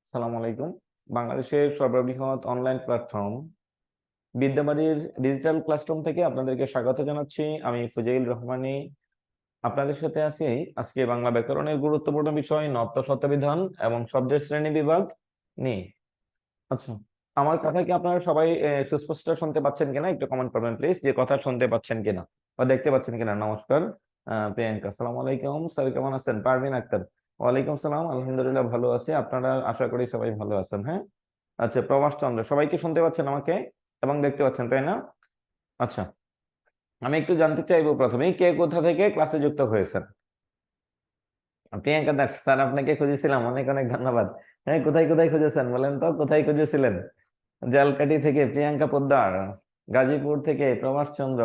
আসসালামু আলাইকুম। বাংলাদেশের সর্ববৃহৎ অনলাইন প্ল্যাটফর্ম বিদ্যাবাড়ির ডিজিটাল ক্লাসরুম থেকে আপনাদেরকে স্বাগত জানাচ্ছি। আমি ফুজাইল রহমানী আপনাদের সাথে আছি আজকে বাংলা ব্যাকরণের গুরুত্বপূর্ণ বিষয় নত্য শব্দবিধান এবং শব্দের শ্রেণী বিভাগ নিয়ে। আচ্ছা, আমার কথা কি আপনারা সবাই সুস্পষ্ট শুনতে পাচ্ছেন কিনা একটু কমেন্ট করবেন প্লিজ, যে কথা শুনতে পাচ্ছেন কিনা বা দেখতে পাচ্ছেন কিনা। নমস্কার প্রিয়াঙ্কা, আসসালামু আলাইকুম। স্যার কেমন আছেন? পারভিন আক্তার, ওয়ালাইকুম সালাম, আলহামদুলিল্লাহ ভালো আছি। আপনারা আশা করি সবাই ভালো আছেন। হ্যাঁ, আচ্ছা, প্রভাস চন্দ্র, সবাইকে শুনতে পাচ্ছেন আমাকে এবং দেখতে পাচ্ছেন, তাই না? আচ্ছা, আমি একটু জানতে চাইবো প্রথমেই কে কোথা থেকে ক্লাসে যুক্ত হয়েছেন। প্রিয়াঙ্কা দাস স্যার, আপনাকে খুঁজেছিলাম, অনেক অনেক ধন্যবাদ। হ্যাঁ, কোথায় কোথায় খুঁজেছেন বলেন তো, কোথায় খুঁজেছিলেন? জালকাঠি থেকে প্রিয়াঙ্কা পোদ্দার, গাজীপুর থেকে প্রভাস চন্দ্র,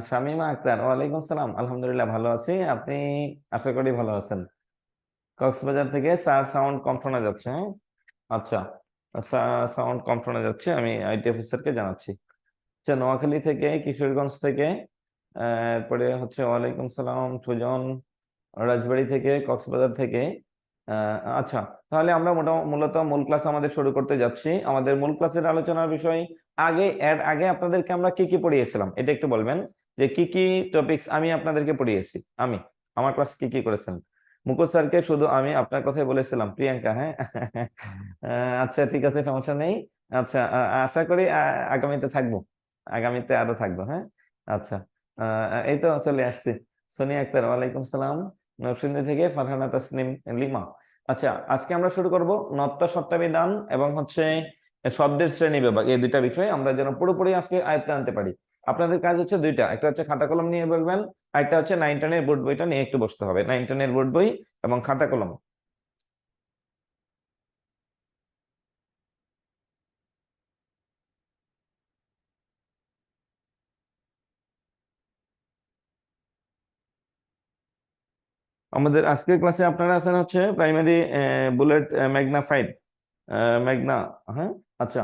শামিমা আক্তার, ওয়ালাইকুম সালাম, আলহামদুলিল্লাহ ভালো আছি। আপনি আশা করি ভালো আছেন। কক্সবাজার থেকে স্যার, সাউন্ড কম শোনা যাচ্ছে। হ্যাঁ, আচ্ছা, সাউন্ড কম শোনা যাচ্ছে, আমি আইটি অফিসারকে জানাচ্ছি। আচ্ছা, নোয়াখালী থেকে, কিশোরগঞ্জ থেকে, এরপরে হচ্ছে ওয়ালাইকুম সালাম সুজন, রাজবাড়ী থেকে, কক্সবাজার থেকে। আচ্ছা, তাহলে আমরা মূলত মূল ক্লাস আমাদের শুরু করতে যাচ্ছি। আমাদের মূল ক্লাসের আলোচনার বিষয় আগে আপনাদেরকে আমরা কি কি পড়িয়েছিলাম এটা একটু বলবেন, যে কি কি টপিকস আমি আপনাদেরকে পড়িয়েছি। আমার ক্লাস কি কি করেছেন? মুকুল স্যারকে শুধু আমি আপনার কথাই বলেছিলাম, প্রিয়াঙ্কা। হ্যাঁ আচ্ছা, ঠিক আছে, সমস্যা নেই। আচ্ছা, আশা করি আগামীতে থাকবো, আগামীতে আরো থাকবো। হ্যাঁ, আচ্ছা, এই তো চলে আসছি। সোনিয়া আক্তার, ওয়ালাইকুম সালাম। নরসিংদী থেকে ফারহানা তাসনিম লিমা। আচ্ছা, আজকে আমরা শুরু করব নত্য সত্তাবিধান এবং হচ্ছে শব্দের শ্রেণী বিভাগ, এই দুইটা বিষয় আমরা যেন পুরোপুরি আজকে আয়ত্তে আনতে পারি। আপনাদের কাজ হচ্ছে দুইটা, একটা হচ্ছে খাতা কলম নিয়ে বলবেন, আর একটা হচ্ছে 9-10 বোর্ড বইটা নিয়ে একটু বসতে হবে। 9-10 বোর্ড বই এবং খাতা কলম। আমাদের আজকের ক্লাসে আপনারা আছেন হচ্ছে প্রাইমারি বুলেট ম্যাগনা 5, মেঘনা। হ্যাঁ, আচ্ছা,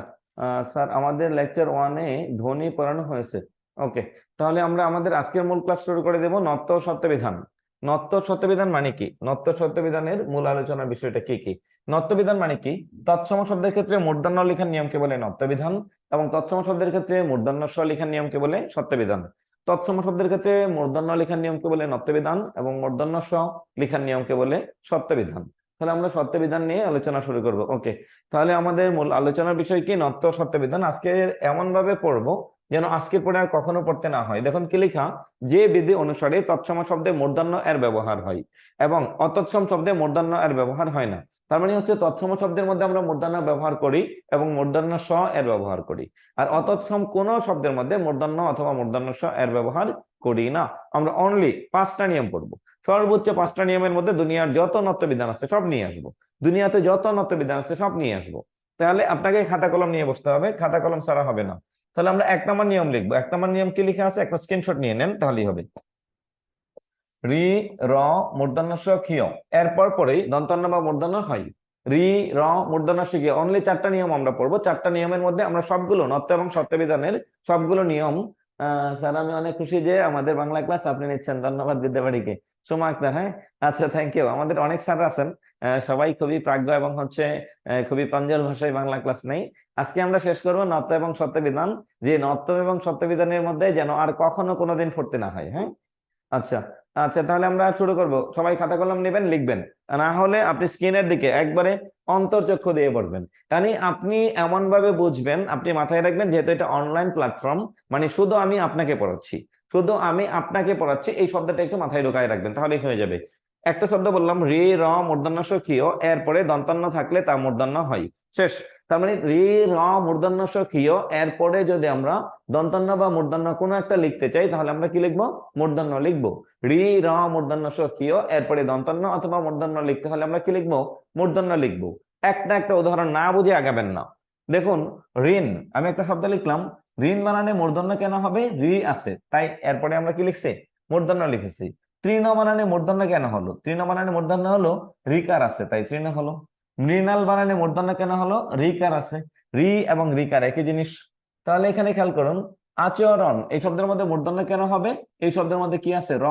স্যার আমাদের লেকচার 1-এ ধ্বনি পড়ানো হয়েছে। ওকে, তাহলে আমরা আমাদের আজকের মূল ক্লাস শুরু করে দেব নত্য সত্যবিধান। নত্য সত্যবিধান মানে কি? নত্য সত্যবিধানের মূল আলোচনার বিষয়টা কি কি? নত্যবিধান মানে কি? তৎসম শব্দের ক্ষেত্রে মূর্ধন্য লেখার নিয়মকে বলে নত্যবিধান, এবং তৎসম শব্দের ক্ষেত্রে মূর্ধন্য স লেখার নিয়মকে বলে সত্যবিধান। তৎসম শব্দের ক্ষেত্রে মূর্ধন্য লেখার নিয়মকে বলে নত্যবিধান এবং মূর্ধন্য স লেখার নিয়মকে বলে সত্যবিধান। তাহলে আমরা সত্যবিধান নিয়ে আলোচনা শুরু করব। ওকে, তাহলে আমাদের মূল আলোচনার বিষয় কি? নত্য সত্যবিধান। আজকে এমন ভাবে পড়বো যেন আজকের পরে আর কখনো পড়তে না হয়। দেখুন কি লেখা, যে বিধি অনুসারে তৎসম শব্দে মূর্ধন্য এর ব্যবহার হয় এবং অতৎসম শব্দে মূর্ধন্য এর ব্যবহার হয় না। তার মানে হচ্ছে তৎসম শব্দের মধ্যে আমরা মূর্ধন্য ব্যবহার করি এবং মূর্ধন্য স এর ব্যবহার করি, আর অতৎসম কোন শব্দের মধ্যে মূর্ধন্য অথবা মূর্ধন্য স এর ব্যবহার করি না। আমরা অনলি 5টা নিয়ম পড়বো। সর্বোচ্চ 5টা নিয়মের মধ্যে দুনিয়ার যত নত্য বিধান আছে সব নিয়ে আসবো, দুনিয়াতে যত নত্য বিধান আছে সব নিয়ে আসবো। তাহলে আপনাকে খাতা কলম নিয়ে বসতে হবে, খাতা কলম ছাড়া হবে না। তাহলে আমরা 1 নম্বর নিয়ম লিখবো। 1 নম্বর নিয়ম কি লিখা আছে, একটা স্ক্রিনশট নিয়ে নেন, তাহলেই হবে। রি, র, মূর্ধন্য ষ, ক্ষিয়, এরপর পরেই দন্তন্য বা মূর্ধন্য হয়। রি, র, মূর্ধন্য ষ, ক্ষিয়, অনলি 4টা নিয়ম আমরা পড়বো। 4টা নিয়মের মধ্যে আমরা সবগুলো নত্য এবং সত্যবিধানের সবগুলো নিয়ম। স্যার আমি অনেক খুশি যে আমাদের বাংলা ক্লাস আপনি নিচ্ছেন, ধন্যবাদ বিদ্যাবাড়িকে। সোমা আক্তার, হ্যাঁ, আচ্ছা, থ্যাংক ইউ। আমাদের অনেক স্যার আছেন, সবাই খুবই প্রাজ্ঞ এবং হচ্ছে খুবই প্রাঞ্জল ভাষায় বাংলা ক্লাস নেই। আজকে আমরা শেষ করবো নত্য এবং সত্যবিধান, যে নত্য এবং সত্যবিধানের মধ্যে যেন আর কখনো কোনোদিন পড়তে না হয়। হ্যাঁ, আচ্ছা, আচ্ছা, তাহলে আমরা শুরু করব। সবাই খাতা কলম নেবেন, লিখবেন। না হলে আপনি স্ক্রিনের দিকে একবারে অন্তর্চক্ষু দিয়ে পড়বেন। মানে আপনি এমন ভাবে বুঝবেন, আপনি মাথায় রাখবেন যেহেতু এটা অনলাইন প্ল্যাটফর্ম, মানে শুধু আমি আপনাকে পড়াচ্ছি, শুধু আমি আপনাকে পড়াচ্ছি, এই শব্দটা একটু মাথায় ঢুকায় রাখবেন, তাহলেই হয়ে যাবে। একটা শব্দ বললাম, রি, র, মূর্ধন্য ষ, ক্ষিয়, এরপরে দন্তান্ন থাকলে তা মূর্ধন্য হয়, শেষ। তার মানে রি, র, মূর্ধন্য ষ, ক্ষিয়, এরপরে যদি আমরা দন্তান্ন বা মূর্ধন্য কোনো একটা লিখতে চাই তাহলে আমরা কি লিখবো? মূর্ধন্য লিখবো। রি, র, মূর্ধন্য ষ, ক্ষিয়, এরপরে দন্তান্ন অথবা মূর্ধন্য লিখতে হলে আমরা কি লিখবো? মূর্ধন্য লিখবো। একটা একটা উদাহরণ না বুঝে আগাবেন না। দেখুন, ঋণ, আমি একটা শব্দ লিখলাম, ঋণ বানানে মূর্ধন্য কেন হবে? রি আছে তাই, এরপরে আমরা কি লিখছি? মূর্ধন্য লিখেছি। তৃণ বানানে মূর্ধন্য কেন হলো? তৃণ বানানে মূর্ধন্য হলো, রিকার আছে তাই তৃণ হলো। মৃণাল বানানে মূর্ধন্য কেন হলো? রিকার আছে। রি এবং রিকার একই জিনিস। তাহলে এখানে খেয়াল করুন, আচরণ, এই শব্দের মধ্যে মূর্ধন্য কেন হবে? এই শব্দের মধ্যে কি আছে? র।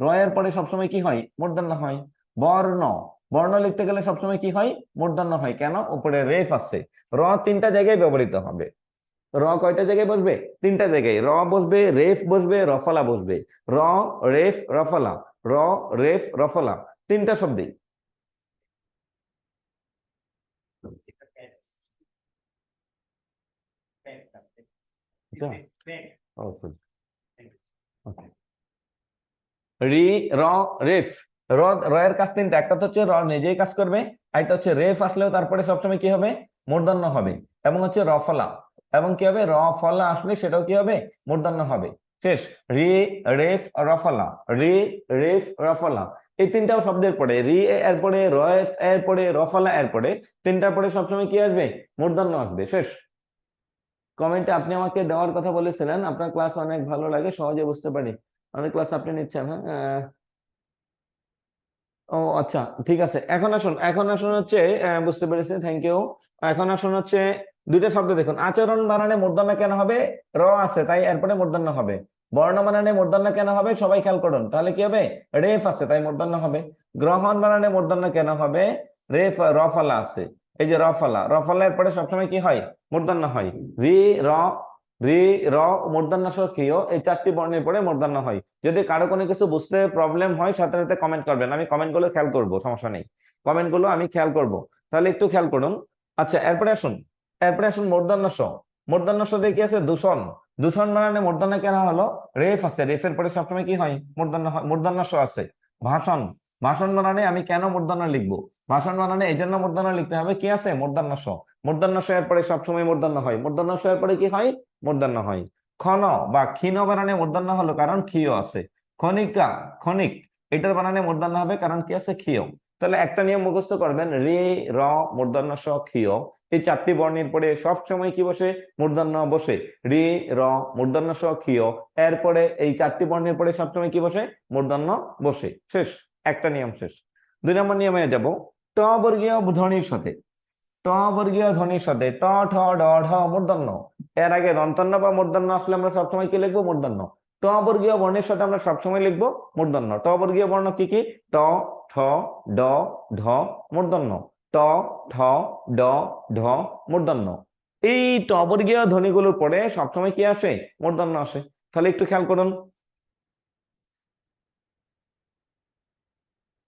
র এর পরে সবসময় কি হয়? মূর্ধন্য হয়। বর্ণ, বর্ণ লিখতে গেলে সবসময় কি হয়, মূর্ধন্য হয়। কেন? উপরে রেফ আছে। র তিনটা জায়গায় ব্যবহৃত হবে। র কয়টা জায়গায় বসবে? তিনটা জায়গায়। র বসবে, রেফ বসবে, রফলা বসবে। র, রেফ, রফলা। র, রেফ, রফলা, তিনটা শব্দই। রি, র, রেফ। র, র এর কাজ তিনটা। একটা হচ্ছে র নিজেই কাজ করবে, আরেকটা হচ্ছে রেফ আসলেও তারপরে সবসময় কি হবে, মূর্ধন্য হবে। এবং হচ্ছে রফলা, এবং কি হবে, র ফলা আসলে সেটাও কি হবে, মূর্ধন্য হবে। শেষ। রি, রেফ, রফলা। রি, রেফ, রফলা, এই তিনটাও শব্দের পরে রি এর পরে, র এর পরে, রফলা এর পরে, তিনটার পরে সবসময় কি আসবে, মূর্ধন্য আসবে। শেষ। কমেন্টে আপনি আমাকে দেওয়ার কথা বলেছিলেন, আপনার ক্লাস অনেক ভালো লাগে, সহজে বুঝতে পারি। অনেক ক্লাস আপনি নিচ্ছেন, হ্যাঁ। ও আচ্ছা, ঠিক আছে। এখন আসুন হচ্ছে, বুঝতে পেরেছি, থ্যাংক ইউ। এখন আসুন হচ্ছে দুইটা শব্দ দেখুন। আচরণ বানানে মূর্ধন্য কেন হবে? র আছে তাই এরপরে মূর্ধন্য হবে। বর্ণ বানানে মূর্ধন্য কেন হবে? সবাই খেয়াল করুন, তাহলে কি হবে, রেফ আছে তাই মূর্ধন্য হবে। গ্রহণ বানানে মূর্ধন্য কেন হবে? রেফ, রফলা আছে। এই যে রফলা, রফলা এর পরে সবসময় কি হয়, মূর্ধন্য হয়। রি, র, রি, র, মূর্ধন্য সহ কিও, এই চারটি বর্ণের পরে মূর্ধন্য হয়। যদি কারো কোনো কিছু বুঝতে প্রবলেম হয় সাথে সাথে কমেন্ট করবেন, আমি কমেন্ট গুলো খেয়াল করবো, সমস্যা নেই। কমেন্ট গুলো আমি খেয়াল করব, তাহলে একটু খেয়াল করুন। আচ্ছা, এরপরে আসুন মূর্ধন্য স। মূর্ধন্য স দিয়ে কি আছে, দূষণ। দূষণ বানানে মূর্ধন্য কেন হলো? রেফ আছে, রেফের পরে সবসময় কি হয়, মূর্ধন্য হয়, মূর্ধন্য স আছে। ভাষণ, ভাষণ বানানে আমি কেন মূর্ধন্য লিখবো? ভাষণ বানানে এই জন্য মূর্ধন্য লিখতে হবে, কি আছে, মূর্ধন্য স। মূর্ধন্য স এর পরে সবসময় মূর্ধন্য হয়, মূর্ধন্য স এর পরে কি হয়, মূর্ধন্য হয়। ক্ষণ বা ক্ষীণ বানানে মূর্ধন্য হলো কারণ ক্ষীয় আছে। ক্ষণিকা, ক্ষণিক, এটার বানানে মূর্ধন্য হবে কারণ কি আছে, ক্ষীয়। তাহলে একটা নিয়ম মুখস্থ করবেন, রে, র, মূর্ধন্য স, ক্ষীয়, এই চারটি বর্ণের পরে সব সময় কি বসে, মূর্ধন্য বসে। রে, র, মূর্ধন্য স, ক্ষীয়, এরপরে এই চারটি বর্ণের পরে সবসময় কি বসে, মূর্ধন্য বসে। শেষ, একটা নিয়ম শেষ। 2 নম্বর নিয়মে যাব। ট বর্গীয় ধ্বনির সাথে, ট বর্গীয় ধ্বনির সাথে ট, ঠ, ড, ঢ মূর্ধন্য। এর আগে দন্তন্য বা মূর্ধন্য আসলে আমরা সবসময় কি লিখবো, মূর্ধন্য। ট বর্গীয় বর্ণের সাথে আমরা সবসময় লিখবো মূর্ধন্য। ট বর্গীয় বর্ণ কি কি? ট, ঠ, ড, ঢ মূর্ধন্য। ট, ঠ, ড, ঢ মূর্ধন্য। এই ট বর্গীয় ধ্বনিগুলোর পরে সবসময় কি আসে, মূর্ধন্য আসে। তাহলে একটু খেয়াল করুন,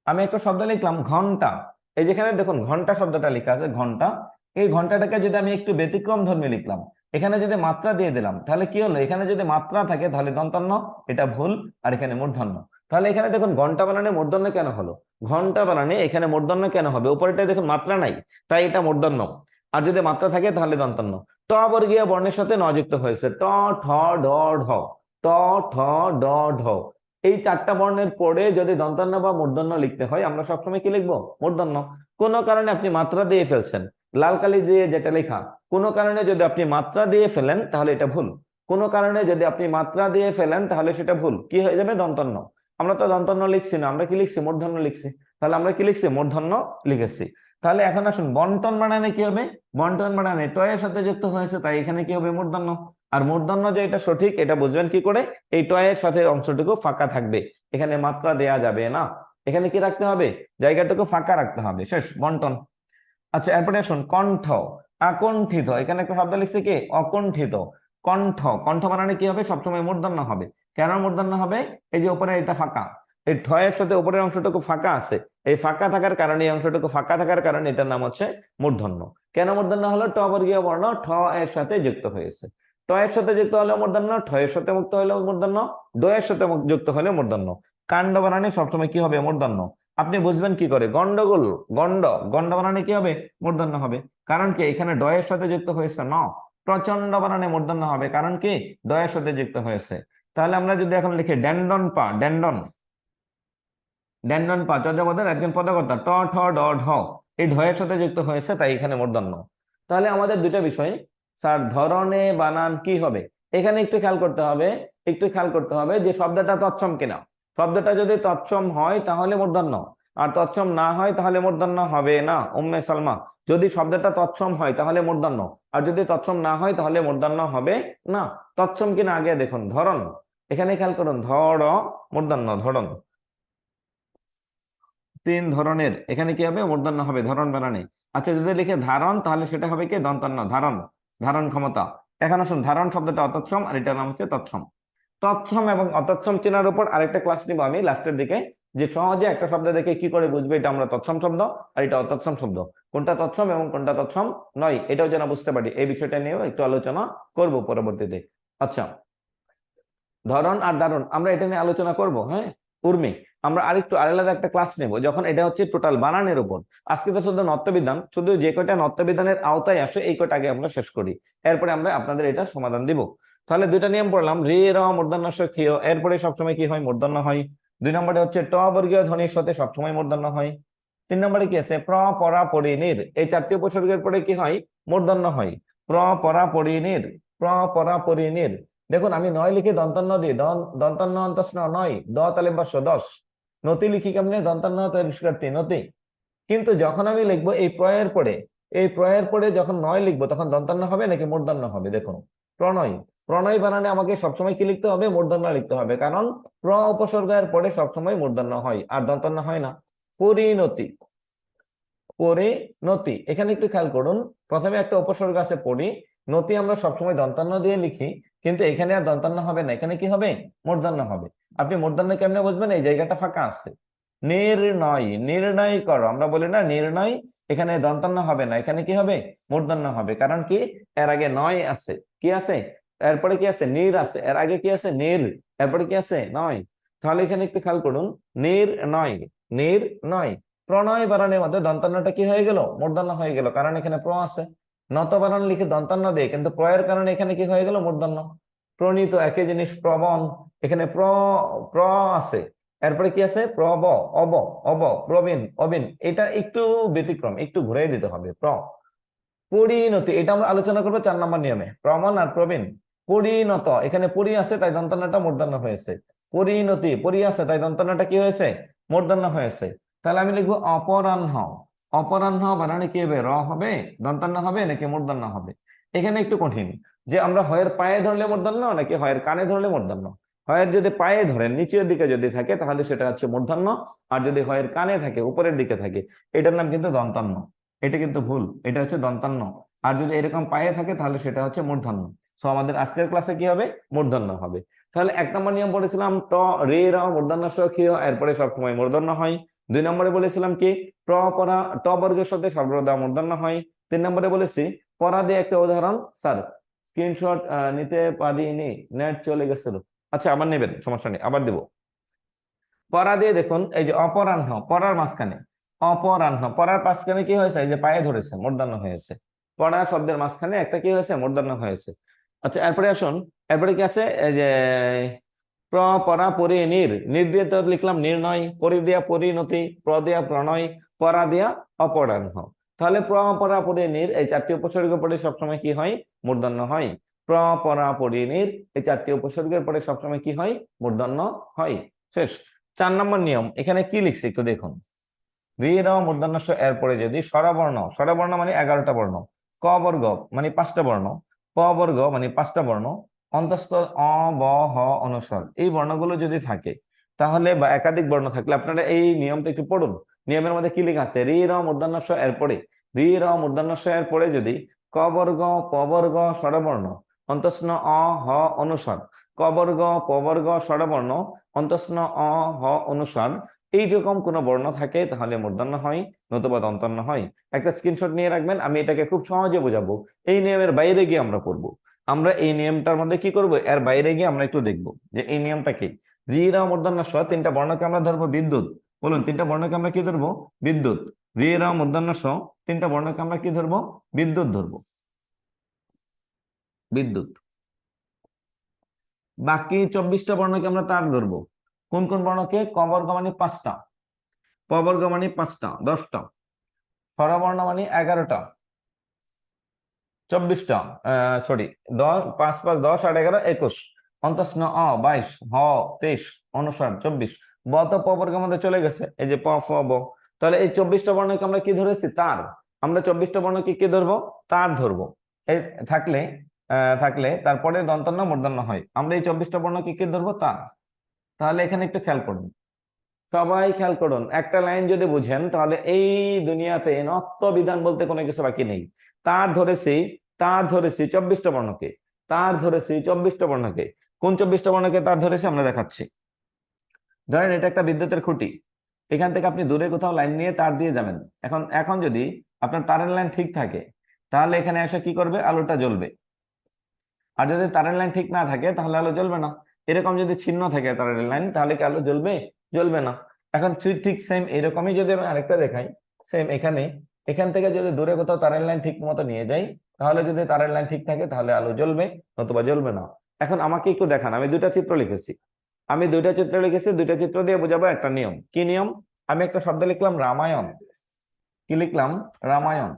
আমি একটা শব্দ লিখলাম ঘন্টা। এই যেখানে দেখুন ঘন্টা শব্দটা লেখা আছে, ঘন্টা। এই ঘন্টাটাকে যদি আমি একটু ব্যতিক্রম ধর্মী লিখলাম, এখানে যদি মাত্রা দিয়ে দিলাম, তাহলে কি হলো, এখানে যদি মাত্রা থাকে তাহলে দন্তন্য, এটা ভুল, আর এখানে মূর্ধন্য। তাহলে এখানে দেখুন ঘন্টা বানানে মূর্ধন্য কেন হলো, ঘন্টা বানানে এখানে মূর্ধন্য কেন হবে, উপরেটা দেখুন মাত্রা নাই তাই এটা মূর্ধন্য, আর যদি মাত্রা থাকে তাহলে দন্তন্য। ট বর্গীয় বর্ণের সাথে ন যুক্ত হয়েছে, ট, ঠ, ড, ঢ। ট, ঠ, ড, ঢ, এই চারটা বর্ণের পরে যদি দন্তান্ন বা মূর্ধন্য লিখতে হয় আমরা সবসময় কি লিখবো, মূর্ধন্য। কোনো কারণে আপনি মাত্রা দিয়ে ফেলছেন, লাল কালি দিয়ে যেটা লেখা, কোনো কারণে যদি আপনি মাত্রা দিয়ে ফেলেন তাহলে এটা ভুল। কোনো কারণে যদি আপনি মাত্রা দিয়ে ফেলেন তাহলে সেটা ভুল, কি হয়ে যাবে, দন্তান্ন। আমরা তো দন্তান্ন লিখছি না, আমরা কি লিখছি, মূর্ধন্য লিখছি। তাহলে আমরা কি লিখছি, মূর্ধন্য লিখেছি। তাহলে এখন আসুন বন্টন বানানে কি হবে, বন্টন বানানে ট এর সাথে যুক্ত হয়েছে তাই এখানে কি হবে, মূর্ধন্য। আর মূর্ধন্য যে এটা সঠিক এটা বুঝবেন কি করে, এই টয়ের সাথে অংশটুকু ফাঁকা থাকবে, এখানে মাত্রা দেয়া যাবে না, এখানে কি রাখতে হবে, জায়গাটুকু ফাঁকা রাখতে হবে। শেষ, বন্টন। আচ্ছা, এরপরে আসুন কণ্ঠ, আকণ্ঠিত। এখানে একটা শব্দ লিখছে কি, অকণ্ঠিত। কণ্ঠ, কণ্ঠ বানানে কি হবে, সবসময় মূর্ধন্য হবে। কেন মূর্ধন্য হবে, এই যে উপরে এটা ফাঁকা, এই ঠয়ের সাথে উপরের অংশটুকু ফাঁকা আছে, এই ফাঁকা থাকার কারণে, এই অংশটুকু ফাঁকা থাকার কারণে এটার নাম হচ্ছে মূর্ধন্য। কেন মূর্ধন্য হলো, ট বর্গীয় বর্ণ ঠ এর সাথে যুক্ত হয়েছে। ট এর সাথে যুক্ত হলে মূর্ধন্য, ঠ এর সাথে মুক্ত হলেও মূর্ধন্য, ড এর সাথে যুক্ত হলে মূর্ধন্য। কাণ্ড বানানে সবসময় কি হবে, মূর্ধন্য। আপনি বুঝবেন কি করে, গন্ডগোল, গন্ড, গন্ড বানানে কি হবে, মূর্ধন্য হবে। কারণ কি, এখানে ড এর সাথে যুক্ত হয়েছে ন। প্রচন্ড বানানে মূর্ধন্য হবে, কারণ কি, ড এর সাথে যুক্ত হয়েছে। তাহলে আমরা যদি এখন লিখি ড্যান্ডন পা, ড্যান্ডন, ড্যান্ডন পা চর্যাপদের একজন পদকর্তা, ট, ঠ, ড, ঢ, এই ঢ এর সাথে যুক্ত হয়েছে তাই এখানে মূর্ধন্য। তাহলে আমাদের দুটো বিষয়, স্যার ধরনে বানান কি হবে, এখানে একটু খেয়াল করতে হবে, একটু খেয়াল করতে হবে যে শব্দটা তৎসম কিনা। শব্দটা যদি তৎসম হয় তাহলে মূর্ধন্য, আর তৎসম না হয় তাহলে মূর্ধন্য হবে না। উম্মে সালমা, যদি শব্দটা তৎসম হয় তাহলে মূর্ধন্য, আর যদি তৎসম না হয় তাহলে মূর্ধন্য হবে না। তৎসম কিনা আগে দেখুন, ধরন, এখানে খেয়াল করুন, ধর, মূর্ধন্য, ধরন। তিন ধরনের, এখানে কি হবে মূর্ধন্য হবে ধরন বানানে। আচ্ছা যদি লিখে ধারণ তাহলে সেটা হবে কি দন্তান্ন, ধারণ, ধারণ ক্ষমতা। এখন আসুন ধারণ শব্দটা অতৎসম আর এটার নাম হচ্ছে তৎসম। তৎসম এবং অতৎসম চেনার উপর আরেকটা ক্লাস নিব আমি লাস্টের দিকে, যে সহজে একটা শব্দ দেখে কি করে বুঝবে এটা আমরা তৎসম শব্দ আর এটা অতৎসম শব্দ, কোনটা তৎসম এবং কোনটা তৎসম নয়, এটাও যেন বুঝতে পারি, এই বিষয়টা নিয়েও একটু আলোচনা করব পরবর্তীতে। আচ্ছা ধরন আর দারুণ আমরা এটা নিয়ে আলোচনা করব, হ্যাঁ উর্মি। আমরা আরেকটু আলাদা একটা ক্লাস নেব যখন এটা হচ্ছে টোটাল বানানের উপর। আজকে তো শুধু নত্যবিধান, শুধু যে কয়টা নত্যবিধানের আওতায় আসে এই কয়টা আগে আমরা শেষ করি, এরপরে আমরা আপনাদের এটা সমাধান দিব। তাহলে দুইটা নিয়ম পড়লাম, রে র মূর্ধন্য ষ ক্ষীয়, এরপরে সবসময় কি হয় মূর্ধন্য হয়। দুই নম্বরে হচ্ছে ট বর্গীয় ধ্বনির সাথে সবসময় মূর্ধন্য হয়। তিন নম্বরে কি আছে প্র পরা পরি নির, এই চারটি উপসর্গের পরে কি হয় মূর্ধন্য হয়। প্র পরা পরি নির, প্র পরা পরি নির। দেখুন আমি নয় লিখে দন্তান্ন দিই, দন্তান্ন অন্তস্ন নয়, দ তালে বর্ষ 10, নতি লিখি কেমনে দন্তান্ন তৈরি নতি। কিন্তু যখন আমি লিখবো এই প্রয়ের পরে, এই প্রয়ের পরে যখন নয় লিখবো তখন দন্তান্ন হবে নাকি মূর্ধন্য হবে। দেখুন প্রণয়, প্রণয় বানানে আমাকে সবসময় কি লিখতে হবে মূর্ধন্য লিখতে হবে, কারণ প্র উপসর্গের পরে সবসময় মূর্ধন্য হয় আর দন্তান্ন হয় না। পরিণতি, পরিণতি এখানে একটু খেয়াল করুন, প্রথমে একটা উপসর্গ আছে পরি, নতি আমরা সবসময় দন্তান্ন দিয়ে লিখি, কিন্তু এখানে আর দন্তান্ন হবে না, এখানে কি হবে মূর্ধন্য হবে। আপনি মূর্ধন্য কেমনে বুঝবেন, এই জায়গাটা ফাঁকা আছে। নির্ণয়, নির্ণয় করো আমরা বলি না নির্ণয়, এখানে দন্তান্ন হবে না, এখানে কি হবে মূর্ধন্য হবে, কারণ কি এর আগে নয় আছে, কি আছে এরপরে কি আছে নির আছে, এর আগে কি আছে নির, এরপরে কি আছে নয়। তাহলে এখানে একটু খেয়াল করুন নির্ণয়, নির্ণয়। প্রণয় বানানের মধ্যে দন্তান্নটা কি হয়ে গেল মূর্ধন্য হয়ে গেল, কারণ এখানে প্র আছে। নত বানান লিখে দন্তান্ন দিয়ে, কিন্তু প্রয়ের কারণে এখানে কি হয়ে গেল মূর্ধন্য। প্রণীত একই জিনিস, প্রবন, এখানে প্র আছে, এরপরে কি আছে প্রব, অব, অব, প্রবীণ, অবিন, এটা একটু ব্যতিক্রম, একটু ঘুরে দিতে হবে। পরিণতি এটা আমরা আলোচনা করবো 4 নম্বর নিয়মে, প্রমাণ আর প্রবীণ। পরিণত, এখানে পরি আছে তাই দন্তান্নটা মূর্ধন্য হয়েছে। পরিণতি, পরি আছে তাই দন্তান্নটা কি হয়েছে মূর্ধন্য হয়েছে। তাহলে আমি লিখবো অপরাহ্ন, অপরাহ্ন বানানে কি হবে র হবে, দন্তান্ন হবে নাকি মূর্ধন্য হবে। এখানে একটু কঠিন, যে আমরা হয়ের পায়ে ধরলে মূর্ধন্য নাকি হয়ের কানে ধরলে মূর্ধন্য। হয়ের যদি পায়ে ধরেন নিচের দিকে যদি থাকে তাহলে সেটা হচ্ছে মূর্ধন্য, আর যদি হয়ের কানে থাকে উপরের দিকে থাকে এটার নাম কিন্তু দন্তান্ন, এটা কিন্তু ভুল, এটা হচ্ছে দন্তান্ন। আর যদি এরকম পায়ে থাকে তাহলে সেটা হচ্ছে মূর্ধন্য। সো আমাদের আজকের ক্লাসে কি হবে মূর্ধন্য হবে। তাহলে 1 নম্বর নিয়ম পড়েছিলাম ট রে র মূর্ধন্য স ক্ষীয়, এরপরে সবসময় মূর্ধন্য হয়। 2 নম্বরে বলেছিলাম কি প্র পরা ট বর্গের সাথে সর্বদা মূর্ধন্য হয়। 3 নম্বরে বলেছি পরা দিয়ে একটা উদাহরণ, স্যার স্ক্রিনশট নিতে পারিনি, নেট চলে গেছিল। আচ্ছা আবার নেবেন সমস্যা নেই, আবার দিব। পরা দিয়ে দেখুন এই যে অপরাহ্ন, পরার মাঝখানে অপরাহ্ন, পরার মাঝখানে কি হয়েছে এই যে পায়ে ধরেছে মূর্ধন্য হয়েছে, পড়া শব্দের মাঝখানে একটা কি হয়েছে মূর্ধন্য হয়েছে। আচ্ছা এরপরে আসুন, এরপরে কি আছে এই যে প্র পরা পরি নির, নির দিয়ে তো লিখলাম নির্ণয়, পরি দিয়া পরিণতি, প্র দিয়া প্রণয়, পরা দিয়া অপরাহ্ন। তাহলে প্র পরা পরি নির এই 4টি উপসর্গের পরে সবসময় কি হয় মূর্ধন্য হয়। প্র পরা পরি নির এই 4টি উপসর্গের পরে সবসময় কি হয় মূর্ধন্য হয়। শেষ। 4 নম্বর নিয়ম এখানে কি লিখছে একটু দেখুন, রি র মূর্ধন্য ষ এরপরে যদি স্বরবর্ণ, স্বরবর্ণ মানে 11টা বর্ণ, ক বর্গ মানে 5টা বর্ণ, প বর্গ মানে 5টা বর্ণ, অন্তস্থ অ ব হ অনুস্বর এই বর্ণগুলো যদি থাকে তাহলে, বা একাধিক বর্ণ থাকলে আপনারা এই নিয়মটা একটু পড়ুন। নিয়মের মধ্যে কি লেখা আছে রি র মূর্ধন্য ষ এরপরে, রি র মূর্ধন্য ষ এরপরে যদি ক বর্গ প বর্গ স্বরবর্ণ অন্তস্ন অ হ অনুস্বর, ক বর্গ প বর্গ স্বরবর্ণ অন্তস্ন অ হ অনুস্বর এইরকম কোন বর্ণ থাকে তাহলে মূর্ধন্য হয়, নতুবা দন্তান্ন হয়। একটা স্ক্রিনশট নিয়ে রাখবেন, আমি এটাকে খুব সহজে বোঝাবো, এই নিয়মের বাইরে গিয়ে আমরা করব। আমরা এই নিয়মটার মধ্যে কি করব এর বাইরে গিয়ে আমরা একটু দেখবো যে এই নিয়মটা কি। রি রা মূর্ধন্য ষ 3টা বর্ণকে আমরা ধরবো বিদ্যুৎ, বলুন 3টা বর্ণকে আমরা কি ধরবো বিদ্যুৎ। রি রা মূর্ধন্য ষ 3টা বর্ণকে আমরা কি ধরবো বিদ্যুৎ ধরবো, বিদ্যুৎ। বাকি 24টা বর্ণকে আমরা তার ধরবো, কোন কোন বর্ণকে, ক বর্গ মানে 5টা, প বর্গ মানে 5টা 10টা, স্বরবর্ণ মানে 11টা 24টা, সরি 10 5 5 10 8 11 21, অন্তস্ন অ 22, হ 23, অনুস্বার 24, ব তো প বর্গের মধ্যে চলে গেছে এই যে প ফ ব। তাহলে এই 24টা বর্ণকে আমরা কি ধরেছি তার, আমরা 24টা বর্ণকে কি ধরবো তার ধরবো। এই থাকলে থাকলে তারপরে দন্তান্ন মূর্ধন্য হয়, আমরা এই 24টা বর্ণকে কি ধরবো তার। তাহলে এখানে একটু খেয়াল করুন, সবাই খেয়াল করুন, একটা লাইন যদি বুঝেন তাহলে এই দুনিয়াতে নত্ব বিধান বলতে কোনো কিছু বাকি নেই। তার ধরেছি 24টা বর্ণকে, তার ধরেছি 24টা বর্ণকে। কোন 24টা বর্ণকে তার ধরেছি আমরা দেখাচ্ছি। ধরেন এটা একটা বিদ্যুতের খুঁটি, এখান থেকে আপনি দূরে কোথাও লাইন নিয়ে তার দিয়ে যাবেন। এখন এখন যদি আপনার তারের লাইন ঠিক থাকে তাহলে এখানে এসে কি করবে, আলোটা জ্বলবে। আর যদি তারের লাইন ঠিক না থাকে তাহলে আলো জ্বলবে না। এরকম যদি ছিন্ন থাকে তারের লাইন তাহলে কি আলো জ্বলবে? জ্বলবে না। এখন ঠিক সেম এরকমই যদি আমি আরেকটা দেখাই, সেম এখানে, এখান থেকে যদি দূরে কোথাও তারের লাইন ঠিক মতো নিয়ে যাই তাহলে যদি তারের লাইন ঠিক থাকে তাহলে আলো জ্বলবে, নতুবা জ্বলবে না। এখন আমাকে একটু দেখান, আমি দুইটা চিত্র লিখেছি, দুইটা চিত্র দিয়ে বোঝাবো একটা নিয়ম। কি নিয়ম? আমি একটা শব্দ লিখলাম রামায়ণ। কি লিখলাম? রামায়ণ।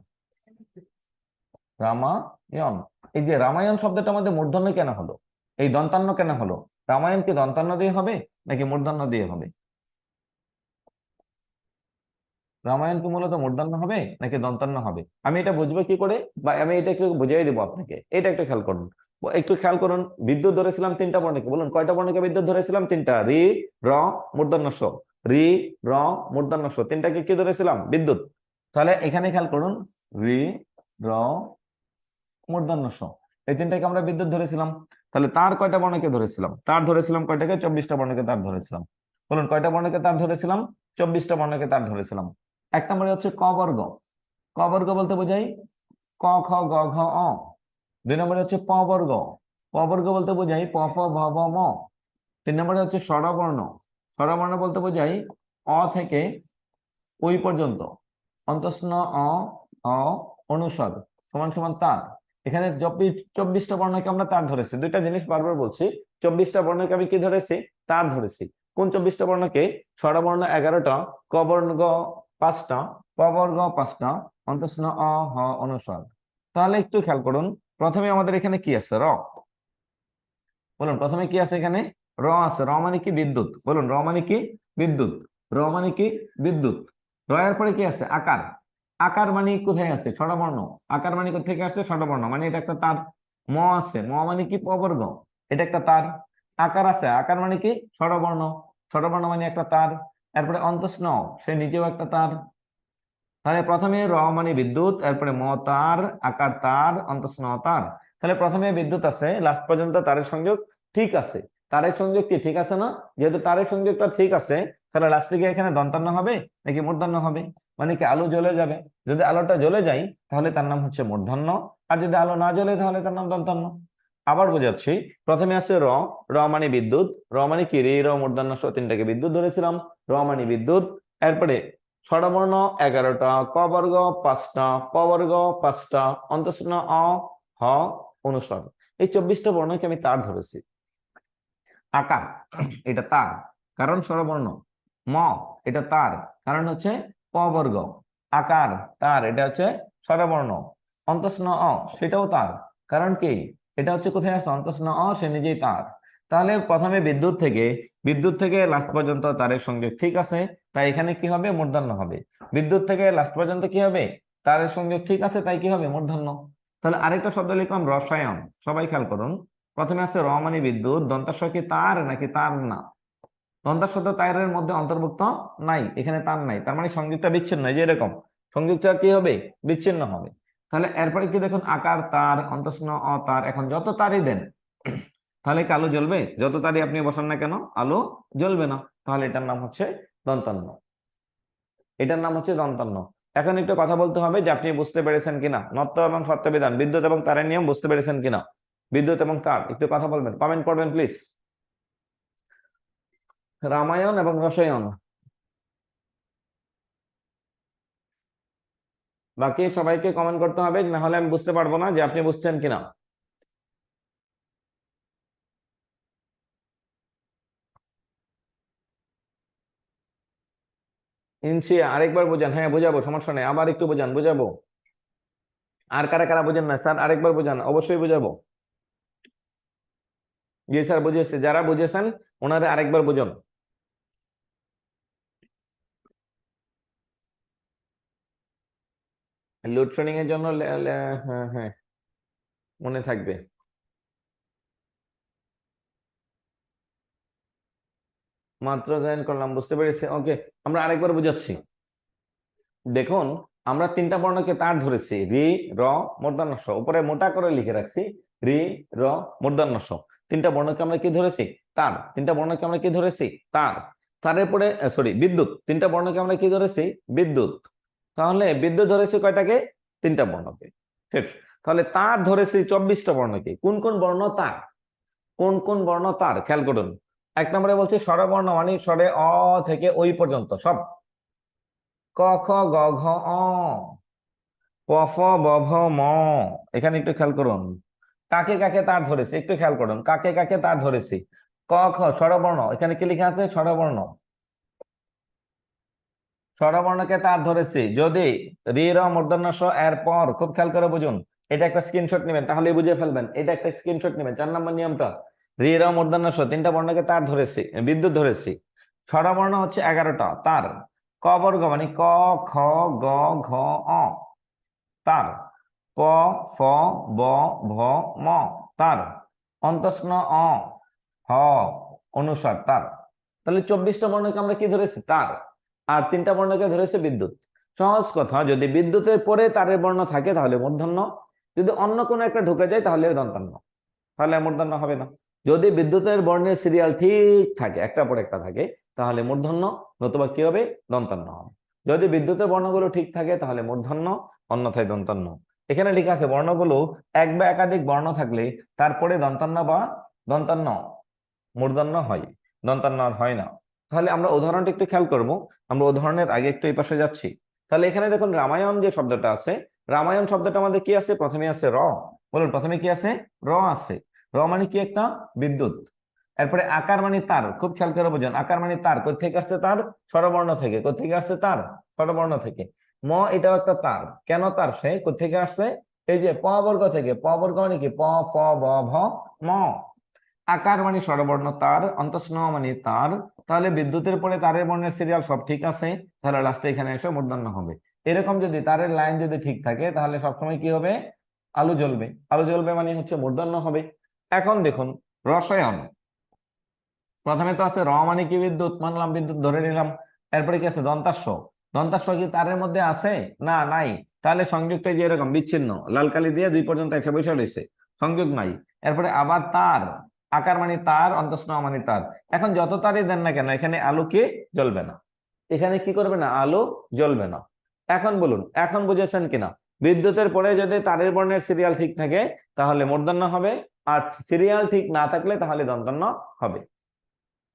রামায়ণ। এই যে রামায়ণ শব্দটা আমাদের মূর্ধন্য কেন হলো, এই দন্তান্ন কেন হলো? রামায়ণ কি দন্তান্ন দিয়ে হবে নাকি মূর্ধন্য দিয়ে হবে? রামায়ণ কি মূলত মূর্ধন্য হবে নাকি দন্তান্ন হবে? আমি এটা বুঝবো কি করে, বা আমি এটা একটু বুঝিয়ে দেবো আপনাকে, এটা একটু খেয়াল করুন। একটু খেয়াল করুন, বিদ্যুৎ ধরেছিলাম তিনটা বর্ণকে, বলুন কয়টা বর্ণকে বিদ্যুৎ ধরেছিলাম? তিনটা। রি, র, মূর্ধন্য ষ। রি, র, মূর্ধন্য ষ, তিনটাকে কি ধরেছিলাম? বিদ্যুৎ। তাহলে এখানে খেয়াল করুন, রি, র, মূর্ধন্য ষ, এই তিনটাকে আমরা বিদ্যুৎ ধরেছিলাম। তাহলে তার কয়টা বর্ণকে ধরেছিলাম? তার ধরেছিলাম কয়টাকে? 24টা বর্ণকে তার ধরেছিলাম। বলুন কয়টা বর্ণকে তার ধরেছিলাম? 24টা বর্ণকে তার ধরেছিলাম। এক নম্বরে হচ্ছে ক বর্গ। ক বর্গ বলতে বোঝাই ক, খ, গ, ঘ, অ। দুই নম্বরে হচ্ছে প বর্গ। প বর্গ বলতে বোঝাই প, ফ, ভ, ব, ম। তিন নম্বরে হচ্ছে স্বরবর্ণ। স্বরবর্ণ বলতে বোঝাই অ থেকে ওই পর্যন্ত, অন্তঃস্ন অ, অ, অনুস্বার সমান সমান তার। এখানে 24টা বর্ণকে আমরা তার ধরেছি। দুইটা জিনিস বারবার বলছি, 24টা বর্ণকে আমি কি ধরেছি? তার ধরেছি। কোন 24টা বর্ণকে? স্বরবর্ণ 11টা, ক বর্গ 5টা, প বর্গ 5টা, অন্তঃস্ন অ, হ, অনুস্বার। তাহলে একটু খেয়াল করুন, প্রথমে আমাদের এখানে কি আছে? র। বলুন প্রথমে কি আছে এখানে? র আছে। র মানে কি? বিদ্যুৎ। বলুন র মানে কি? বিদ্যুৎ। র মানে কি? বিদ্যুৎ। র এর পরে কি আছে? আকার। আকার মানে কোথায় আছে? স্বরবর্ণ। আকার মানে কোথেকে আসছে? স্বরবর্ণ, মানে এটা একটা তার। ম আছে। ম মানে কি? পবর্গ, এটা একটা তার। আকার আছে। আকার মানে কি? স্বরবর্ণ। স্বরবর্ণ মানে একটা তার। এরপরে অন্তঃস্ন, সে নিজেও একটা তার। তাহলে প্রথমে র মানে বিদ্যুৎ, এরপরে ম তার, আকার তার, অন্তঃস্ন তার। তাহলে প্রথমে বিদ্যুৎ আছে, লাস্ট পর্যন্ত তারের সংযোগ ঠিক আছে। তারের সংযোগ কি ঠিক আছে না? যেহেতু তারের সংযোগটা ঠিক আছে, তাহলে লাস্টে গিয়ে এখানে দন্তান্ন হবে নাকি মূর্ধন্য হবে? মানে কি আলো জ্বলে যাবে। যদি আলোটা জ্বলে যায় তাহলে তার নাম হচ্ছে মূর্ধন্য, আর যদি আলো না জ্বলে তাহলে তার নাম দন্তান্ন। আবার বোঝাচ্ছি, প্রথমে আছে র। র মানে বিদ্যুৎ। র মানে কি? রে, র, মূর্ধন্য ষ, তিনটাকে বিদ্যুৎ ধরেছিলাম। র মানে বিদ্যুৎ। এরপরে স্বরবর্ণ 11টা, ক বর্গ 5টা, প বর্গ 5টা, অন্তঃস্ন অ, হ, অনুস্বার। এই 24টা বর্ণকে আমি তার ধরেছি। আকার, এটা তার, কারণ স্বরবর্ণ। ম, এটা তার, কারণ হচ্ছে প বর্গ। আকার তার, এটা হচ্ছে স্বরবর্ণ। অন্তঃস্ন অ, সেটাও তার, কারণ কি? এটা হচ্ছে কোথায় আছে? অন্তঃস্ন অ, সে নিজেই তার। তাহলে প্রথমে বিদ্যুৎ থেকে লাস্ট পর্যন্ত তারের সংযোগ ঠিক আছে, তাই এখানে কি হবে? মূর্ধন্য হবে। বিদ্যুৎ থেকে লাস্ট পর্যন্ত কি হবে? তারের সংযোগ ঠিক আছে, তাই কি হবে? মূর্ধন্য। তাহলে আরেকটা শব্দ লিখলাম রসায়ন। সবাই খেয়াল করুন, প্রথমে আছে র মানে বিদ্যুৎ, দন্তাস্ব কি তার নাকি তার না? দন্তাস্ব তো তারের মধ্যে অন্তর্ভুক্ত নাই, এখানে তার নাই, তার মানে সংযোগটা বিচ্ছিন্ন। এই যে এরকম সংযোগটা কি হবে? বিচ্ছিন্ন হবে। তাহলে এরপরে কি দেখুন, আকার তার, অন্তঃস্ন অ তার। এখন যত তারই দেন তাহলে কি আলো জ্বলবে? যত তারই আপনি বসান না কেন, আলো জ্বলবে না। তাহলে এটার নাম হচ্ছে দন্তান্ন। এটার নাম হচ্ছে দন্তান্ন। এখন একটু কথা বলতে হবে যে আপনি বুঝতে পেরেছেন কিনা নত্ব এবং সত্য বিধান, বিদ্যুৎ এবং তারের নিয়ম বুঝতে পেরেছেন কিনা। বিদ্যুৎ এবং তার, একটু কথা বলবেন, কমেন্ট করবেন প্লিজ। রামায়ণ এবং রসায়ন, বাকি সবাইকে কমেন্ট করতে হবে, না হলে আমি বুঝতে পারবো না যে আপনি বুঝছেন কিনা। ইনছি আরেকবার বোঝান। হ্যাঁ বোঝাবো, সমস্যা নেই, আবার একটু বোঝান, বোঝাবো। আর কারা কারা বোঝেন না স্যার? আরেকবার বোঝান, অবশ্যই বোঝাবো। জি স্যার বুঝেছে, যারা বুঝেছেন ওনারা আরেকবার বোঝান। লোডশেডিং এর জন্য হ্যাঁ হ্যাঁ, মনে থাকবে। মাত্র জয়েন করলাম, বুঝতে পেরেছি। ওকে, আমরা আরেকবার বুঝাচ্ছি। দেখুন, আমরা তিনটা বর্ণকে তার ধরেছি, রি, র, মূর্ধন্য ষ। উপরে মোটা করে লিখে রাখছি রি, র, মূর্ধন্য ষ। তিনটা বর্ণকে আমরা কি ধরেছি? তার। তিনটা বর্ণকে আমরা কি ধরেছি? তার। তারের পরে সরি, বিদ্যুৎ। তিনটা বর্ণকে আমরা কি ধরেছি? বিদ্যুৎ। তাহলে বিদ্যুৎ ধরেছি কয়টাকে? তিনটা বর্ণকে। ঠিক। তাহলে তার ধরেছি 24টা বর্ণকে। কোন কোন বর্ণ তার? কোন কোন বর্ণ তার খেয়াল করুন। এক নম্বরে বলছি স্বরবর্ণ, মানে স্বরে অ থেকে ওই পর্যন্ত সব। ক, খ, গ, ঘ, অ, প, ফ, ব, ভ, ম। এখানে একটু খেয়াল করুন, কাকে কাকে তার ধরেছি, একটু খেয়াল করুন, কাকে কাকে তার ধরেছি। ক, খ স্বরবর্ণ, এখানে কি লেখা আছে? স্বরবর্ণ। স্বরবর্ণকে তার ধরেছি যদি রি, র, মূর্ধন্য ষ এর পর, খুব খেয়াল করে বুঝুন, এটা একটা স্ক্রিনশট নেবেন, তাহলে বুঝে ফেলবেন। এটা একটা স্ক্রিনশট নেবেন, 4 নম্বর নিয়মটা। রি, র, মূর্ধন্য ষ তিনটা বর্ণকে তার ধরেছি, বিদ্যুৎ ধরেছি। স্বরবর্ণ হচ্ছে 11টা তার। ক বর্গ মানে ক, খ, গ, ঘ, অ তার। প, ফ, ব, ভ, ম তার। অন্তঃস্ন অ, হ, অনুস্বার তার। তাহলে 24টা বর্ণকে আমরা কি ধরেছি? তার। আর তিনটা বর্ণকে ধরেছে বিদ্যুৎ। সহজ কথা, যদি বিদ্যুতের পরে তারের বর্ণ থাকে তাহলে মূর্ধন্য, যদি অন্য কোনো একটা ঢুকে যায় তাহলে দন্তান্ন, তাহলে মূর্ধন্য হবে না। যদি বিদ্যুতের বর্ণের সিরিয়াল ঠিক থাকে, একটা পর একটা থাকে, তাহলে মূর্ধন্য, নতুবা কি হবে? দন্তান্ন হবে। যদি বিদ্যুতের বর্ণগুলো ঠিক থাকে তাহলে মূর্ধন্য, অন্যথায় দন্তান্ন। এখানে লেখা আছে বর্ণগুলো এক বা একাধিক বর্ণ থাকলে তারপরে দন্তান্ন বা দন্তান্ন, মূর্ধন্য হয়, দন্তান্ন আর হয় না। তাহলে আমরা উদাহরণটা একটু খেয়াল করব। আমরা উদাহরণের আগে একটু এই পাশে যাচ্ছি। তাহলে এখানে দেখুন রামায়ণ যে শব্দটা আছে, রামায়ণ শব্দটা আমাদের কি আছে? প্রথমে আছে র। বলুন, প্রথমে কি আছে? র আছে। র মানে কি? একটা বিদ্যুৎ। এরপরে আকার মানে তার, খুব খেয়াল করে বোঝেন, আকার মানে তার। কোথা থেকে আসছে? তার স্বরবর্ণ থেকে। কোথা থেকে আসছে? তার স্বরবর্ণ থেকে। ম, এটাও একটা তার। কেন তার? সে কোথা থেকে আসছে? এই যে প বর্গ থেকে। প বর্গ মানে কি? প, ফ, ব, ভ, ম। আকার মানে স্বরবর্ণ তার, অন্তঃস্ন মানে তার। তাহলে বিদ্যুতের পরে তারের বর্ণের সিরিয়াল সব ঠিক আছে, তাহলে লাস্টে এখানে এসে মূর্ধন্য হবে। এরকম যদি তারের লাইন যদি ঠিক থাকে তাহলে সবসময় কি হবে? আলো জ্বলবে। আলো জ্বলবে মানে হচ্ছে মূর্ধন্য হবে। এখন দেখুন রসায়ন। প্রথমে তো আছে র মানে কি? বিদ্যুৎ, মানলাম, বিদ্যুৎ ধরে নিলাম। এরপরে কি আছে? দন্তাস্ব। দন্তাস্ব কি তারের মধ্যে আছে? না, নাই। তাহলে সংযোগটা যে এরকম বিচ্ছিন্ন, লাল কালি দিয়ে 2 পর্যন্ত এসে বসে রয়েছে, সংযোগ নাই। এরপরে আবার তার, আকার মানে তার, অন্তঃস্ন মানে তার। এখন যত তারই দেন না কেন, এখানে আলো কি জ্বলবে না। এখানে কি করবে না? আলো জ্বলবে না। এখন বলুন, এখন বুঝেছেন কিনা? বিদ্যুতের পরে যদি তারের বর্ণের সিরিয়াল ঠিক থাকে তাহলে মূর্ধন্য হবে, আর সিরিয়াল ঠিক না থাকলে তাহলে দন্তান্ন হবে।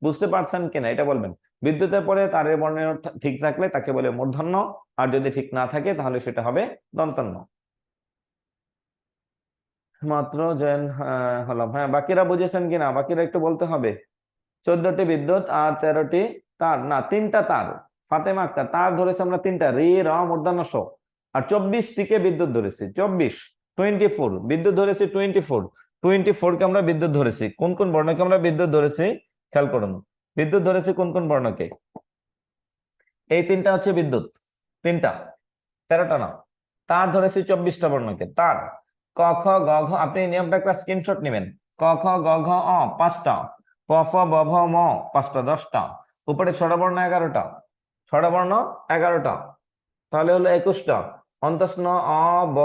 বুঝতে পারছেন কিনা এটা বলবেন। বিদ্যুতের পরে তারের বর্ণ ঠিক থাকলে তাকে বলে মূর্ধন্য, আর যদি ঠিক না থাকে তাহলে সেটা হবে দন্তান্ন। মাত্র জয়েন হলাম। হ্যাঁ, বাকিরা বুঝেছেন কিনা? বাকিরা একটু বলতে হবে। 14টি বিদ্যুৎ আর 13টি তার, না 3টা তার। ফাতেমা আক্তার, তার ধরেছে আমরা 3টা, রি, র, মূর্ধন্য ষ। আর 24টিকে বিদ্যুৎ ধরেছি। 24 বিদ্যুৎ ধরেছি। 24 কে আমরা বিদ্যুৎ ধরেছি। কোন কোন বর্ণকে আমরা বিদ্যুৎ ধরেছি খেয়াল করুন। বিদ্যুৎ ধরেছি কোন কোন বর্ণকে? এই 3টা হচ্ছে বিদ্যুৎ। 3টা, 13টা না। তার ধরেছি 24টা বর্ণকে। তার ক, খ, গ, ঘ। আপনি এই নিয়মটা একটা স্ক্রিনশট নেবেন। ক, খ, গ, ঘ, অ 5টা। প, ফ, ব, ভ, ম 5টা, 10টা। উপরে স্বরবর্ণ 11টা। স্বরবর্ণ 11টা, তাহলে হলো 21টা। অন্তঃস্ন অ, ব,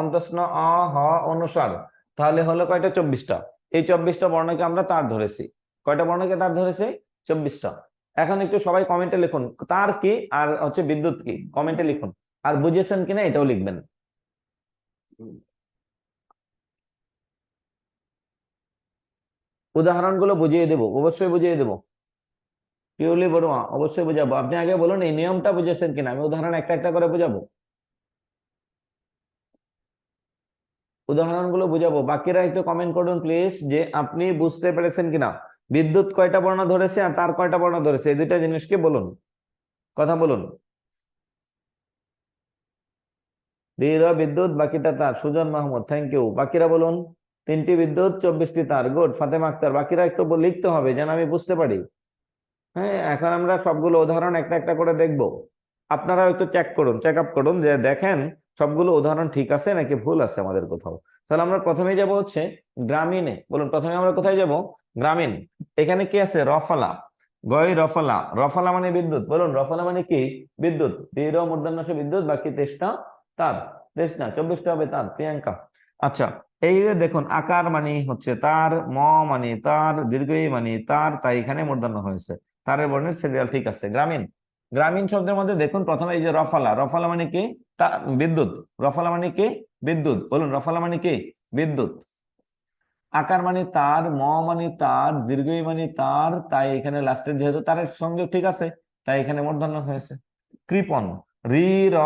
অন্তঃস্ন অ, হ, অনুস্বার, তাহলে হলো কয়টা? 24টা। এই 24টা বর্ণকে আমরা তার ধরেছি। কয়টা বর্ণকে তার ধরেছি? 24টা। এখন একটু সবাই কমেন্টে লিখুন তার কি আর হচ্ছে বিদ্যুৎ কি, কমেন্টে লিখুন। আর বুঝেছেন কিনা এটাও লিখবেন। উদাহরণগুলো বুঝিয়ে দেবো, অবশ্যই বুঝিয়ে দেবো। পিওলি বড়ুয়া, অবশ্যই বুঝাবো। আপনি আগে বলুন এই নিয়মটা বুঝেছেন কিনা, আমি উদাহরণ একটা একটা করে বুঝাবো। উদাহরণগুলো বুঝাবো। বাকিরা একটু কমেন্ট করুন প্লিজ যে আপনি বুঝতে পেরেছেন কিনা। বিদ্যুৎ কয়টা বর্ণ ধরেছে আর তার কয়টা বর্ণ ধরেছে, এই দুইটা জিনিসকে বলুন, কথা বলুন। রিরা বিদ্যুৎ, বাকিটা তার। Sujon Mahmud, thank you. বাকিরা বলুন। 3টি বিদ্যুৎ, 24টি তার। গুড। ফাতেমা আক্তার। বাকিরা একটু লিখতে হবে যেন আমি বুঝতে পারি। হ্যাঁ, এখন আমরা সবগুলো উদাহরণ একটা একটা করে দেখব। আপনারাও একটু চেক করুন, চেক আপ করুন যে দেখেন সবগুলো উদাহরণ ঠিক আছে নাকি ভুল আছে আমাদের কোথাও। তাহলে আমরা প্রথমেই যাব হচ্ছে গ্রামীণে। বলুন, প্রথমে আমরা কোথায় যাব? গ্রামীণ। এখানে কি আছে? রফলা। গয় রফলা, রফলা মানে বিদ্যুৎ, বলুন রফলা মানে কি? বিদ্যুৎ। দৃঢ় মূর্ধন্য ষ বিদ্যুৎ, বাকি 23টা তার, 23 না 24টা হবে তার, প্রিয়াঙ্কা। আচ্ছা, এই যে দেখুন আকার মানে হচ্ছে তার, ম মানে তার, দীর্ঘ ই মানে তার, তাই এখানে মূর্ধন্য হয়েছে। তারের বর্ণের সিরিয়াল ঠিক আছে। গ্রামীণ, গ্রামীণ শব্দের মধ্যে দেখুন প্রথমে এই যে রফলা, রফলা মানে কি? তা বিদ্যুৎ। রফলা মানে কি? বিদ্যুৎ। বলুন রফলা মানে কি? বিদ্যুৎ। আকার মানে তার, ম মানে তার, দীর্ঘ ই মানে তার, তাই এখানে লাস্টে যেহেতু তারের সঙ্গে ঠিক আছে, তাই এখানে মূর্ধন্য হয়েছে। কৃপণ, রি র,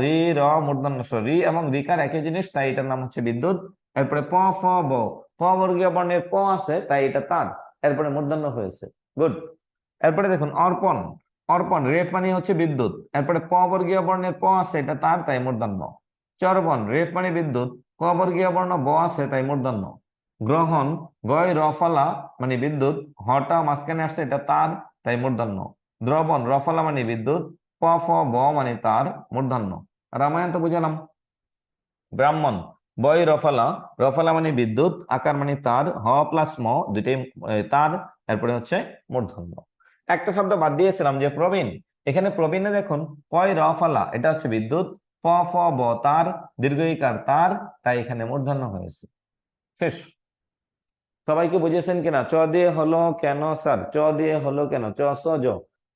রি র মূর্ধন্য ষ, রি এবং রিকার একই জিনিস, তাই এটার নাম হচ্ছে বিদ্যুৎ। এরপরে প ফ ব, প বর্গীয় বর্ণের প আছে, তাই এটা তার, এরপরে মূর্ধন্য হয়েছে। গুড। এরপরে দেখুন অর্পণ, অর্পণ রেফ মানে হচ্ছে বিদ্যুৎ, এরপরে প বর্গীয় বর্ণের প আছে, এটা তার, তাই মূর্ধন্য। চর্বণ, রেফ মানে বিদ্যুৎ, ক বর্গীয় বর্ণ ব আছে, তাই মূর্ধন্য। গ্রহণ, গয় রফলা মানে বিদ্যুৎ, হটা মাঝখানে আসছে, এটা তার, তাই মূর্ধন্য। দ্রবণ, রফলা মানে বিদ্যুৎ, প ফ ব মানে তার, মূর্ধন্য। রামায়ণ তো বুঝালাম। ব্রাহ্মণ, বয় রফলা, রফলা মানে বিদ্যুৎ, আকার মানে তার, হ প্লাস ম দুইটাই তার, এরপরে হচ্ছে মূর্ধন্য। একটা শব্দ বাদ দিয়েছিলাম যে প্রবীণ, এখানে প্রবীণে দেখুন পয় রফলা এটা হচ্ছে বিদ্যুৎ, প ফ ব তার, দীর্ঘ ইকার তার, তাই এখানে মূর্ধন্য হয়েছে। শেষ। সবাইকে বুঝেছেন কিনা? চ দিয়ে হলো কেন স্যার? চ দিয়ে হলো কেন? চ স জ,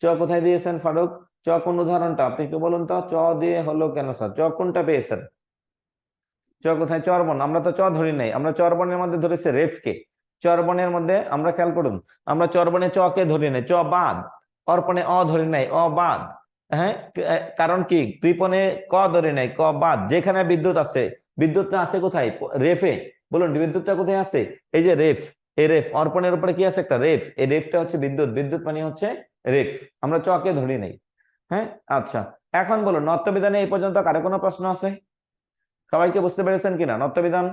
চ কোথায় দিয়েছেন ফারুক? চ কোন উদাহরণটা আপনি একটু বলুন তো, চ দিয়ে হলো কেন স্যার? চ কোনটা পেয়েছেন? চ কোথায়? চরবর্ণ, আমরা তো চ ধরি নাই, আমরা চরবর্ণের মধ্যে ধরেছি রেফকে। চরবর্ণের মধ্যে আমরা খেয়াল করুন, আমরা চরবর্ণে চ কে ধরি নাই, চ বাদ। অর্পণে অ ধরি নাই, অ বাদ। হ্যাঁ, কারণ কি? কৃপণে ক ধরি নাই, ক বাদ। যেখানে বিদ্যুৎ আছে, বিদ্যুৎটা আছে কোথায়? রেফে। বলুন বিদ্যুৎটা কোথায় আছে? এই যে রেফ, এই রেফ। অর্পণের উপরে কি আছে? একটা রেফ, এই রেফটা হচ্ছে বিদ্যুৎ, বিদ্যুৎ মানে হচ্ছে রেফ। আমরা চ কে ধরি নাই। হ্যাঁ, আচ্ছা। এখন বলুন নত্যবিধানে এই পর্যন্ত কারো কোনো প্রশ্ন আছে? সবাইকে বুঝতে পেরেছেন কিনা নত্যবিধান?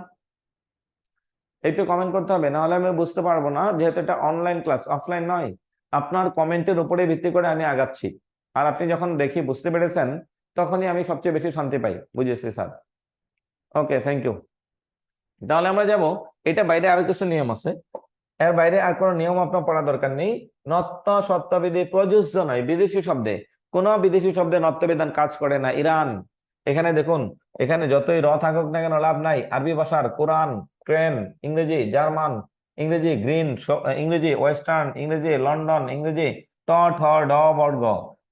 একটু কমেন্ট করতে হবে, নাহলে আমি বুঝতে পারবো না, যেহেতু এটা অনলাইন ক্লাস, অফলাইন নয়। আপনার কমেন্টের উপরে ভিত্তি করে আমি আগাচ্ছি, আর আপনি যখন দেখি বুঝতে পেরেছেন, তখনই আমি সবচেয়ে বেশি শান্তি পাই। বুঝেছি স্যার, ওকে, থ্যাংক ইউ। তাহলে আমরা যাব, এটা বাইরে আরো কিছু নিয়ম আছে, এর বাইরে আর কোনো নিয়ম আপনার পড়া দরকার নেই। নত্য সত্যবিধি প্রযোজ্য নয় বিদেশি শব্দে, কোন বিদেশি শব্দে নত্যবিধান কাজ করে না। ইরান, এখানে দেখুন, এখানে যতই র থাকুক না কেন লাভ নাই। আরবি ভাষার কোরআন, ট্রেন, ইংরেজি, জার্মান, ইংরেজি, গ্রিন, ইংরেজি, ওয়েস্টার্ন, ইংরেজি, লন্ডন, ইংরেজি, ট ঠ ড বর্গ,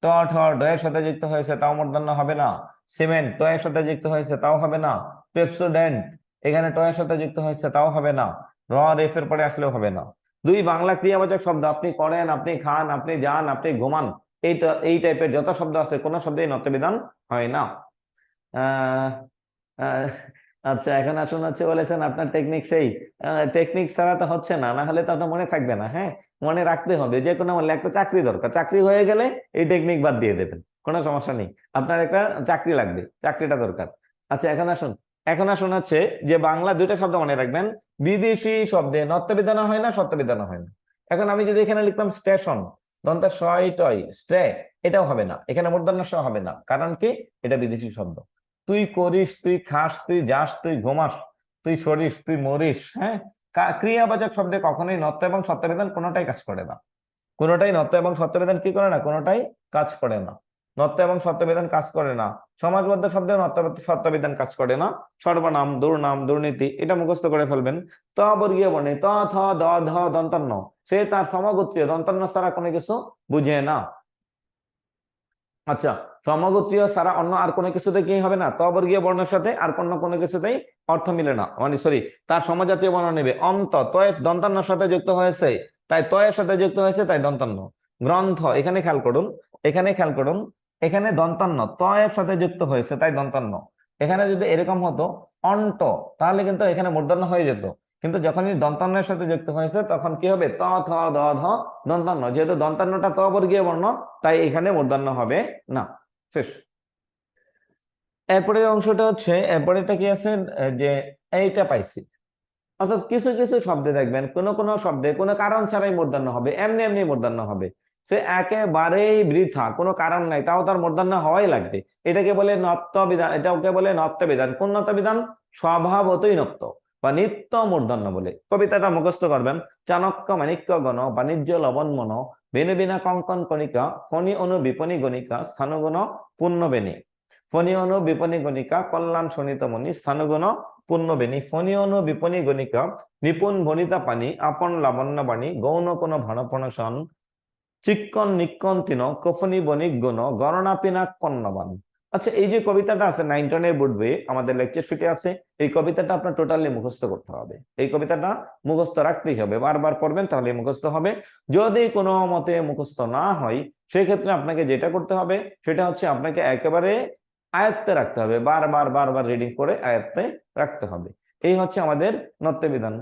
ট ঠ ড এর সাথে যুক্ত হয়েছে, তাও মূর্ধন্য হবে না। সিমেন্ট, ট এর সাথে যুক্ত হয়েছে, তাও হবে না। পেপসোডেন্ট, এখানে ট এর সাথে যুক্ত হয়েছে, তাও হবে না। র রেফের পরে আসলেও হবে না। দুই বাংলা ক্রিয়াবাচক শব্দ, আপনি করেন, আপনি খান, আপনি যান, আপনি ঘুমান, এই টাইপের যত শব্দ আছে, কোন শব্দেই নত্যবিধান হয় না। আহ আহ, আচ্ছা, এখন আসুন হচ্ছে বলেছেন আপনার টেকনিক সেই, টেকনিক ছাড়া তো হচ্ছে না, না হলে তো আপনার মনে থাকবে না। হ্যাঁ, মনে রাখতে হবে, যে কোনো মূল্যে একটা চাকরি দরকার, চাকরি হয়ে গেলে এই টেকনিক বাদ দিয়ে দেবেন, কোনো সমস্যা নেই। আপনার একটা চাকরি লাগবে, চাকরিটা দরকার। আচ্ছা, এখন আসুন, এখন আসুন হচ্ছে যে বাংলা দুইটা শব্দ মনে রাখবেন, বিদেশি শব্দে নত্যবিধান হয় না, সত্যবিধান হয় না। এখন আমি যদি এখানে লিখতাম স্টেশন, দন্তা শয় টয় স্টে, এটাও হবে না, এখানে মূর্ধন্য স হবে না, কারণ কি? এটা বিদেশি শব্দ। তুই করিস, তুই খাস, তুই যাস, তুই ঘুমাস, তুই সরিস, তুই মরিস। হ্যাঁ, ক্রিয়াবাচক শব্দে কখনোই নত্য এবং সত্যবিধান কোনোটাই কাজ করে না, কোনোটাই নত্য এবং সত্যবিধান কি করে না, কোনোটাই কাজ করে না। নত্য এবং সত্যবিধান কাজ করে না। সমাজবদ্ধ শব্দে নত্য সত্যবিধান কাজ করে না। সর্বনাম, দুর্নাম, দুর্নীতি, এটা মুখস্থ করে ফেলবেন। ত বর্গীয় বর্ণে ত থ দ ধ দন্তান্ন, সে তার সমগোত্রীয় দন্তান্ন ছাড়া কোনো কিছু বুঝে না। আচ্ছা, সমগোত্রীয় ছাড়া অন্য আর কোনো কিছুতে কি হবে না? তবর্গীয় বর্ণের সাথে আর কোনো কিছুতেই অর্থ মিলে না, মানে সরি, তার সমজাতীয় বর্ণ নেবে। অন্ত তয়ের দন্তান্নর সাথে যুক্ত হয়েছে, তাই তয়ের সাথে যুক্ত হয়েছে, তাই দন্তান্ন। গ্রন্থ, এখানে খেয়াল করুন, এখানে খেয়াল করুন, এখানে দন্তান্ন তয়ের সাথে যুক্ত হয়েছে, তাই দন্তান্ন। এখানে যদি এরকম হতো অন্ত, তাহলে কিন্তু এখানে মূর্ধন্য হয়ে যেত, কিন্তু যখনই দন্তান্নের সাথে যুক্ত হয়েছে, তখন কি হবে? ত থ দ ধ দন্তান্ন, যেহেতু দন্তান্নটা তবর্গীয় বর্ণ, তাই এখানে মূর্ধন্য হবে না। শেষ। এরপরের অংশটা হচ্ছে, এরপরেটা কি আছে, যে এইটা পাইছি, অর্থাৎ কিছু কিছু শব্দে দেখবেন কোন শব্দে কোনো কারণ ছাড়াই মূর্ধন্য হবে, এমনি এমনি মূর্ধন্য হবে, সে একেবারেই বৃথা, কোনো কারণ নাই, তাও তার মূর্ধন্য হওয়াই লাগবে। এটাকে বলে নত্য বিধান, এটাকে বলে নত্য বিধান। কোন নত্য বিধান? স্বভাবতই নত্য, বা নিত্য মূর্ধন্য বলে। কবিতাটা মুখস্থ করবেন। চাণক্য মাণিক্য গণ বাণিজ্য লবণ মন বেনু বিনা কঙ্কন কণিকা ফণি অনু বিপণী গণিকা স্থানগুণ পূর্ণ বেনি। ফণি অনু বিপণী গণিকা কল্যাণ শোণিত মণি স্থানগুণ পূর্ণ বেনি। ফণি অনু বিপণী গণিকা নিপুণ ভনিতা পানি আপন লাবণ্য বাণী গৌণ কোন ভণপণ সন চিক্কন নিক্কন তিন কফনি বণিক গুণ গণনা পিনাক পণ্যবান। আচ্ছা, এই যে কবিতাটা আছে 9 এর বোর্ড বইয়ে আমাদের লেকচার শিটে আছে, এই কবিতাটা আপনার টোটালি মুখস্থ করতে হবে। এই কবিতাটা মুখস্থ রাখতেই হবে, বারবার পড়বেন তাহলে মুখস্থ হবে। যদি কোনো মতে মুখস্থ না হয় সেই ক্ষেত্রে আপনাকে যেটা করতে হবে সেটা হচ্ছে আপনাকে একেবারে আয়ত্তে রাখতে হবে, বারবার বারবার রিডিং করে আয়ত্তে রাখতে হবে। এই হচ্ছে আমাদের নত্যবিধান।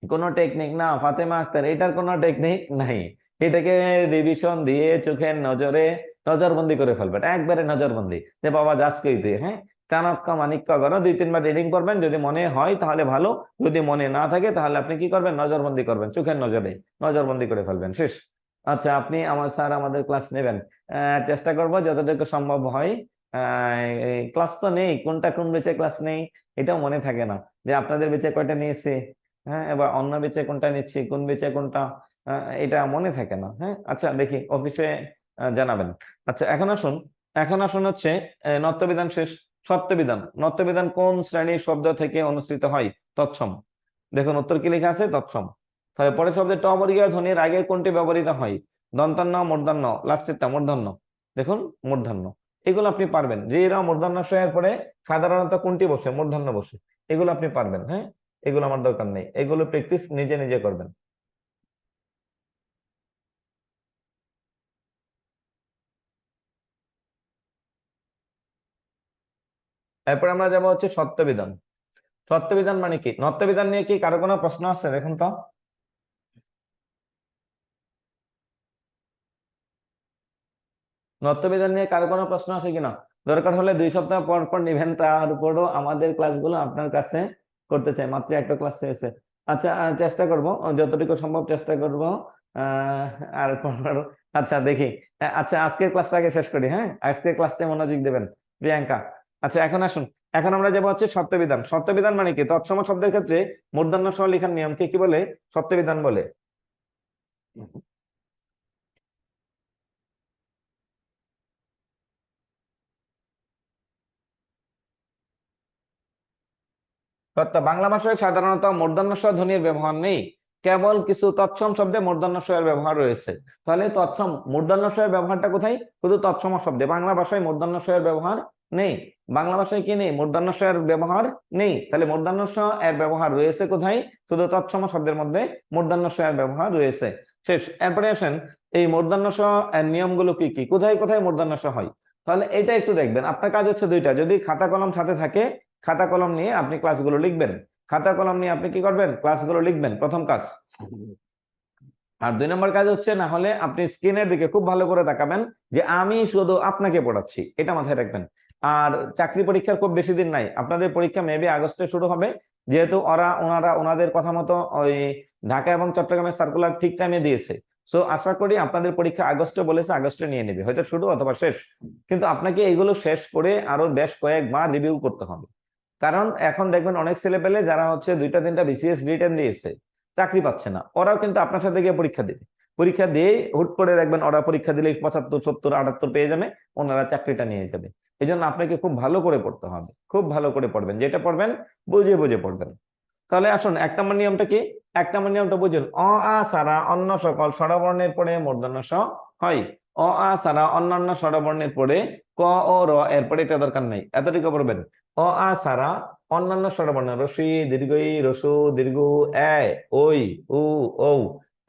কোনো টেকনিক না ফাতেমা আক্তার, এটার কোনো টেকনিক নাই। এটাকে রিভিশন দিয়ে চোখের নজরে নজরবন্দি করে ফেলবেন, একবারে নজরবন্দি, যে বাবা যাস কইতে। হ্যাঁ, চাণক্য মাণিক্য গণ 2-3 বার রিডিং করবেন, যদি মনে হয় তাহলে ভালো, যদি মনে না থাকে তাহলে আপনি কি করবেন, নজরবন্দি করবেন, চোখের নজরে নজরবন্দি করে ফেলবেন, শেষ। আচ্ছা, আপনি স্যার আমাদের ক্লাস নেবেন, চেষ্টা করব যতটুকু সম্ভব হয়। ক্লাস তো নেই, কোনটা কোন বেচে ক্লাস নেই এটাও মনে থাকে না, যে আপনাদের বেচে কয়টা নিয়েছে, হ্যাঁ, এবার অন্য বেচে কোনটা নিচ্ছি, কোন বেচে কোনটা, এটা মনে থাকে না। হ্যাঁ, আচ্ছা দেখি অফিসে জানাবেন। আচ্ছা, এখন আসুন হচ্ছে নত্যবিধান শেষ। সত্যবিধান। নত্যবিধান কোন শ্রেণীর শব্দ থেকে অনুসৃত হয়? তৎসম। দেখুন উত্তর কি লেখা আছে, তৎসম। তাহলে পরের শব্দে ট বর্গীয় ধ্বনির আগে কোনটি ব্যবহৃত হয়? দন্তান্ন, মূর্ধন্য, লাস্টেরটা মূর্ধন্য। দেখুন মূর্ধন্য, এগুলো আপনি পারবেন। যে এরা মূর্ধন্য এর পরে সাধারণত কোনটি বসে? মূর্ধন্য বসে। এগুলো আপনি পারবেন। হ্যাঁ, এগুলো আমার দরকার নেই, এগুলো প্র্যাকটিস নিজে নিজে করবেন। এরপর আমরা যাবো হচ্ছে সত্যবিধান। সত্যবিধান মানে কি? নত্যবিধান নিয়ে কি কারো কোনো প্রশ্ন আছে? দেখুন তো। নত্যবিধান নিয়ে কারো কোনো প্রশ্ন আছে কিনা? দরকার হলে 2 সপ্তাহ পর পর নিবেন, তার উপরও আমাদের ক্লাসগুলো আপনার কাছে করতে চাই। মাত্র একটা ক্লাস হয়েছে। আচ্ছা, চেষ্টা করব, যতটুকু সম্ভব চেষ্টা করব। আহ আর আচ্ছা দেখি। আচ্ছা, আজকের ক্লাসটা আগে শেষ করি। হ্যাঁ, আজকের ক্লাসটা মনোযোগ দেবেন, প্রিয়াঙ্কা। আচ্ছা, এখন আসুন, এখন আমরা যাবো হচ্ছে সত্যবিধান। সত্যবিধান মানে কি? তৎসম শব্দের ক্ষেত্রে মূর্ধন্য স লেখার নিয়মকে কি বলে? সত্যবিধান বলে। সত্য। বাংলা ভাষায় সাধারণত মূর্ধন্য ষ ধ্বনির ব্যবহার নেই, কেবল কিছু তৎসম শব্দে মূর্ধন্য ষ এর ব্যবহার রয়েছে। তাহলে তৎসম মূর্ধন্য ষ এর ব্যবহারটা কোথায়? শুধু তৎসম শব্দে। বাংলা ভাষায় মূর্ধন্য ষ এর ব্যবহার নেই। বাংলা ভাষায় কি নেই? মূর্ধন্য ষ এর ব্যবহার নেই। তাহলে মূর্ধন্য ষ এর ব্যবহার রয়েছে কোথায়? শুধু তৎসম শব্দের মধ্যে মূর্ধন্য ষ এর ব্যবহার রয়েছে, শেষ। এরপরে আসেন, এই মূর্ধন্য ষ এর নিয়মগুলো কি কি, কোথায় কোথায় মূর্ধন্য ষ হয়? তাহলে এটা একটু দেখবেন। আপনার কাজ হচ্ছে দুইটা, যদি খাতা কলম সাথে থাকে খাতা কলম নিয়ে আপনি ক্লাসগুলো লিখবেন। খাতা কলম নিয়ে আপনি কি করবেন? ক্লাসগুলো লিখবেন, প্রথম কাজ। আর 2 নম্বর কাজ হচ্ছে, না হলে আপনি স্ক্রিনের দিকে খুব ভালো করে তাকাবেন, যে আমি শুধু আপনাকে পড়াচ্ছি, এটা মাথায় রাখবেন। আর চাকরি পরীক্ষার খুব বেশি দিন নাই, আপনাদের পরীক্ষা মেবি আগস্টে শুরু হবে। যেহেতু ওনারা ওনাদের কথা মতো ওই ঢাকা এবং চট্টগ্রামের সার্কুলার ঠিক টাইমে দিয়েছে, সো আশা করি আপনাদের পরীক্ষা আগস্টে বলেছে, আগস্টে নিয়ে নেবে, হয়তো শুরু অথবা শেষ। কিন্তু আপনাকে এইগুলো শেষ করে আরো বেশ কয়েকবার রিভিউ করতে হবে। কারণ এখন দেখবেন অনেক ছেলে পেলে যারা হচ্ছে 2টা 3টা বিসিএস রিটেন দিয়েছে, চাকরি পাচ্ছে না, ওরাও কিন্তু আপনার সাথে গিয়ে পরীক্ষা দিবে। পরীক্ষা দিয়ে হুট করে দেখবেন ওরা পরীক্ষা দিলে 75, 70, 78 পেয়ে যাবে, ওনারা চাকরিটা নিয়ে যাবে। এই জন্য আপনাকে খুব ভালো করে পড়তে হবে, খুব ভালো করে পড়বেন, যেটা পড়বেন বুঝে বুঝে পড়বেন। তাহলে আসুন, 1 নম্বর নিয়মটা কি? 1 নম্বর নিয়মটা বুঝুন। অ আ ছাড়া অন্য সকল স্বরবর্ণের পরে মূর্ধন্য ষ হয়। অ আ ছাড়া অন্যান্য স্বরবর্ণের পরে ক ও র এর পরে এটা দরকার নাই, এতটুকু পড়বেন। অ আ ছাড়া অন্যান্য স্বরবর্ণ রসি দীর্ঘ ই রসু দীর্ঘ এ ওই উ ঔ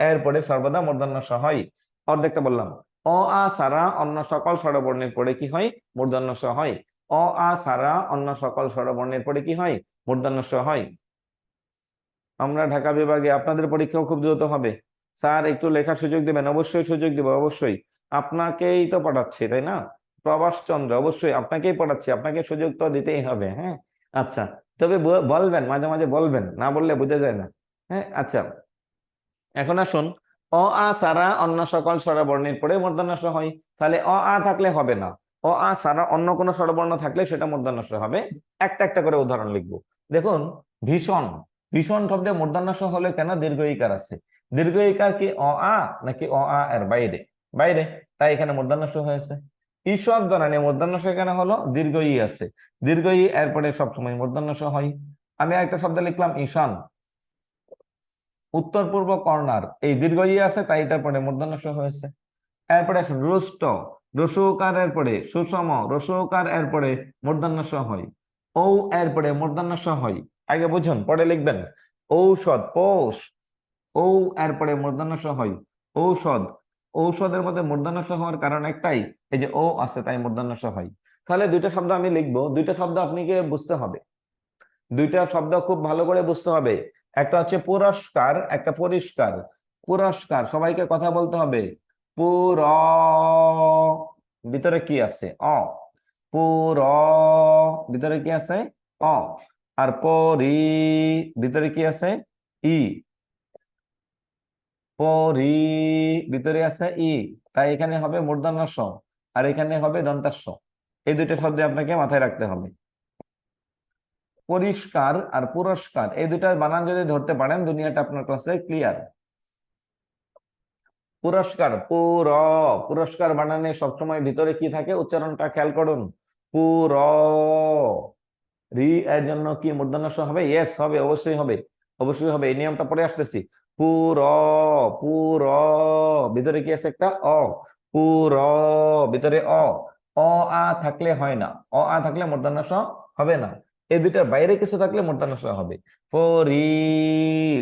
এরপরে সর্বদা মূর্ধন্য ষ হয়। অর্ধেকটা বললাম। অ আ ছাড়া অন্য সকল স্বরবর্ণের পরে কি হয়? মূর্ধন্য ষ হয়। অ আ ছাড়া অন্য সকল স্বরবর্ণের পরে কি হয়? মূর্ধন্য ষ হয়। আমরা ঢাকা বিভাগে, আপনাদের পরীক্ষাও খুব দ্রুত হবে। স্যার একটু লেখার সুযোগ দিবেন? অবশ্যই সুযোগ দিব, অবশ্যই। আপনাকেই তো পড়াচ্ছি, তাই না? প্রভাস চন্দ্র, অবশ্যই আপনাকেই পড়াচ্ছি, আপনাকে সুযোগ তো দিতেই হবে। হ্যাঁ, আচ্ছা, তবে বলবেন, মাঝে মাঝে বলবেন, না বললে বোঝা যায় না। হ্যাঁ, আচ্ছা, এখন আসুন, অ আ ছাড়া অন্য সকল স্বরবর্ণের পরে মূর্ধন্য ষ হয়। তাহলে অ আ থাকলে হবে না, অ আ ছাড়া অন্য কোনো স্বরবর্ণ থাকলে সেটা মূর্ধন্য ষ হবে। একটা একটা করে উদাহরণ লিখবো। দেখুন ভীষণ, ভীষণ শব্দে মূর্ধন্য ষ হলে কেন দীর্ঘ ঈকার আছে? দীর্ঘ ঈকার কি অ আ নাকি অ আ এর বাইরে? বাইরে, তাই এখানে মূর্ধন্য ষ হয়েছে। ঈষৎ গণনে মূর্ধন্য ষ কেন হলো? দীর্ঘ ই আছে, দীর্ঘ ই এরপরে সবসময় মূর্ধন্য ষ হয়। আমি একটা শব্দ লিখলাম ঈশান, উত্তর পূর্ব কর্নার, এই দীর্ঘ ই আছে তাই এটার পরে মূর্ধন্য ষ হয়েছে। এরপরে রুষ্ট, রসৌকার এরপরে সুষম, রসৌকার এরপরে মূর্ধন্য ষ হয়। ঔ এরপরে মূর্ধন্য ষ হয়, আগে বুঝুন পরে লিখবেন। ঔষধ, পৌষ, ঔ এরপরে মূর্ধন্য ষ হয়। ঔষধ, ঔষধের মধ্যে মূর্ধন্য ষ হওয়ার কারণ একটাই, এই যে ও আছে তাই মূর্ধন্য ষ হয়। তাহলে দুইটা শব্দ আমি লিখবো, দুইটা শব্দ আপনাকে বুঝতে হবে, দুইটা শব্দ খুব ভালো করে বুঝতে হবে। একটা হচ্ছে পুরস্কার, একটা পরিষ্কার। পুরস্কার, সবাইকে কথা বলতে হবে। পুর, ভিতরে কি আছে? অ। পুর, ভিতরে কি আছে? অ। আর পরি, ভিতরে কি আছে? ই। পরি, ভিতরে আছে ই, তাই এখানে হবে মূর্ধন্য ষ, আর এখানে হবে দন্তাস স। এই দুইটা শব্দ আপনাকে মাথায় রাখতে হবে। পরিষ্কার আর পুরস্কার, এই দুটা বানান যদি ধরতে পারেন দুনিয়াটা আপনার কাছে ক্লিয়ার। পুরস্কার, পুর, পুরস্কার বানানে সবসময় ভিতরে কি থাকে? উচ্চারণটা খেয়াল করুন। পুর, রি এর জন্য কি মূর্ধন্য ষ হবে? ইয়েস হবে, অবশ্যই হবে, অবশ্যই হবে, এই নিয়মটা পরে আসতেছি। পুর, পুর, ভিতরে কি আছে? একটা অ। পুর, ভিতরে অ। অ আ থাকলে হয় না, অ আ থাকলে মূর্ধন্য ষ হবে না, এই দুইটার বাইরে কিছু থাকলে মূর্ধন্য ষ হবে। পরি,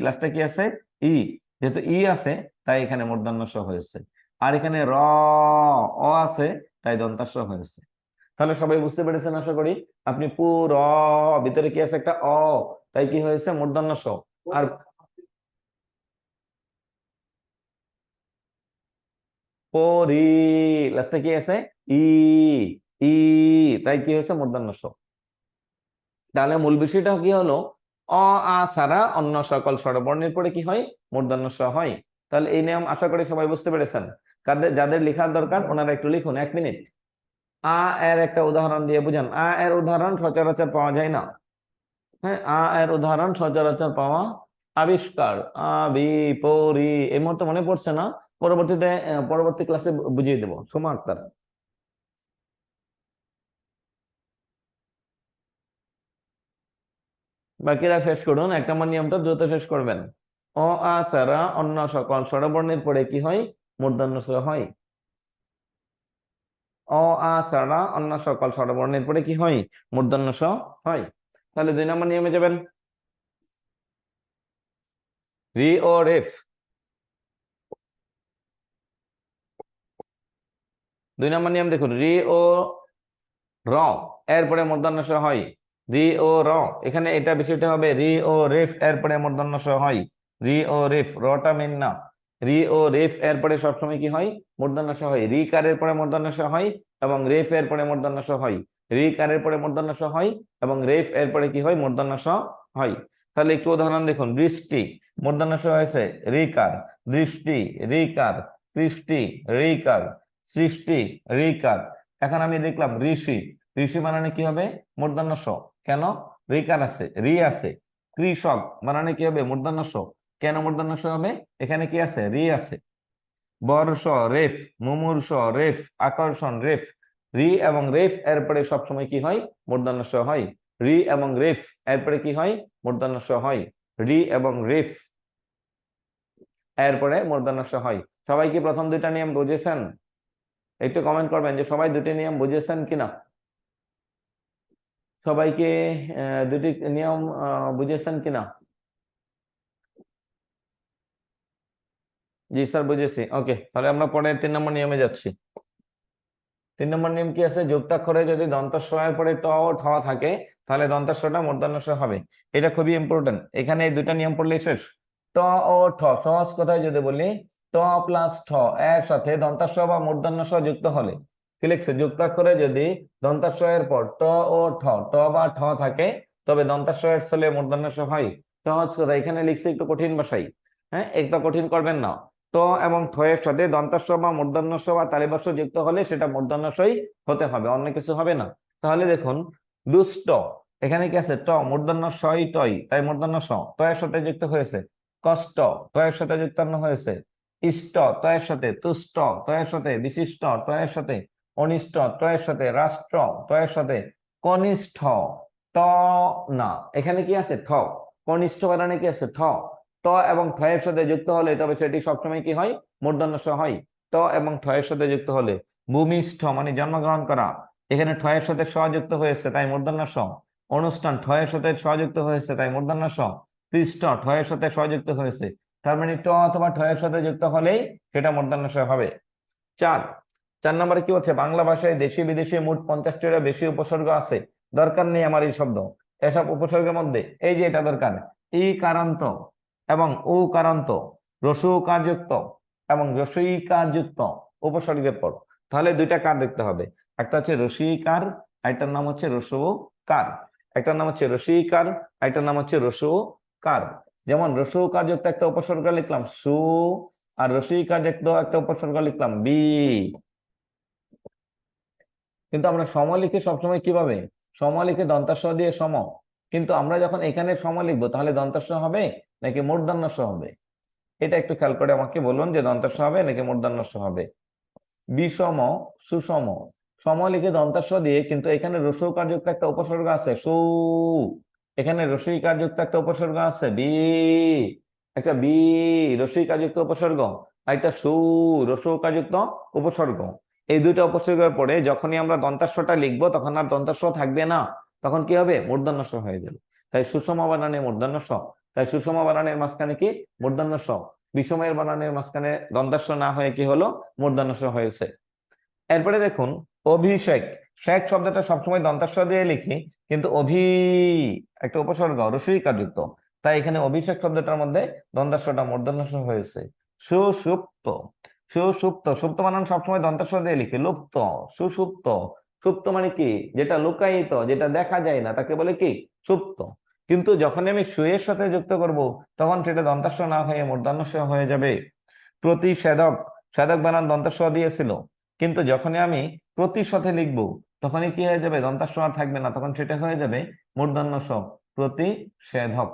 লাস্টে কি আছে? ই, যেহেতু ই আছে তাই এখানে মূর্ধন্য ষ হয়েছে। আর এখানে র, অ আছে তাই দন্তাস হয়েছে। তাহলে সবাই বুঝতে পেরেছেন আশা করি। আপনি পুর, ভিতরে কি আছে? একটা অ, তাই কি হয়েছে? মূর্ধন্য ষ। আর পরি, লাস্টে কি আছে? ই, ই, তাই কি হয়েছে? মূর্ধন্য ষ। তাহলে মূল বিষয়টা কি হলো? অ আ ছাড়া অন্য সকল স্বরবর্ণের পরে কি হয়? মূর্ধন্য ষ হয়। তাহলে এই নিয়ম আশা করি সবাই বুঝতে পেরেছেন। কাদের যাদের লেখার দরকার ওনারা একটু লিখুন, 1 মিনিট। আ এর একটা উদাহরণ দিয়ে বুঝান। আ এর উদাহরণ সচরাচর পাওয়া যায় না। হ্যাঁ, আ এর উদাহরণ সচরাচর পাওয়া, আবিষ্কার, আবি, পরি, এই মুহূর্তে মনে পড়ছে না, পরবর্তীতে পরবর্তী ক্লাসে বুঝিয়ে দেবো। সুমা আক্তার, বাকিরা শেষ করুন, 1 নম্বর নিয়মটা দ্রুত শেষ করবেন। অ আ ছাড়া অন্য সকল স্বরবর্ণের পরে কি হয়? মূর্ধন্য ষ হয়। অ আ ছাড়া অন্য সকল স্বরবর্ণের পরে কি হয়? মূর্ধন্য ষ হয়। তাহলে 2 নম্বর নিয়মে যাবেন। রি ও রেফ, 2 নম্বর নিয়ম দেখুন। রি ও র এরপরে মূর্ধন্য ষ হয়। রি ও র, এখানে এটা বিষয়টা হবে রি ও রেফ এরপরে মূর্ধন্য ষ হয়। রি ও রেফ, রটা মেন না। রি ও রেফ এরপরে সবসময় কি হয়? মূর্ধন্য ষ হয়। রি কারের পরে মূর্ধন্য ষ হয় এবং রেফ এর পরে মূর্ধন্য ষ হয়। রি কারের পরে মূর্ধন্য ষ হয় এবং রেফ এরপরে কি হয়? মূর্ধন্য ষ হয়। তাহলে একটু উদাহরণ দেখুন। বৃষ্টি, মূর্ধন্য ষ হয়েছে রিকার, দৃষ্টি রিকার, কৃষ্টি রিকার, সৃষ্টি রিকার। এখন আমি দেখলাম ঋষি, ঋষি বানানে কি হবে? মূর্ধন্য ষ। কেন? রিকার আছে, রি আছে। কৃষক বানানে কি হবে? মূর্ধন্য ষ। কেন মূর্ধন্য ষ হবে? এখানে কি আছে? রি আছে। বর্ষ, রেফ, মুমূর্ষ, রেফ, আকর্ষণ, রেফ। রি এবং রেফ এরপরে সবসময় কি হয়? মূর্ধন্য ষ হয়। রি এবং রেফ এরপরে কি হয়? মূর্ধন্য ষ হয়। রি এবং রেফ এরপরে মূর্ধন্য ষ হয়। সবাই কি প্রথম 2টা নিয়ম বুঝেছেন? একটু কমেন্ট করবেন যে সবাই 2টি নিয়ম বুঝেছেন কিনা। সবাইকে 2টি নিয়ম বুঝেছেন কিনা? জি স্যার, বুঝেছি। ওকে, তাহলে আমরা পরে 3 নম্বর নিয়মে যাচ্ছি। 3 নম্বর নিয়ম কি আছে? যুক্তাক্ষরে যদি দন্তাস এর পরে ট ও ঠ থাকে তাহলে দন্তাসটা মূর্ধন্য ষ হবে। এটা খুবই ইম্পর্টেন্ট, এখানে এই 2টা নিয়ম পড়লেই শেষ। ট ও ঠ, সহজ কথায় যদি বলি, ট প্লাস ঠ এর সাথে দন্তাস বা মূর্ধন্য ষ যুক্ত হলে কি লিখছে? যুক্তাক্ষরে যদি দন্তাস এর পর ট ও ঠ, ট বা ঠ থাকে তবে দন্তাস এর স্থলে মূর্ধন্য ষ হয়। সহজ কথা, এখানে লিখছে একটু কঠিন ভাষায়। হ্যাঁ, একটু কঠিন করবেন না। ট এবং থ এর সাথে দন্তাস বা মূর্ধন্য ষ বা তালিবাস্য যুক্ত হলে সেটা মূর্ধন্য ষই হতে হবে, অন্য কিছু হবে না। তাহলে দেখুন, দুষ্ট, এখানে কি আছে ট, মূর্ধন্য সই টই, তাই মূর্ধন্য স, টয়ের সাথে যুক্ত হয়েছে। কষ্ট, টয়ের সাথে যুক্তান্ন হয়েছে। ইষ্ট, টয়ের সাথে। তুষ্ট, টয়ের সাথে। বিশিষ্ট, টয়ের সাথে। অনিষ্ট, টয়ের সাথে। রাষ্ট্র, টয়ের সাথে। কনিষ্ঠ, ট না, এখানে কি আছে ঠ, কনিষ্ঠ বানানে কি আছে ঠ। ট এবং ঠ এর সাথে যুক্ত হলে তবে সেটি সবসময় কি হয়, মূর্ধন্য স হয়। ট এবং ঠ এর সাথে যুক্ত হলে। ভূমিষ্ঠ মানে জন্মগ্রহণ করা, এখানে ঠ এর সাথে স যুক্ত হয়েছে তাই মূর্ধন্য স। অনুষ্ঠান, ঠ এর সাথে স যুক্ত হয়েছে তাই মূর্ধন্য স। পৃষ্ঠ, ঠ এর সাথে স যুক্ত হয়েছে, তার মানে ট অথবা ঠ এর সাথে যুক্ত হলেই সেটা মূর্ধন্য স হবে। চার, 4 নম্বরে কি হচ্ছে, বাংলা ভাষায় দেশি বিদেশি মোট 50টিরও বেশি উপসর্গ আছে। দরকার নেই আমার এই শব্দ। এসব উপসর্গের মধ্যে এই যে এটা দরকার, ই কারান্ত এবং উ কারান্ত, রসু কারযুক্ত এবং রসই কারযুক্ত উপসর্গের পর। তাহলে দুইটা কার দেখতে হবে, একটা হচ্ছে রসিকার, আরেকটার নাম হচ্ছে রসু কার। একটার নাম হচ্ছে রসিকার, আরেকটার নাম হচ্ছে রসু কার। যেমন রসু কারযুক্ত একটা উপসর্গ লিখলাম সু, আর রসিকার যুক্ত একটা উপসর্গ লিখলাম বি। কিন্তু আমরা সম লিখে সবসময় কিভাবে, সম লিখে দন্তাস্ব দিয়ে সম, কিন্তু আমরা যখন এখানে সম লিখবো তাহলে দন্তাস্ব হবে নাকি মূর্ধন্য স হবে, এটা একটু খেয়াল করে আমাকে বলুন যে দন্তাস্ব হবে নাকি মূর্ধন্য স হবে। বিষম, সুষম, সম লিখে দন্তাস্ব দিয়ে, কিন্তু এখানে রসৌকার যুক্ত একটা উপসর্গ আছে সু, এখানে রসইকার যুক্ত একটা উপসর্গ আছে বি, একটা বি রসইকার যুক্ত উপসর্গ, আর একটা সু রসৌকার যুক্ত উপসর্গ। এই দুইটা উপসর্গের পরে যখনই আমরা দন্তাস্বটা লিখবো তখন আর দন্তাস্ব থাকবে না, তখন কি হবে, মূর্ধন্য স হয়ে যাবে। তাই সুষম বানানে মূর্ধন্য স, তাই সুষম বানানের মাঝখানে কি মূর্ধন্য স, বিষমের বানানের মাঝখানে দন্তাস্ব না হয়ে কি হলো, মূর্ধন্য স হয়েছে। এরপরে দেখুন অভিষেক, শেখ শব্দটা সবসময় দন্তাস্ব দিয়ে লিখি, কিন্তু অভি একটা উপসর্গ রসইকার যুক্ত, তাই এখানে অভিষেক শব্দটার মধ্যে দন্তাস্বটা মূর্ধন্য স হয়েছে। সুষুপ্ত, সুষুপ্ত, সুপ্ত বানান সবসময় দন্তাস্ব দিয়ে লিখি, লুপ্ত, সুষুপ্ত, সুপ্ত মানে কি, যেটা লুকায়িত, যেটা দেখা যায় না তাকে বলে কি, সুপ্ত। কিন্তু যখন আমি সুয়ের সাথে যুক্ত করব তখন সেটা দন্তাস্ব না হয়ে মূর্ধন্য স হয়ে যাবে। প্রতিষেধক, সেধক বানান দন্তাস্ব দিয়েছিল, কিন্তু যখনই আমি প্রতির সাথে লিখবো তখনই কি হয়ে যাবে, দন্তাস্ব আর থাকবে না, তখন সেটা হয়ে যাবে মূর্ধন্য স, প্রতিষেধক।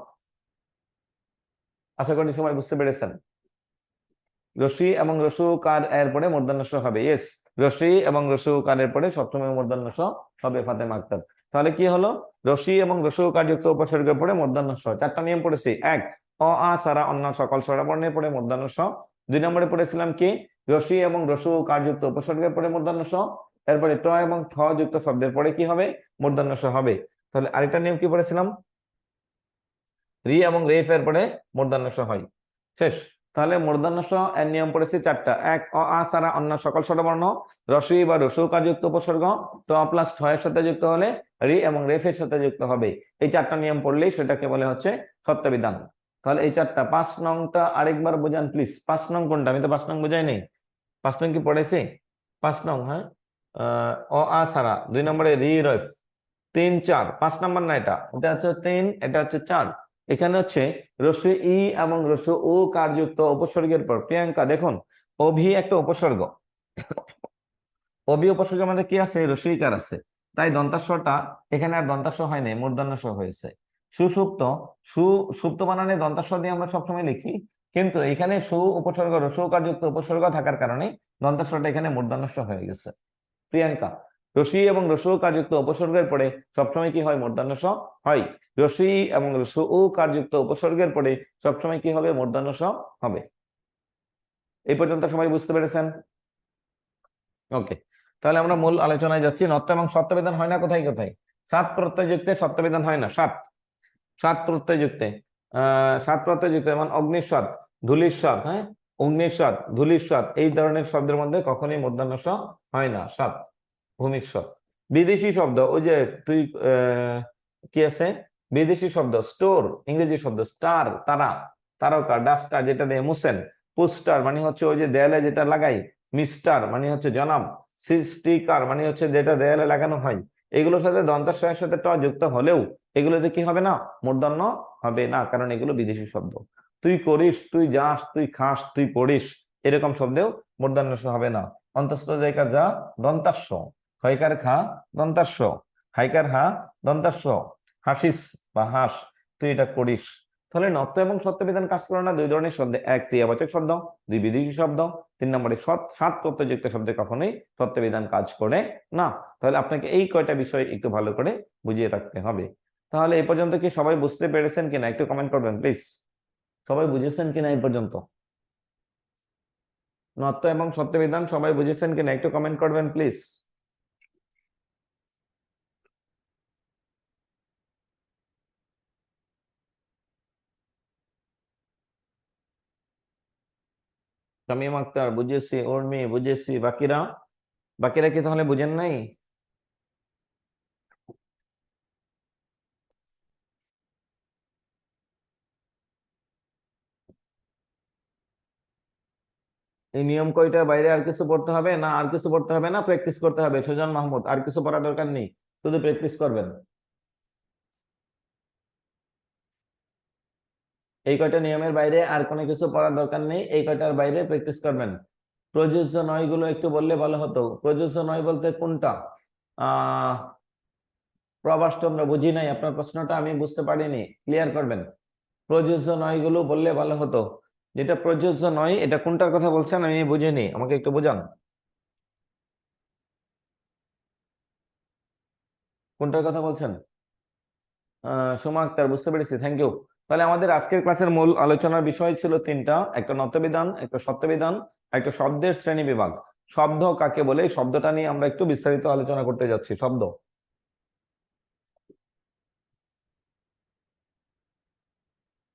আশা করি সবাই বুঝতে পেরেছেন। রসি এবং রসু কার এর পরে মূর্ধন্য স হবে, ইয়েস, রসি এবং রসু কার এর পরে সবসময় মূর্ধন্য স হবে, ফাতেমা আক্তার। তাহলে কি হলো, রসি এবং রসু কার যুক্ত উপসর্গের পরে মূর্ধন্য স। 4টা নিয়ম পড়েছি, এক, অ আ সারা অন্য সকল স্বরবর্ণের পরে মূর্ধন্য স। 2 নম্বরে পড়েছিলাম কি, রসি এবং রসু কার যুক্ত উপসর্গের পরে মূর্ধন্য স, এরপরে ট এবং ঠ যুক্ত শব্দের পরে কি হবে, মূর্ধন্য স হবে। তাহলে আরেকটা নিয়ম কি পড়েছিলাম, রি এবং রেফ এর পরে মূর্ধন্য স হয়, শেষ। তাহলে মূর্ধন্য স এর নিয়ম পড়েছি 4টা, এক, অ আ ছাড়া অন্য সকল স্বরবর্ণ, রসই বা রসৌকার যুক্ত উপসর্গ ট প্লাস ঠ এর সাথে যুক্ত হলে রি এবং রেফ এর সাথে যুক্ত হবে। এই 4টা নিয়ম পড়লেই সেটাকে বলে হচ্ছে সত্যবিধান। তাহলে এই 4টা, 5 নংটা আরেকবার বোঝান প্লিজ। 5 নং কোনটা, আমি তো 5 নং বোঝাই নেই। 5 নং কি পড়েছি, 5 নং, হ্যাঁ, অ আ ছাড়া, 2 নম্বরে রি রেফ, 3 4, 5 নাম্বার না, এটা এটা হচ্ছে 3, এটা হচ্ছে 4। এখানে হচ্ছে রস্যই ই এবং রস্য ও কারযুক্ত উপসর্গের পর, প্রিয়াঙ্কা দেখুন, অভি একটা উপসর্গ, অভি উপসর্গের মধ্যে কি আছে, রস্যইকার আছে, তাই দন্তাস্বটা এখানে আর দন্তাস্ব হয় নাই, মূর্ধন্য স হয়েছে। সুষুপ্ত, সুষুপ্ত বানানে দন্তাস্ব দিয়ে আমরা সবসময় লিখি, কিন্তু এখানে সু উপসর্গ রস্যকার যুক্ত উপসর্গ থাকার কারণে দন্তাস্বটা এখানে মূর্ধন্য স হয়ে গেছে। প্রিয়াঙ্কা, রসি এবং রসু কারযুক্ত উপসর্গের পরে সবসময় কি হয়, মূর্ধন্য স হয়। রসি এবং রসু ও কারযুক্ত উপসর্গের পরে সবসময় কি হবে, মূর্ধন্য স হবে। এই পর্যন্ত সবাই বুঝতে পেরেছেন? ওকে, তাহলে আমরা মূল আলোচনায় যাচ্ছি। নত্ব এবং সত্যবিধান হয় না কোথায় কোথায়, সাত প্রত্যয় যুক্তে সত্যবিধান হয় না, সাত, সাত প্রত্যয় যুক্তে, সাত প্রত্যয় যুক্তে, যেমন অগ্নিস্বর, ধূলিস্বর, হ্যাঁ, অগ্নিস্বর, ধূলিস্বর, এই ধরনের শব্দের মধ্যে কখনোই মূর্ধন্য স হয় না, সাত। ভূমিস্বর, বিদেশি শব্দ, ওই যে তুই কি আছে, বিদেশি শব্দ স্টোর, ইংরেজি শব্দ স্টার, তারা, তারকা, ডাস্টার যেটা দিয়ে মুছেন, পোস্টার মানে হচ্ছে ওই যে দেয়ালে যেটা লাগাই, মিস্টার মানে হচ্ছে জনাব, স্টিকার মানে হচ্ছে যেটা দেয়ালে লাগানো হয়, এগুলোর সাথে দন্তাস্বয়ের সাথে ট যুক্ত হলেও এগুলোতে কি হবে না, মূর্ধন্য হবে না, কারণ এগুলো বিদেশি শব্দ। তুই করিস, তুই যাস, তুই খাস, তুই পড়িস, এরকম শব্দেও মূর্ধন্য স হবে না। অন্তঃস্থ জায়গার যা দন্তাস্ব, ক্ষয়কার খা দন্তাস্ব, হাইকার হা দন্তাস্ব, হাসিস বা হাস, তুই এটা করিস। তাহলে নত্ব এবং সত্য বিধান কাজ করে না দুই ধরনের শব্দে, এক ক্রিয়াবাচক শব্দ, দুই বিদেশি শব্দ, তিন নম্বরে সাত প্রত্যয়যুক্ত শব্দে কখনোই সত্য বিধান কাজ করে না। তাহলে আপনাকে এই কয়টা বিষয় একটু ভালো করে বুঝিয়ে রাখতে হবে। তাহলে এই পর্যন্ত কি সবাই বুঝতে পেরেছেন কিনা একটু কমেন্ট করবেন প্লিজ। সবাই বুঝেছেন কিনা এই পর্যন্ত? নত্ব এবং সত্য বিধান সবাই বুঝেছেন কিনা একটু কমেন্ট করবেন প্লিজ। তামিম আক্তার বুঝেছি, উর্মি বুঝেছি, বাকিরা? বাকিরা কি তাহলে বুঝেন নাই? এই নিয়ম কয়টার বাইরে আর কিছু পড়তে হবে না? আর কিছু পড়তে হবে না, প্র্যাকটিস করতে হবে। সুজন মাহমুদ, আর কিছু পড়ার দরকার নেই, শুধু প্র্যাকটিস করবেন। এই কয়টা নিয়মের বাইরে আর কোনো কিছু পড়ার দরকার নেই, এই কয়টার বাইরে প্র্যাকটিস করবেন। প্রযোজ্য নয় গুলো একটু বললে ভালো হতো। প্রযোজ্য নয় বলতে কোনটা? আহ প্রভাস চন্দ্র, বুঝি নাই আপনার প্রশ্নটা, আমি বুঝতে পারিনি, ক্লিয়ার করবেন। প্রযোজ্য নয় গুলো বললে ভালো হতো। যেটা প্রযোজ্য নয় এটা কোনটার কথা বলছেন আমি বুঝিনি, আমাকে একটু বোঝান। কোনটার কথা বলছেন? সোমা আক্তার, বুঝতে পেরেছি, থ্যাংক ইউ। তাহলে আমাদের আজকের ক্লাসের মূল আলোচনার বিষয় ছিল তিনটা, একটা নত্যবিধান, একটা সত্যবিধান, একটা শব্দের শ্রেণী বিভাগ। শব্দ কাকে বলে এই শব্দটা নিয়ে আমরা একটু বিস্তারিত আলোচনা করতে যাচ্ছি। শব্দ,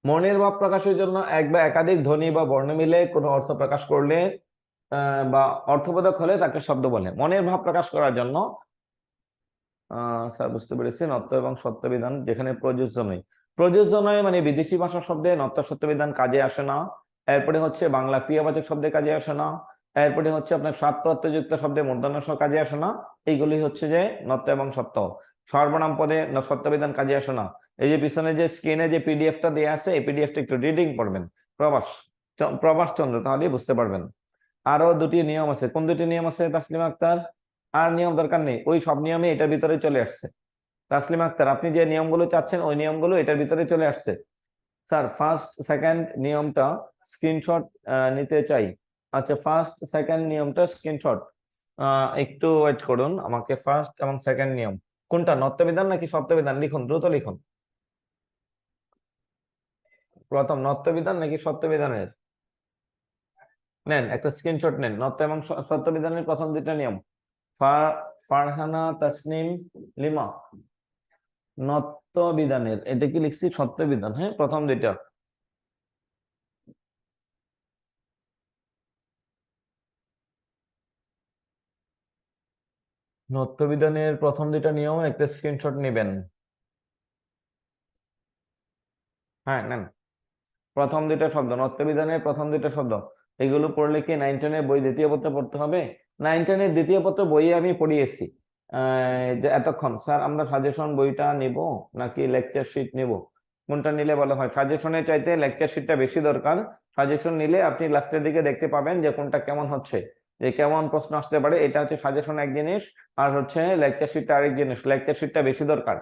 মনের ভাব প্রকাশের জন্য এক বা একাধিক ধ্বনি বা বর্ণ মিলে কোনো অর্থ প্রকাশ করলে বা অর্থবোধক হলে তাকে শব্দ বলে। মনের ভাব প্রকাশ করার জন্য স্যার বুঝতে পেরেছি, নত্য এবং সত্য বিধান যেখানে প্রযোজ্য নয়। প্রযোজ্য নয় মানে বিদেশি ভাষা শব্দে নত্য সত্য বিধান কাজে আসে না। এরপরে হচ্ছে বাংলা ক্রিয়াবাচক শব্দে কাজে আসে না। এরপরে হচ্ছে আপনার সাত প্রত্যয়যুক্ত শব্দে মূর্ধন্য ষ কাজে আসে না। এইগুলি হচ্ছে যে নত্য এবং সত্য। সর্বনাম পদে সত্য বিধান কাজে আসে না। এই যে পিছনে যে স্ক্রিনে যে পিডিএফটা দেওয়া আছে, এই পিডিএফটা একটু রিডিং করবেন। প্রবাস প্রবাস চন্দ্র, তাহলে বুঝতে পারবেন। আরো দুটি নিয়ম আছে। কোন দুটি নিয়ম আছে তাসলিমা আক্তার? আর নিয়ম দরকার নেই, ওই সব নিয়মে এটার ভিতরে চলে আসছে। তাসলিমা আক্তার, আপনি যে নিয়মগুলো চাচ্ছেন ওই নিয়মগুলো এটার ভিতরে চলে আসছে। স্যার ফার্স্ট সেকেন্ড নিয়মটা স্ক্রিনশট নিতে চাই। আচ্ছা, ফার্স্ট সেকেন্ড নিয়মটা স্ক্রিনশট একটু ওয়েট করুন আমাকে। ফার্স্ট এবং সেকেন্ড নিয়ম কোনটা, নত্যবিধান নাকি সত্যবিধান? লিখুন, দ্রুত লিখুন। প্রথম নত্যবিধান নাকি সত্যবিধানের? নেন একটা স্ক্রিনশট নেন, নত্য এবং সত্যবিধানের প্রথম দুইটা নিয়ম। ফারহানা তাসনিম লিমা, নত্য বিধানের, এটা কি লিখছি সত্য বিধান? হ্যাঁ, প্রথম দুইটা। নত্য বিধানের প্রথম দুইটা নিয়ম একটা স্ক্রিনশট নেবেন। হ্যাঁ নেন, প্রথম দুইটা শব্দ, নত্য বিধানের প্রথম দুইটা শব্দ। এগুলো পড়লে কি 9-10 বই দ্বিতীয় পত্র পড়তে হবে? 9-10 দ্বিতীয় পত্র বইয়ে আমি পড়িয়েছি যে এতক্ষণ। স্যার আমরা সাজেশন বইটা নিব নাকি লেকচার শিট নিব, কোনটা নিলে ভালো হয়? সাজেশনের চাইতে লেকচার শিটটা বেশি দরকার। সাজেশন নিলে আপনি লাস্টের দিকে দেখতে পাবেন যে কোনটা কেমন হচ্ছে, যে কেমন প্রশ্ন আসতে পারে। এটা হচ্ছে সাজেশন এক জিনিস, আর হচ্ছে লেকচার শিটটা আরেক জিনিস। লেকচার শিটটা বেশি দরকার,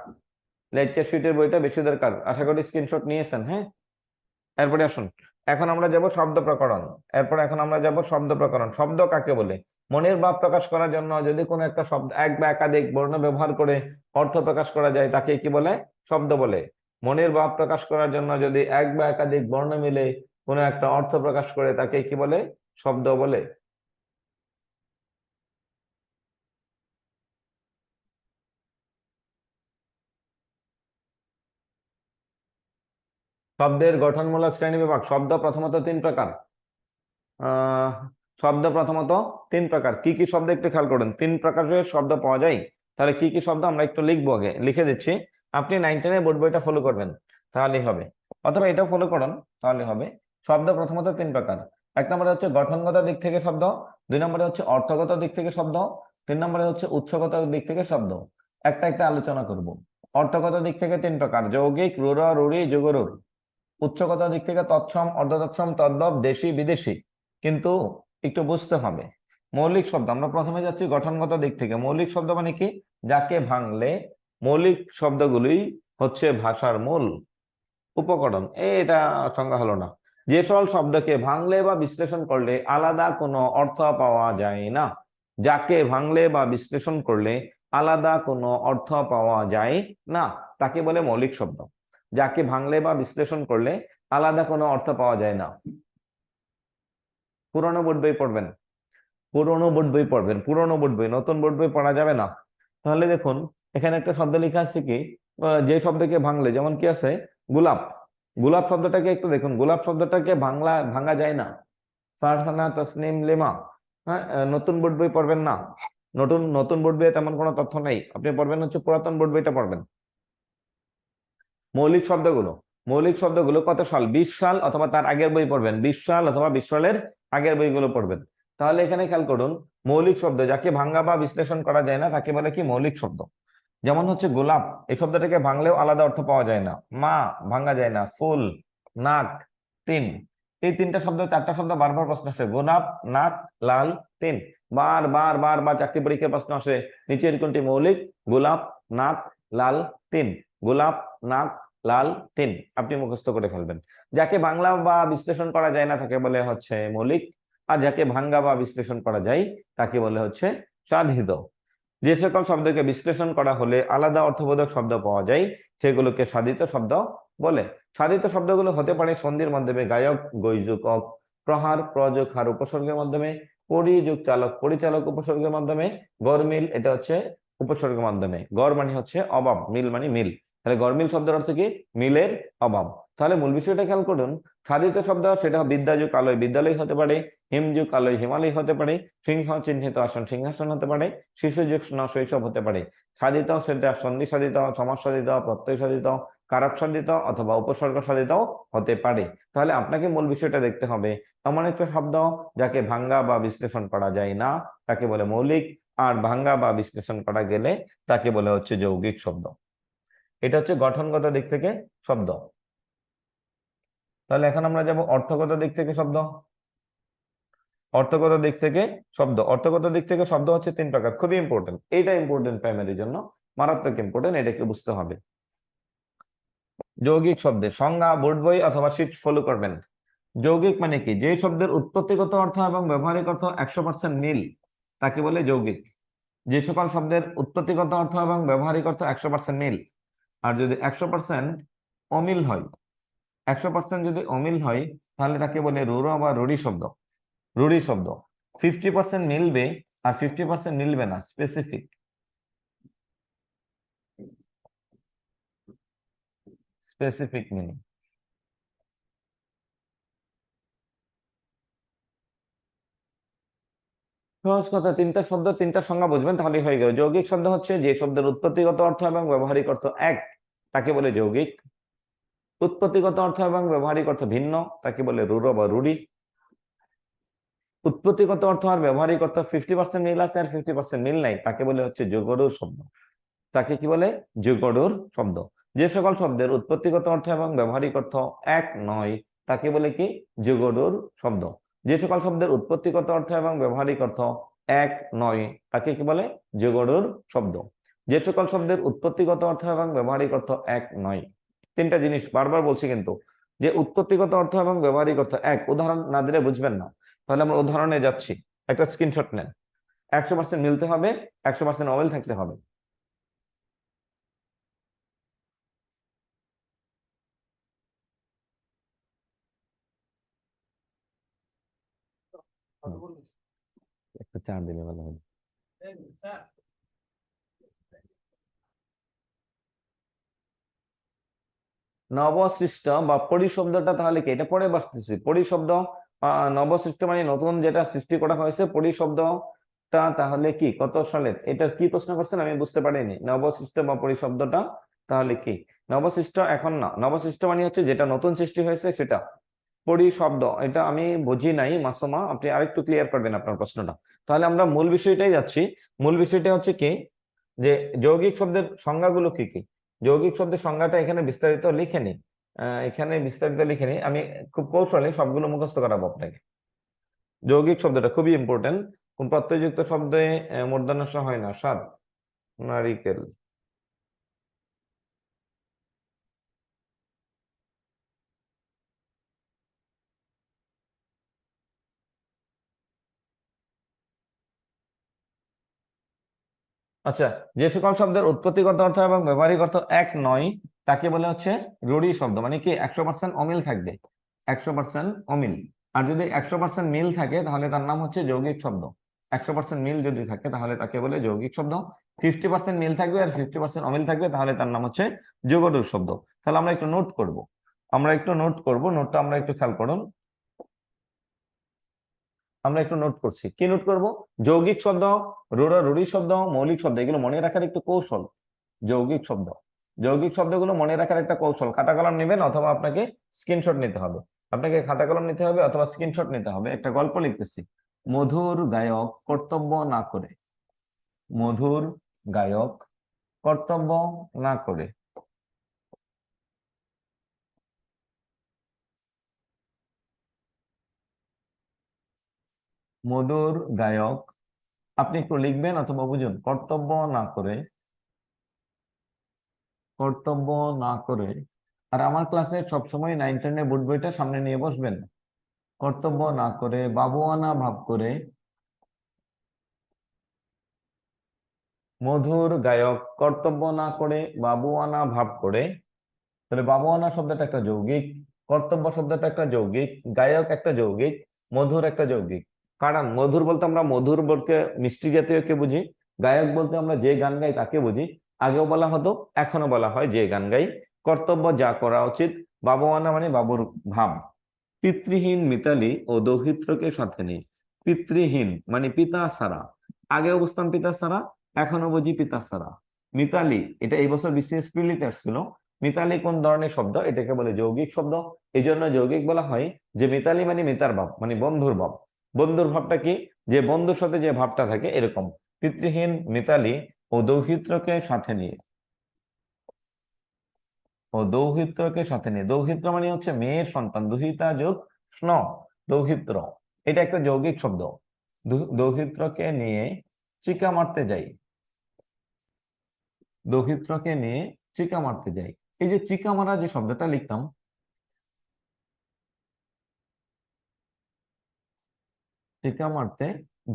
লেকচার শিটের বইটা বেশি দরকার। আশা করি স্ক্রিনশট নিয়েছেন। হ্যাঁ, এরপরে আসুন, এখন আমরা যাব শব্দ প্রকরণ। এখন আমরা যাব শব্দ প্রকরণ। শব্দ কাকে বলে? মনের ভাব প্রকাশ করার জন্য যদি কোনো একটা শব্দ এক বা একাধিক বর্ণ ব্যবহার করে অর্থ প্রকাশ করা যায় তাকে কি বলে? শব্দ বলে। মনের ভাব প্রকাশ করার জন্য যদি এক বা একাধিক বর্ণ মিলে কোনো একটা অর্থ প্রকাশ করে তাকে কি বলে? শব্দ বলে। শব্দের গঠনমূলক শ্রেণীবিভাগ। শব্দ প্রথমত তিন প্রকার। আহ শব্দ প্রথমত তিন প্রকার। কি কি শব্দ একটু খেয়াল করুন, তিন প্রকারের শব্দ পাওয়া যায়। তাহলে কি কি শব্দ আমরা একটু লিখবো, আগে লিখে দিচ্ছি। আপনি 9-10 বোর্ড বইটা ফলো করবেন তাহলেই হবে, অথবা এটাও ফলো করুন তাহলে হবে। শব্দ প্রথমত তিন প্রকার। এক নম্বরে হচ্ছে গঠনগত দিক থেকে শব্দ, দুই নম্বরে হচ্ছে অর্থগত দিক থেকে শব্দ, তিন নম্বরে হচ্ছে উৎসগত দিক থেকে শব্দ। একটা একটা আলোচনা করব। অর্থগত দিক থেকে তিন প্রকার: যৌগিক, রূঢ়, রূঢ়ি, যুগরূঢ়। উচ্চগত দিক থেকে তৎসম, অর্ধতৎসম, তদ্ভব, দেশি, বিদেশি। কিন্তু একটু বুঝতে হবে, মৌলিক শব্দ আমরা প্রথমে যাচ্ছি গঠনগত দিক থেকে। মৌলিক শব্দ মানে কি? যাকে ভাঙলে মৌলিক শব্দগুলি হচ্ছে ভাষার মূল উপকরণ। এটা সংজ্ঞা হলো না। যে সকল শব্দকে ভাঙলে বা বিশ্লেষণ করলে আলাদা কোনো অর্থ পাওয়া যায় না, যাকে ভাঙলে বা বিশ্লেষণ করলে আলাদা কোনো অর্থ পাওয়া যায় না তাকে বলে মৌলিক শব্দ। যাকে ভাঙলে বা বিশ্লেষণ করলে আলাদা কোনো অর্থ পাওয়া যায় না। পুরোনো বোর্ড বই পড়বেন, পুরোনো বোর্ড বই পড়বেন, পুরোনো বোর্ড বই, নতুন বোর্ড বই পড়া যাবে না। তাহলে দেখুন এখানে একটা শব্দ লেখা আছে কি, যে শব্দকে ভাঙলে, যেমন কি আছে গোলাপ। গোলাপ শব্দটাকে একটু দেখুন, গোলাপ শব্দটাকে ভাঙা যায় না। ফারহানা, তসনিম, লিমা। হ্যাঁ, নতুন বোর্ড বই পড়বেন না। নতুন নতুন বোর্ড বইয়ে তেমন কোনো তথ্য নেই, আপনি পড়বেন হচ্ছে পুরাতন বোর্ড বইটা পড়বেন। মৌলিক শব্দগুলো, মৌলিক শব্দগুলো কত সাল, 20 সাল অথবা তার আগের বই পড়বেন, 20 সাল অথবা 20 সালের আগের বইগুলো পড়বেন। তাহলে এখানে খেয়াল করুন, মৌলিক শব্দ যাকে ভাঙা বা বিশ্লেষণ করা যায় না তাকে বলে কি মৌলিক শব্দ। যেমন হচ্ছে গোলাপ, এই শব্দটাকে ভাঙলেও আলাদা অর্থ পাওয়া যায় না। মা ভাঙা যায় না। ফুল, নাক, তিন, এই তিনটা শব্দ, চারটা শব্দ বারবার প্রশ্ন আসে, গোলাপ, নাক, লাল, তিন। বার বার বার বার চাকরি পরীক্ষায় প্রশ্ন আসে, নিচের কোনটি মৌলিক? গোলাপ, নাক, লাল, তিন। গোলাপ, নাক, লাল, তিন। আপনি মুখস্থ করে ফেলবেন। যাকে বাংলা বা বিশ্লেষণ করা যায় না তাকে বলে হচ্ছে মৌলিক, আর যাকে ভাঙ্গা বা বিশ্লেষণ করা যায় তাকে বলে হচ্ছে সাধিত। যে সকল শব্দকে বিশ্লেষণ করা হলে আলাদা অর্থবোধক শব্দ পাওয়া যায় সেগুলোকে সাধিত শব্দ বলে। সাধিত শব্দগুলো হতে পারে সন্ধির মাধ্যমে, গায়ক, গৈযুক, প্রহার, প্রযোগ, হার উপসর্গের মাধ্যমে, পরিযোগ, চালক, পরিচালক উপসর্গের মাধ্যমে, গরমিল, এটা হচ্ছে উপসর্গের মাধ্যমে। গড় মানে হচ্ছে অভাব, মিল মানে মিল। তাহলে গরমিল শব্দের অর্থ কি? মিলের অভাব। তাহলে মূল বিষয়টা খেয়াল করুন, সাধিত শব্দ সেটা বিদ্যাযুগ আলয় বিদ্যালয় হতে পারে, হিমযুগ আলয় হিমালয় হতে পারে, সিংহ চিহ্নিত আসন সিংহাসন হতে পারে, শিশুযুগ শৈশব হতে পারে। সাধিত সেটা সন্ধি সাধিত, সমাস সাধিত, প্রত্যয় সাধিত, কারক সাধিত অথবা উপসর্গ সাধিত হতে পারে। তাহলে আপনাকে মূল বিষয়টা দেখতে হবে, এমন একটা শব্দ যাকে ভাঙ্গা বা বিশ্লেষণ করা যায় না তাকে বলে মৌলিক, আর ভাঙ্গা বা বিশ্লেষণ করা গেলে তাকে বলে হচ্ছে যৌগিক শব্দ। এটা হচ্ছে গঠনগত দিক থেকে শব্দ। তাহলে এখন আমরা যাব অর্থগত দিক থেকে শব্দ। অর্থগত দিক থেকে শব্দ, অর্থগত দিক থেকে শব্দ হচ্ছে 3 প্রকার, খুবই ইম্পর্টেন্ট। এইটা ইম্পর্টেন্ট প্রাইমারির জন্য, মারাত্মক ইম্পর্টেন্ট, এটাকে বুঝতে হবে। যৌগিক শব্দের সংজ্ঞা বোর্ড বই অথবা শিট ফলো করবেন। যৌগিক মানে কি? যে শব্দের উৎপত্তিগত অর্থ এবং ব্যবহারিক অর্থ 100% মিল তাকে বলে যৌগিক। যে সকল শব্দের উৎপত্তিগত অর্থ এবং ব্যবহারিক অর্থ 100% মিল, আর যদি 100% অমিল হয়, 100% যদি অমিল হয় তাহলে তাকে বলে রূঢ় বা রূঢ়ি শব্দ। রূঢ়ি শব্দ 50% মিলবে আর 50% মিলবে না, স্পেসিফিক। Specific meaning. সহজ কথা, 3টা শব্দ 3টা সংজ্ঞা বুঝবেন তাহলেই হয়ে গেল। যৌগিক শব্দ হচ্ছে যে শব্দের উৎপত্তিগত অর্থ এবং ব্যবহারিক অর্থ এক তাকে বলে যৌগিক। উৎপত্তিগত অর্থ এবং ব্যবহারিক অর্থ ভিন্ন তাকে বলে রূঢ় বা রূঢ়ি। উৎপত্তিগত অর্থ আর ব্যবহারিক অর্থ 50% মিল আছে আর 50% মিল নাই তাকে বলে হচ্ছে যুগড়ুর শব্দ। তাকে কি বলে? যুগড়ুর শব্দ। যে সকল শব্দের উৎপত্তিগত অর্থ এবং ব্যবহারিক অর্থ এক নয় তাকে বলে কি? যুগড়ুর শব্দ। যে সকল শব্দের উৎপত্তিগত অর্থ এবং ব্যবহারিক অর্থ এক নয় তাকে কি বলে? যুগড়ুর শব্দ। যে সকল শব্দের উৎপত্তিগত অর্থ এবং ব্যবহারিক অর্থ এক নয়, 3টা জিনিস বারবার বলছি কিন্তু, যে উৎপত্তিগত অর্থ এবং ব্যবহারিক অর্থ এক, উদাহরণ না দিলে বুঝবেন না। তাহলে আমরা উদাহরণে যাচ্ছি, একটা স্ক্রিনশট নেন। 100% মিলতে হবে, 100% অমিল থাকতে হবে। একটা চার দিলে ভালো হবে। নবসৃষ্ট বা পরিশব্দটা তাহলে কি? এটা পরে বাসতেছি পরিশব্দ। নবসৃষ্ট মানে নতুন যেটা সৃষ্টি করা হয়েছে। পরিশব্দটা তাহলে কি কত সালের? এটা কি প্রশ্ন করছেন আমি বুঝতে পারিনি। নবসৃষ্ট বা পরিশব্দটা তাহলে কি? নবসৃষ্ট এখন না, নবসৃষ্ট মানে হচ্ছে যেটা নতুন সৃষ্টি হয়েছে সেটা। পরিশব্দ এটা আমি বুঝি নাই মাসুমা, আপনি আরেকটু ক্লিয়ার করবেন আপনার প্রশ্নটা। তাহলে আমরা মূল বিষয়টাই যাচ্ছি। মূল বিষয়টা হচ্ছে কি, যে যৌগিক শব্দের সংজ্ঞাগুলো কি কি। যৌগিক শব্দের সংজ্ঞাটা এখানে বিস্তারিত লিখে নি, এখানে বিস্তারিত লিখে নি আমি, খুব কৌশলে সবগুলো মুখস্থ করাবো আপনাকে। যৌগিক শব্দটা খুবই ইম্পর্টেন্ট। কোন প্রত্যয়যুক্ত শব্দে মূর্ধন্য ষ হয় না? স্বাদ, নারিকেল, আচ্ছা, যে সকল শব্দের উৎপত্তিগত অর্থ এবং ব্যবহারিক অর্থ এক নয় তাকে বলে হচ্ছে রূঢ়ি শব্দ। মানে কি 100% অমিল থাকবে, 100% অমিল। আর যদি 100% মিল থাকে তাহলে তার নাম হচ্ছে যৌগিক শব্দ। 100% মিল যদি থাকে তাহলে তাকে বলে যৌগিক শব্দ। 50% মিল থাকবে আর 50% অমিল থাকবে তাহলে তার নাম হচ্ছে যোগরূঢ় শব্দ। তাহলে আমরা একটু নোট করব, নোটটা আমরা একটু খেয়াল করুন। আমরা একটু নোট করছি, কি নোট করব? যৌগিক শব্দ, রূঢ়, রূঢ়ি শব্দ, মৌলিক শব্দ, এগুলো মনে রাখার একটু কৌশল। যৌগিক শব্দ, যৌগিক শব্দগুলো মনে রাখার একটা কৌশল। খাতা কলম নেবেন অথবা আপনাকে স্ক্রিনশট নিতে হবে। আপনাকে খাতা কলম নিতে হবে অথবা স্ক্রিনশট নিতে হবে। একটা গল্প লিখতেছি। মধুর গায়ক কর্তব্য না করে, মধুর গায়ক কর্তব্য না করে। মধুর গায়ক, আপনি একটু লিখবেন অথবা বুঝুন, কর্তব্য না করে, কর্তব্য না করে। আর আমার ক্লাসে সবসময় 9-10 বোর্ড বইটা সামনে নিয়ে বসবেন। কর্তব্য না করে, বাবুয়ানা ভাব করে। মধুর গায়ক কর্তব্য না করে বাবুয়ানা ভাব করে। তাহলে বাবুয়ানা শব্দটা একটা যৌগিক, কর্তব্য শব্দটা একটা যৌগিক, গায়ক একটা যৌগিক, মধুর একটা যৌগিক। কারণ মধুর বলতে আমরা মধুর বলতে মিষ্টি জাতীয় কে বুঝি, গায়ক বলতে আমরা যে গান গাই তাকে বুঝি। আগেও বলা হতো, এখনো বলা হয় যে গান গাই। কর্তব্য যা করা উচিত, বাবুয়ানা মানে বাবুর ভাব। পিতৃহীন মিতালি ও দৌহিত্রকে সাথে নেই। পিতৃহীন মানে পিতা ছাড়া, আগেও বুঝতাম পিতা ছাড়া, এখনো বুঝি পিতা ছাড়া। মিতালি, এটা এই বছর বিসিএস প্রিলিতে আসছিল। মিতালি কোন ধরনের শব্দ? এটাকে বলে যৌগিক শব্দ। এই জন্য যৌগিক বলা হয় যে মিতালি মানে মিতার ভাব, মানে বন্ধুর ভাব। বন্ধুর ভাবটা কি? যে বন্ধুর সাথে যে ভাবটা থাকে এরকম। পিতৃহীন মিতালি ও দৌহিত্রকে সাথে নিয়ে, ও দৌহিত্রকে সাথে নিয়ে। দৌহিত্র মানে হচ্ছে মেয়ের সন্তান, দুহিতা যোগ স্ন, দৌহিত্র। এটা একটা যৌগিক শব্দ। দৌহিত্রকে নিয়ে চিকা মারতে যাই, দৌহিত্রকে নিয়ে চিকা মারতে যাই। এই যে চিকা মারা যে শব্দটা লিখতাম, চিকা মারতে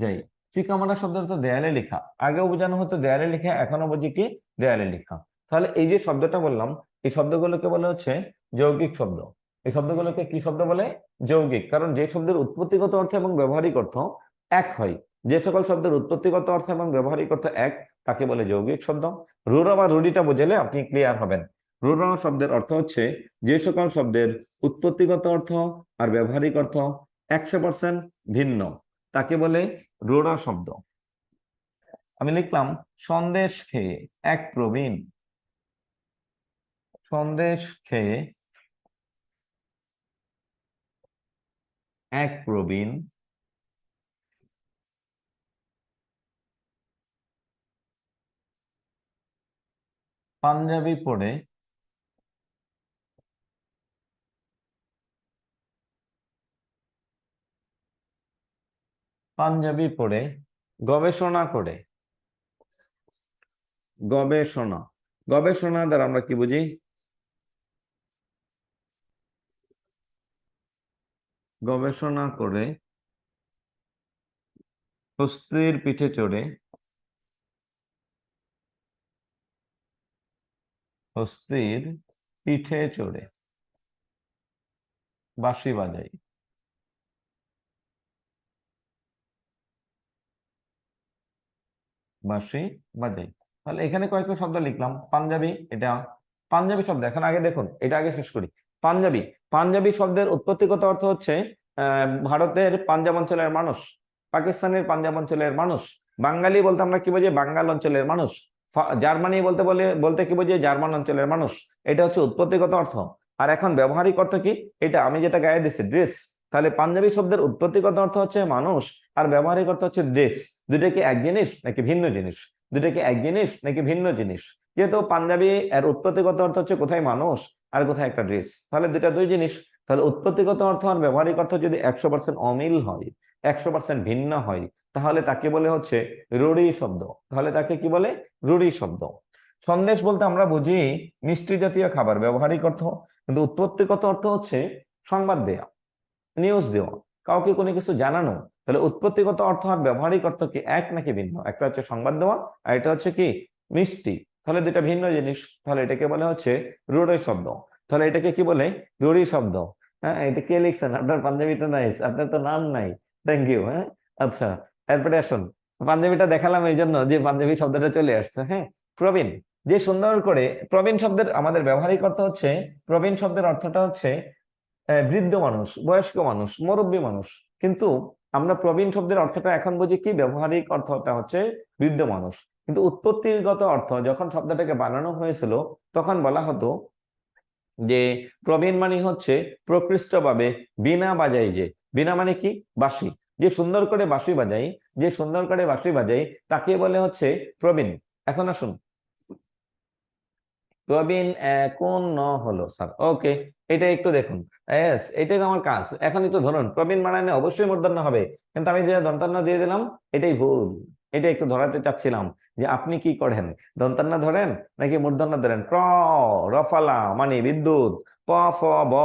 যাই। চিকা মারা শব্দটা তো দেয়ালে লেখা, আগেও বোঝানো হতো দেয়ালে লেখা, এখনো বুঝি কি দেয়ালে লেখা। তাহলে এই যে শব্দটা বললাম, এই শব্দগুলোকে বলে হচ্ছে যৌগিক শব্দ। এই শব্দগুলোকে কি শব্দ বলে? যৌগিক। কারণ যে শব্দের উৎপত্তিগত অর্থ এবং ব্যবহারিক অর্থ এক হয়, যে সকল শব্দের উৎপত্তিগত অর্থ এবং ব্যবহারিক অর্থ এক, তাকে বলে যৌগিক শব্দ। রূঢ় বা রূঢ়িটা বুঝলে আপনি ক্লিয়ার হবেন। রূঢ় শব্দের অর্থ হচ্ছে যে সকল শব্দের উৎপত্তিগত অর্থ আর ব্যবহারিক অর্থ 100% ভিন্ন, তাকে বলে রূঢ় শব্দ। আমি লিখলাম সন্দেশ খেয়ে এক প্রবীণ, সন্দেশ খেয়ে এক প্রবীণ পাঞ্জাবি পরে, পাঞ্জাবি পরে গবেষণা করে। গবেষণা, গবেষণা দ্বারা আমরা কি বুঝি? গবেষণা করে হস্তির পিঠে চড়ে, হস্তির পিঠে চড়ে বাঁশি বাজাই, বাঁশি বাজাই। তাহলে এখানে কয়েকটা শব্দ লিখলাম। পাঞ্জাবি, এটা পাঞ্জাবি শব্দ। এখন আগে দেখুন, এটা আগে শেষ করি। পাঞ্জাবি, পাঞ্জাবি শব্দের উৎপত্তিগত অর্থ হচ্ছে ভারতের পাঞ্জাব অঞ্চলের মানুষ, পাকিস্তানের পাঞ্জাব অঞ্চলের মানুষ। বাঙালি বলতে আমরা কি বুঝি? বাঙ্গাল অঞ্চলের মানুষ। জার্মানি বলতে বলতে কি বুঝি? জার্মান অঞ্চলের মানুষ। এটা হচ্ছে উৎপত্তিগত অর্থ। আর এখন ব্যবহারিক অর্থ কি? এটা আমি যেটা গায়ে দিচ্ছি, ড্রেস। তাহলে পাঞ্জাবি শব্দের উৎপত্তিগত অর্থ হচ্ছে মানুষ, আর ব্যবহারিক অর্থ হচ্ছে ড্রেস। দুইটা কি এক জিনিস নাকি ভিন্ন জিনিস? দুইটা কি এক জিনিস নাকি ভিন্ন জিনিস? যেহেতু পাঞ্জাবি এর উৎপত্তিগত অর্থ হচ্ছে কোথায় মানুষ আর কোথায় একটা ড্রেস, তাহলে দুইটা দুই জিনিস। তাহলে উৎপত্তিগত অর্থ আর ব্যবহারিক অর্থ যদি 100% অমিল হয়, 100% ভিন্ন হয়, তাহলে তাকে বলে হচ্ছে রূঢ়ি শব্দ। তাহলে তাকে কি বলে? রূঢ়ি শব্দ। সন্দেশ বলতে আমরা বুঝি মিষ্টি জাতীয় খাবার, ব্যবহারিক অর্থ। কিন্তু উৎপত্তিগত অর্থ হচ্ছে সংবাদ দেয়া, নিউজ দেওয়া, কাউকে কোনো কিছু জানানো। তাহলে উৎপত্তিগত অর্থ আর ব্যবহারিক অর্থ কি এক নাকি ভিন্ন? একটা হচ্ছে সংবাদ দেওয়া, আর এটা হচ্ছে কি মিষ্টি। তাহলে দুটা ভিন্ন জিনিস। তাহলে এটাকে বলে হচ্ছে রূঢ় শব্দ। তাহলে এটাকে কি বলে? রূঢ়ি শব্দ। হ্যাঁ, এটা কে লিখছেন? আপনার পাঞ্জাবিটা নাইস, আপনার তো নাম নাই। Thank you. হ্যাঁ, আচ্ছা, এরপরে আসুন। পাঞ্জাবিটা দেখালাম এই জন্য যে পাঞ্জাবি শব্দটা চলে আসছে। হ্যাঁ, প্রবীণ। যে সুন্দর করে প্রবীণ শব্দের আমাদের ব্যবহারিক অর্থ হচ্ছে, প্রবীণ শব্দের অর্থটা হচ্ছে বৃদ্ধ মানুষ, বয়স্ক মানুষ, মুরব্বী মানুষ। কিন্তু আমরা প্রবীণ শব্দের অর্থটা এখন বুঝি কি? ব্যবহারিক অর্থটা হচ্ছে বৃদ্ধ মানুষ। কিন্তু উৎপত্তিগত অর্থ যখন শব্দটাকে বানানো হয়েছিল তখন বলা হতো যে প্রবীণ মানে হচ্ছে প্রকৃষ্টভাবে বীণা বাজাই। যে বীণা মানে কি? বাঁশি। যে সুন্দর করে বাঁশি বাজাই, যে সুন্দর করে বাঁশি বাজাই তাকে বলে হচ্ছে প্রবীণ। এখন আসুন, প্রবীণ কোন ন হলো স্যার? ওকে, এটা একটু দেখুন। এস, এটাই আমার কাজ। এখন একটু ধরুন, প্রবীণ মানে অবশ্যই মূর্ধন্য হবে, কিন্তু আমি যে দন্তান্ন দিয়ে দিলাম এটাই ভুল। এটা একটু ধরাতে চাচ্ছিলাম যে আপনি কি করেন, দন্তান্ন ধরেন নাকি মূর্ধন্য ধরেন? রফালা মানে বিদ্যুৎ, প ফ ব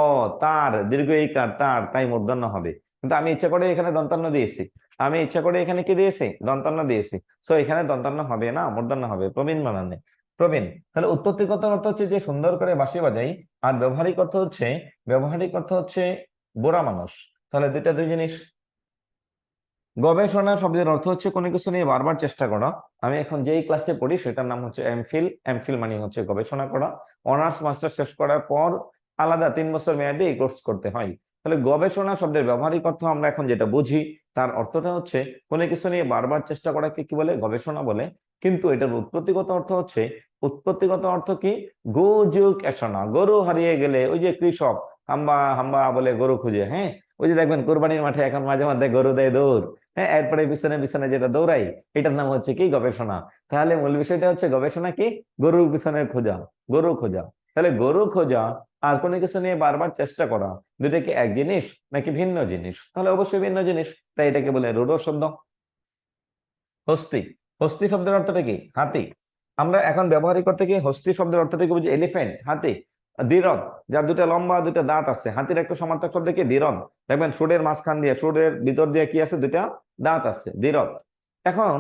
তার দীর্ঘ ইকার তার, তাই মূর্ধন্য হবে। কিন্তু আমি ইচ্ছা করে এখানে দন্তান্ন দিয়েছি, আমি ইচ্ছা করে এখানে কি দিয়েছি? দন্তান্ন দিয়েছি। সো এখানে দন্তান্ন হবে না, মূর্ধন্য হবে প্রবীণ মানে প্রবীণ। তাহলে উৎপত্তিগত অর্থ হচ্ছে যে সুন্দর করে বাঁশি বাজাই, আর ব্যবহারিক অর্থ হচ্ছে বুড়া মানুষ। তাহলে দুইটা দুই জিনিস। গবেষণা শব্দের অর্থ হচ্ছে কোনো কিছু নিয়ে বারবার চেষ্টা করা। আমি এখন যেই ক্লাসে পড়ি সেটার নাম হচ্ছে এমফিল। এমফিল মানে হচ্ছে গবেষণা করা। অনার্স মাস্টার শেষ করার পর আলাদা 3 বছর মেয়াদে এই কোর্স করতে হয়। তাহলে গবেষণা শব্দের ব্যবহারিক অর্থ আমরা এখন যেটা বুঝি, তার অর্থটা হচ্ছে কোনো কিছু নিয়ে বারবার চেষ্টা করাকে কি বলে? গবেষণা বলে। কিন্তু এটার উৎপত্তিগত অর্থ কি? গো যুগ এসনা, গরু হারিয়ে গেলে ওই যে কৃষক হাম্বা হাম্বা বলে গরু খুঁজে। হ্যাঁ, ওই যে দেখবেন কোরবানির মাঠে এখন মাঝে মাঝে গরু দেয় দৌড়। হ্যাঁ, এরপরে পিছনে পিছনে যেটা দৌড়াই, এটার নাম হচ্ছে কি? গবেষণা। তাহলে মূল বিষয়টা হচ্ছে গবেষণা কি? গরুর পিছনে খোঁজা, গরু খোঁজা। তাহলে গরু খোঁজা আর কোনো কিছু নিয়ে বারবার চেষ্টা করা, দুটা কি এক জিনিস নাকি ভিন্ন জিনিস? তাহলে অবশ্যই ভিন্ন জিনিস, তাই এটাকে বলে রূঢ় শব্দ। হস্তি। হস্তি শব্দের অর্থটা কি? হাতি। আমরা এখন ব্যবহারিক করতে গিয়ে হস্তি শব্দের অর্থটা কি বুঝি? এলিফ্যান্ট, হাতি। ধীরন, যার দুটা লম্বা দুটা দাঁত আছে। হাতির একটা সমার্থক শব্দ কি? ধীরন। দেখবেন সুরের মাঝখান দিয়ে, সুরের ভিতর দিয়ে কি আছে? দুটা দাঁত আছে, ধীরন। এখন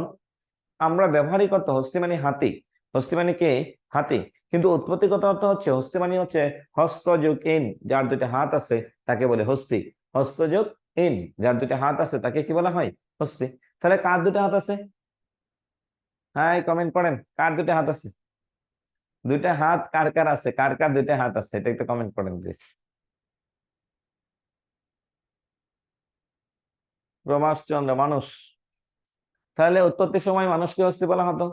আমরা ব্যবহারিক অর্থ হস্তি মানে হাতি, হস্তি মানে কি? হাতি। কিন্তু উৎপত্তিগত অর্থ হচ্ছে হস্তি মানে হচ্ছে হস্তযোগ ইন, যার দুটা হাত আছে তাকে বলে হস্তি। হস্তযোগ ইন, যার দুটা হাত আছে তাকে কি বলা হয়? হস্তি। তাহলে কার দুটা হাত আছে? হ্যাঁ, কমেন্ট করেন, কার দুটা হাত আছে? দুইটা হাত কার কার আছে? কার কার দুইটা হাত আছে? এটা একটু কমেন্ট করেন প্লিজ। প্রভাষ চন্দ্র, মানুষ। তাহলে উৎপত্তির সময় মানুষকে হস্তি বলা হতো।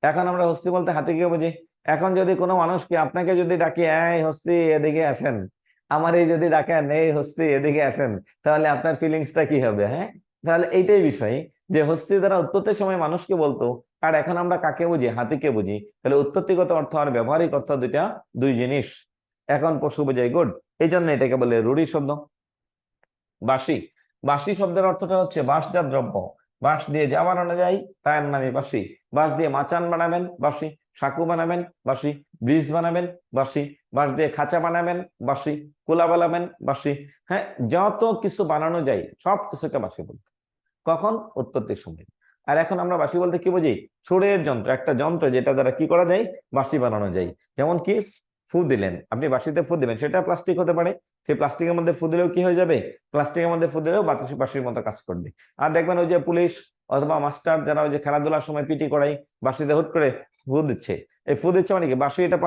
এখন আমরা হস্তি বলতে হাতিকে বুঝি। এখন যদি কোনো মানুষকে, আপনাকে যদি ডাকি এই হস্তি এদিকে আসেন, আমার এই যদি ডাকেন এই হস্তি এদিকে আসেন, তাহলে আপনার ফিলিংসটা কি হবে? হ্যাঁ, তাহলে এইটাই বিষয় যে হস্তি দ্বারা উৎপত্তির সময় মানুষকে বলতো, আর এখন আমরা কাকে বুঝি? হাতিকে বুঝি। তাহলে উৎপত্তিগত অর্থ আর ব্যবহারিক অর্থ দুইটা দুই জিনিস। এখন পশু বোঝাই, গুড। এই জন্য এটাকে বলে রূঢ়ি শব্দ। বাঁশি। বাঁশি শব্দের অর্থটা হচ্ছে বাঁশজাত দ্রব্য। বাঁশ দিয়ে যা বানানো যায় তার নামে বাঁশি। বাঁশ দিয়ে মাচান বানাবেন, বাঁশি। সাঁকু বানাবেন, বাঁশি। ব্রিজ বানাবেন, বাঁশি। বাঁশ দিয়ে খাঁচা বানাবেন, বাঁশি। কুলা বানাবেন, বাঁশি। হ্যাঁ, যত কিছু বানানো যায় সব কিছুকে বাঁশি বলতে। কখন? উৎপত্তির সময়। আর এখন আমরা বাঁশি বলতে কি বুঝি? সুরের যন্ত্র, একটা যন্ত্র যেটা দ্বারা কি করা যায়? বাঁশি বানানো যায়। যেমন কি? ফু দিলেন, আপনি বাঁশিতে ফু দিবেন, সেটা প্লাস্টিক হতে পারে। সেই প্লাস্টিকের মধ্যে ফু দিলেও কি হয়ে যাবে? প্লাস্টিকের মধ্যে ফু দিলেও বাঁশির মতো কাজ করবে। আর দেখবেন ওই যে পুলিশ অথবা মাস্টার যারা ওই যে খেলাধুলার সময় পিটি করাই, বাঁশিতে হুট করে ফু দিচ্ছে। এই ফু দিচ্ছে মানে কি? বাঁশি এটা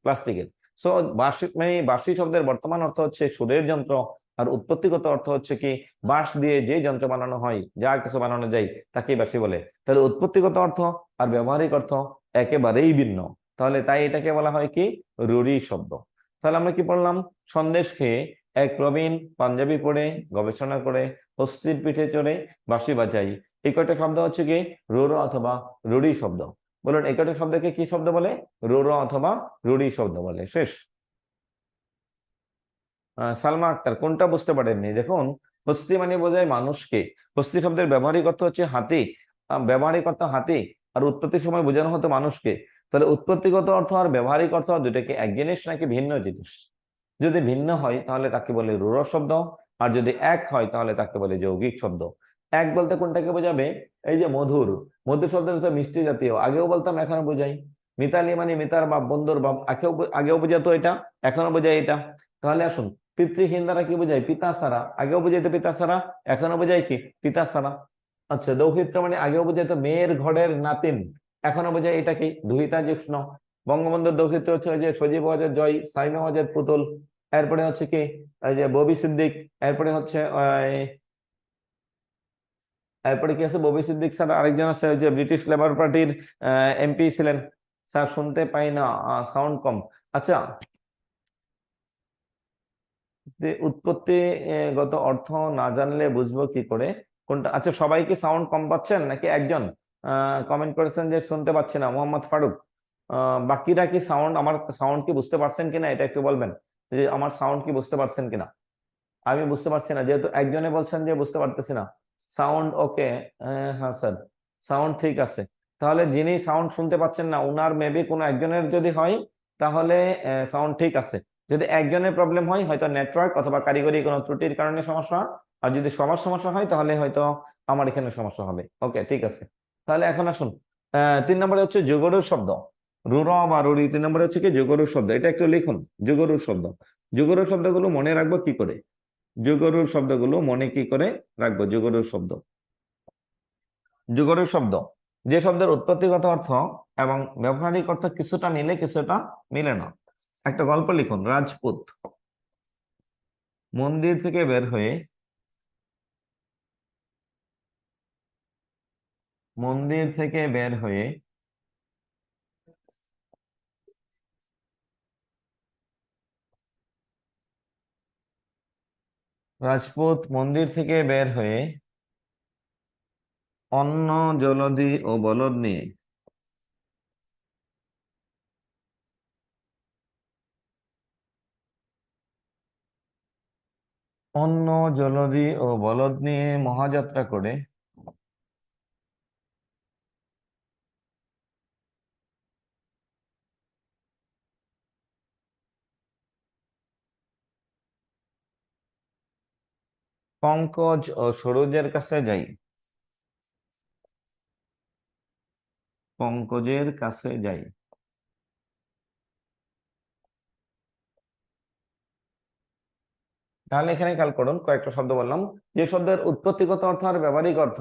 প্লাস্টিকের। সো বাঁশি মানে, বাঁশি শব্দের বর্তমান অর্থ হচ্ছে সুরের যন্ত্র। আর উৎপত্তিগত অর্থ হচ্ছে কি? বাঁশ দিয়ে যে যন্ত্র বানানো হয়, যা কিছু বানানো যায় তাকেই বাঁশি বলে। তাহলে উৎপত্তিগত অর্থ আর ব্যবহারিক অর্থ একেবারেই ভিন্ন। তাহলে তাই এটাকে বলা হয় কি? রূঢ়ি শব্দ। তাহলে আমরা কি পড়লাম? সন্দেশ খেয়ে এক প্রবীণ পাঞ্জাবি পরে গবেষণা করে হস্তির পিঠে চড়ে বাঁশি বাজাই, এই কয়টা শব্দ হচ্ছে কি? রূঢ় অথবা রূঢ়ি শব্দ। বলুন, এই কয়টা শব্দকে কি শব্দ বলে? রূঢ় অথবা রূঢ়ি শব্দ বলে। শেষ। সালমা আক্তার, কোনটা বুঝতে পারেননি? দেখুন, হস্তি মানে বোঝায় মানুষকে। হস্তি শব্দের ব্যবহারিক অর্থ হচ্ছে হাতি। ব্যবহারিক অর্থ হাতি, আর উৎপত্তির সময় বোঝানো হতো মানুষকে। তাহলে উৎপত্তিগত অর্থ আর ব্যবহারিক অর্থ দুটাকে এক জিনিস নাকি ভিন্ন জিনিস? যদি ভিন্ন হয় তাহলে তাকে বলে রূঢ় শব্দ, আর যদি এক হয় তাহলে তাকে বলে যৌগিক শব্দ। এক বলতে কোনটাকে বোঝাবে? এই যে মধুর, মধুর শব্দ তো মিষ্টি জাতীয়, আগেও বলতাম এখনো বোঝাই। মিতালি মানে মিতার বাপ, বন্ধুর বাপ, আগেও আগেও বোঝাতো এটা, এখনো বোঝাই এটা। তাহলে আসুন, পিতৃহীন দ্বারা কি বোঝায়? পিতা ছাড়া, আগেও বোঝাইতো পিতা ছাড়া, এখনো বোঝায় কি? পিতা ছাড়া। আচ্ছা, দৌহিত্র মানে আগেও বোঝাইতো মেয়ের ঘরের নাতিন, এখনো বোঝায় এটা কি? দুহিতা জিষ্ণ। বঙ্গবন্ধুর দৌহিত্র হচ্ছে ওই যে সজীব ওয়াজেদ জয়, সাইমা ওয়াজেদ পুতুল। এরপরে হচ্ছে কি? এই যে ববি সিদ্দিক। এরপরে হচ্ছে এরপরে কি আছে? ববি সিদ্দিক স্যার, আরেকজন আছে ওই যে ব্রিটিশ লেবার পার্টির এমপি ছিলেন। স্যার শুনতে পাই না, সাউন্ড কম। আচ্ছা, যে উৎপত্তি গত অর্থ না জানলে বুঝবো কি করে কোনটা? আচ্ছা, সবাই কি সাউন্ড কম পাচ্ছেন নাকি একজন কমেন্ট করেছেন যে শুনতে পাচ্ছি না, মোহাম্মদ ফারুক? বাকিরা কি সাউন্ড, আমার সাউন্ড কি বুঝতে পারছেন কিনা এটা একটু বলবেন, যে আমার সাউন্ড কি বুঝতে পারছেন কিনা? আমি বুঝতে পারছি না, যেহেতু একজনে বলছেন যে বুঝতে পারতেছি না। সাউন্ড ওকে? হ্যাঁ স্যার, সাউন্ড ঠিক আছে। তাহলে যিনি সাউন্ড শুনতে পাচ্ছেন না, উনার মেবি কোনো একজনের যদি হয় তাহলে সাউন্ড ঠিক আছে। যদি একজনের প্রবলেম হয়, হয়তো নেটওয়ার্ক অথবা কারিগরি কোনো ত্রুটির কারণে সমস্যা। আর যদি সবার সমস্যা হয় তাহলে হয়তো আমার এখানে সমস্যা হবে। ওকে, ঠিক আছে। তাহলে এখন আসুন, 3 নম্বরে হচ্ছে যোগরূঢ় শব্দ। রুর বা রুরি, 3 নম্বরে হচ্ছে কি? যোগরূঢ় শব্দ। এটা একটু লিখুন, যোগরূঢ় শব্দ। যোগরূঢ় শব্দগুলো মনে রাখবো কি করে? যোগরূঢ় শব্দগুলো মনে কি করে রাখবো? যোগরূঢ় শব্দ, যোগরূঢ় শব্দ যে শব্দের উৎপত্তিগত অর্থ এবং ব্যবহারিক অর্থ কিছুটা মিলে কিছুটা মিলে না। একটা গল্প লিখুন। রাজপুত মন্দির থেকে বের হয়ে, মন্দির থেকে বের হয়ে রাজপুত মন্দির থেকে বের হয়ে অন্ন, জলধি ও বলদ নিয়ে অন্ন, জলধি ও বলদ নিয়ে মহাযাত্রা করে পঙ্কজ ও সরোজের কাছে যাই, পঙ্কজের কাছে যাই। তাহলে এখানে খেয়াল করুন, কয়েকটা শব্দ বললাম, যে শব্দের উৎপত্তিগত অর্থ আর ব্যবহারিক অর্থ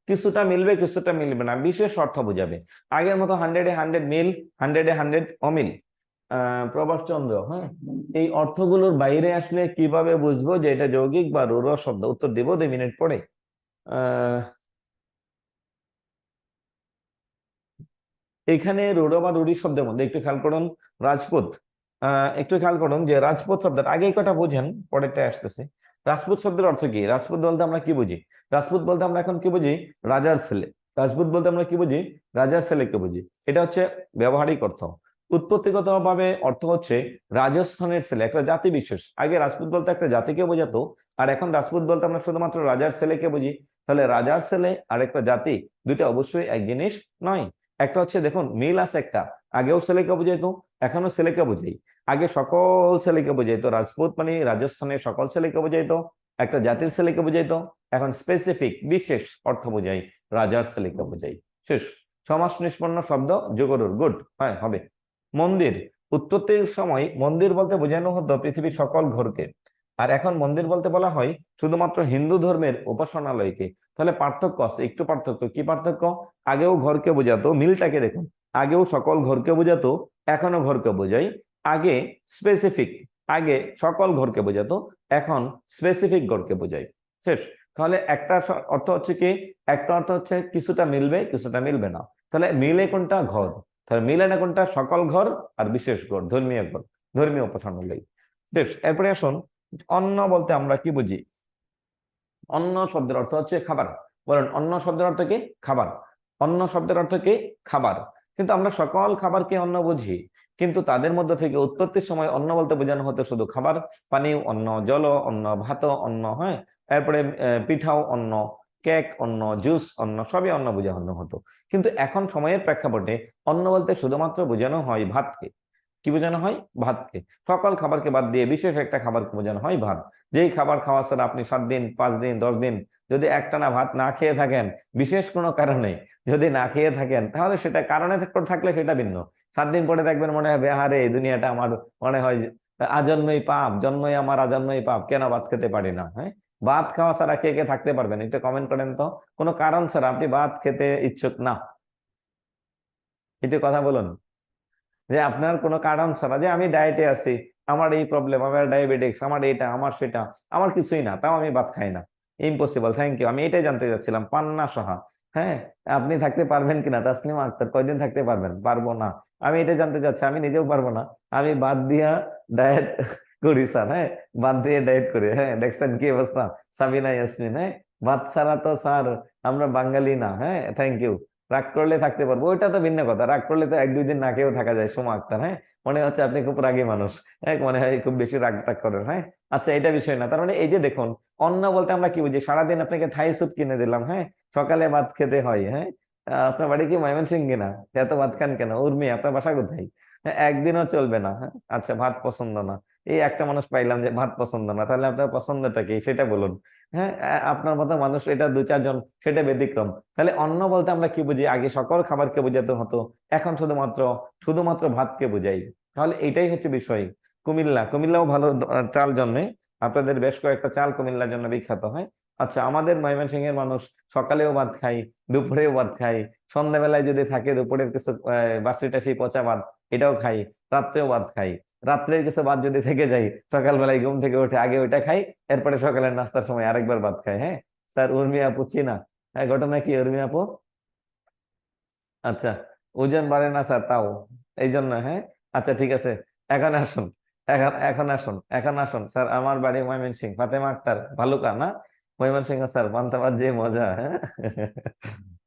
কিছুটা মিলবে কিছুটা মিলবে না, বিশেষ অর্থ বোঝাবে। আগের মতো 100-এ 100 মিল, 100-এ 100 অমিল। প্রভাষচন্দ্র, হ্যাঁ, এই অর্থগুলোর বাইরে আসলে কিভাবে বুঝবো যে এটা যৌগিক বা রূঢ় শব্দ? উত্তর দেবো 2 মিনিট পরে। আহ এখানে রূঢ় বা রূঢ়ি শব্দের মধ্যে একটু খেয়াল করুন। রাজপুত, একটু খেয়াল করুন যে রাজপুত শব্দের আগে এই কটা বোঝেন, পরেরটা আসতেছে। রাজপুত শব্দের অর্থ কি? রাজপুত বলতে আমরা কি বুঝি? রাজপুত বলতে আমরা এখন কি বুঝি? রাজার ছেলে। রাজপুত বলতে আমরা কি বুঝি? রাজার ছেলেকে বুঝি। এটা হচ্ছে ব্যবহারিক অর্থ। উৎপত্তিগত ভাবে অর্থ হচ্ছে রাজস্থানের ছেলে, একটা জাতি বিশেষ। আগে রাজপুত বলতে একটা জাতিকে বোঝাতো, আর এখন রাজপুত বলতে আমরা শুধুমাত্র রাজার ছেলেকে বুঝি। তাহলে রাজার ছেলে আর একটা জাতি, দুইটা অবশ্যই এক জিনিস নয়। একটা হচ্ছে, দেখুন মিল আছে একটা, আগেও ছেলেকে বুঝাইতো, এখনো ছেলেকে বুঝাই। আগে সকল ছেলেকে বুঝাইতো, রাজপুত মানে রাজস্থানের সকল ছেলেকে বুঝাইতো, একটা জাতির ছেলেকে বুঝাইতো। এখন স্পেসিফিক বিশেষ অর্থ বুঝাই, রাজার ছেলেকে বুঝাই। শেষ। সমাস নিষ্পন্ন শব্দ যোগরূঢ়, গুড, হ্যাঁ হবে। মন্দির, উৎপত্তির সময় মন্দির বলতে বোঝানো হতো পৃথিবীর সকল ঘরকে, আর এখন মন্দির বলতে বলা হয় শুধুমাত্র হিন্দু ধর্মের উপাসনালয়কে। তাহলে পার্থক্য আছে, একটু পার্থক্য। কি পার্থক্য? আগেও ঘরকে বোঝাতো, মিলটাকে দেখুন, আগেও সকল ঘরকে বোঝাতো, এখনো ঘরকে বোঝাই। আগে স্পেসিফিক, আগে সকল ঘরকে বোঝাতো, এখন স্পেসিফিক ঘরকে বোঝাই। শেষ। তাহলে একটা অর্থ হচ্ছে কি? একটা অর্থ হচ্ছে কিছুটা মিলবে কিছুটা মিলবে না। তাহলে মিলে কোনটা? ঘর। তাহলে মিলে না কোনটা? সকল ঘর আর বিশেষ ঘর, ধর্মীয় ঘর, ধর্মীয় উপাসনালয়। বেশ, এরপরে আসুন, অন্ন বলতে আমরা কি বুঝি? অন্ন শব্দের অর্থ হচ্ছে খাবার। বলেন, অন্ন শব্দের অর্থ কি? খাবার। অন্ন শব্দের অর্থ কি? খাবার। কিন্তু আমরা সকল খাবারকে অন্ন বুঝি, কিন্তু তাদের মধ্যে থেকে উৎপত্তির সময় অন্ন বলতে বোঝানো হতো শুধু খাবার। পানি অন্ন, জল অন্ন, ভাত অন্ন, হ্যাঁ, এরপরে পিঠাও অন্ন, কেক অন্ন, জুস অন্ন, সবই অন্ন বোঝানো হতো। কিন্তু এখন সময়ের প্রেক্ষাপটে অন্ন বলতে শুধুমাত্র বোঝানো হয় ভাতকে। কি বোঝানো হয়? ভাতকে। সকল খাবারকে বাদ দিয়ে বিশেষ একটা খাবারকে বোঝানো হয় ভাত। যেই খাবার খাওয়া ছাড়া আপনি 7 দিন, 5 দিন, 10 দিন যদি একটানা ভাত না খেয়ে থাকেন, বিশেষ কোনো কারণে যদি না খেয়ে থাকেন, তাহলে সেটা কারণে থাকলে সেটা ভিন্ন। 7 দিন পরে দেখবেন মনে হবে, আরে এই দুনিয়াটা আমার মনে হয় যে আজন্মই পাপ, জন্মই আমার আজন্মই পাপ, কেন ভাত খেতে পারি না। হ্যাঁ, ভাত খাওয়া ছাড়া কে কে থাকতে পারবেন? একটু কমেন্ট করেন তো। কোনো কারণ ছাড়া আপনি ভাত খেতে ইচ্ছুক না, একটু কথা বলুন। যে আপনার কোনো কারণ ছাড়া, যে আমি ডায়েটে আছি, আমার এই প্রবলেম, আমার ডায়াবেটিক্স, আমার এটা, আমার সেটা, আমার কিছুই না, তাও আমি ভাত খাই না। ইম্পসিবল। থ্যাংক ইউ, আমি এটাই জানতে চাচ্ছিলাম। পান্না সাহা, হ্যাঁ, আপনি থাকতে পারবেন কিনা? তাসলিমা আক্তার, কয়দিন থাকতে পারবেন? পারবো না। আমি এটা জানতে চাচ্ছি, আমি নিজেও পারবো না। আমি বাদ দিয়া ডায়েট করি স্যার। হ্যাঁ, বাদ দিয়ে ডায়েট করি। হ্যাঁ, দেখছেন কি অবস্থা? সাবিনা ইয়াসমিন, হ্যাঁ, ভাত ছাড়া তো স্যার আমরা বাঙালি না। হ্যাঁ, থ্যাংক ইউ। রাগ করলে থাকতে পারবো, ওইটা তো ভিন্ন কথা। রাগ করলে তো 1-2 দিন না খেয়েও থাকা যায়। সোমা আক্তার, হ্যাঁ, মনে হচ্ছে আপনি খুব রাগী মানুষ। হ্যাঁ, মনে হয় খুব বেশি রাগ টাগ করেন। হ্যাঁ, আচ্ছা, এটা বিষয় না। তার মানে এই যে দেখুন, অন্ন বলতে আমরা কি বুঝি? সারাদিন আপনাকে থাই স্যুপ কিনে দিলাম, হ্যাঁ, সকালে ভাত খেতে হয়। হ্যাঁ, আপনার বাড়ি কি ময়মনসিংহ কিনা? এত ভাত খান কেন? উর্মি, আপনার বাসা কোথায়? হ্যাঁ, একদিনও চলবে না। হ্যাঁ, আচ্ছা, ভাত পছন্দ না। এই একটা মানুষ পাইলাম যে ভাত পছন্দ না, তাহলে আপনার পছন্দটা কি সেটা বলুন। হ্যাঁ, আপনার মতো মানুষ এটা 2-4 জন, সেটা ব্যতিক্রম। তাহলে অন্ন বলতে আমরা কি বুঝি? আগে সকল খাবারকে বোঝাতে হতো, এখন শুধুমাত্র শুধুমাত্র ভাতকে বোঝাই। তাহলে এটাই হচ্ছে বিষয়। কুমিল্লাও ভালো চাল জন্মে। আপনাদের বেশ কয়েকটা চাল কুমিল্লার জন্য বিখ্যাত। হয়, আচ্ছা, আমাদের ময়মনসিংহের মানুষ সকালেও ভাত খাই, দুপুরেও ভাত খাই, সন্ধ্যাবেলায় যদি থাকে দুপুরের কিছু বাসি টাসি পচা ভাত, এটাও খাই, রাত্রেও ভাত খাই। রাত্রের কিছু ভাত যদি থেকে যায়, সকালবেলায় ঘুম থেকে উঠে আগে ওইটা খাই, এরপরে সকালের নাস্তার সময় আরেকবার ভাত খাই। হ্যাঁ, স্যার উর্মি আপু চিনা? হ্যাঁ, ঘটনা কি উর্মি আপু? আচ্ছা, ওজন বাড়ে না স্যার তাও, এই জন্য। হ্যাঁ, আচ্ছা, ঠিক আছে। এখন আসুন, এখন আসুন স্যার, আমার বাড়ি ময়মনসিংহ, ফাতেমা আক্তার ভালুকা না? ময়মনসিংহ স্যার, পান্তাভাত যে মজা। হ্যাঁ,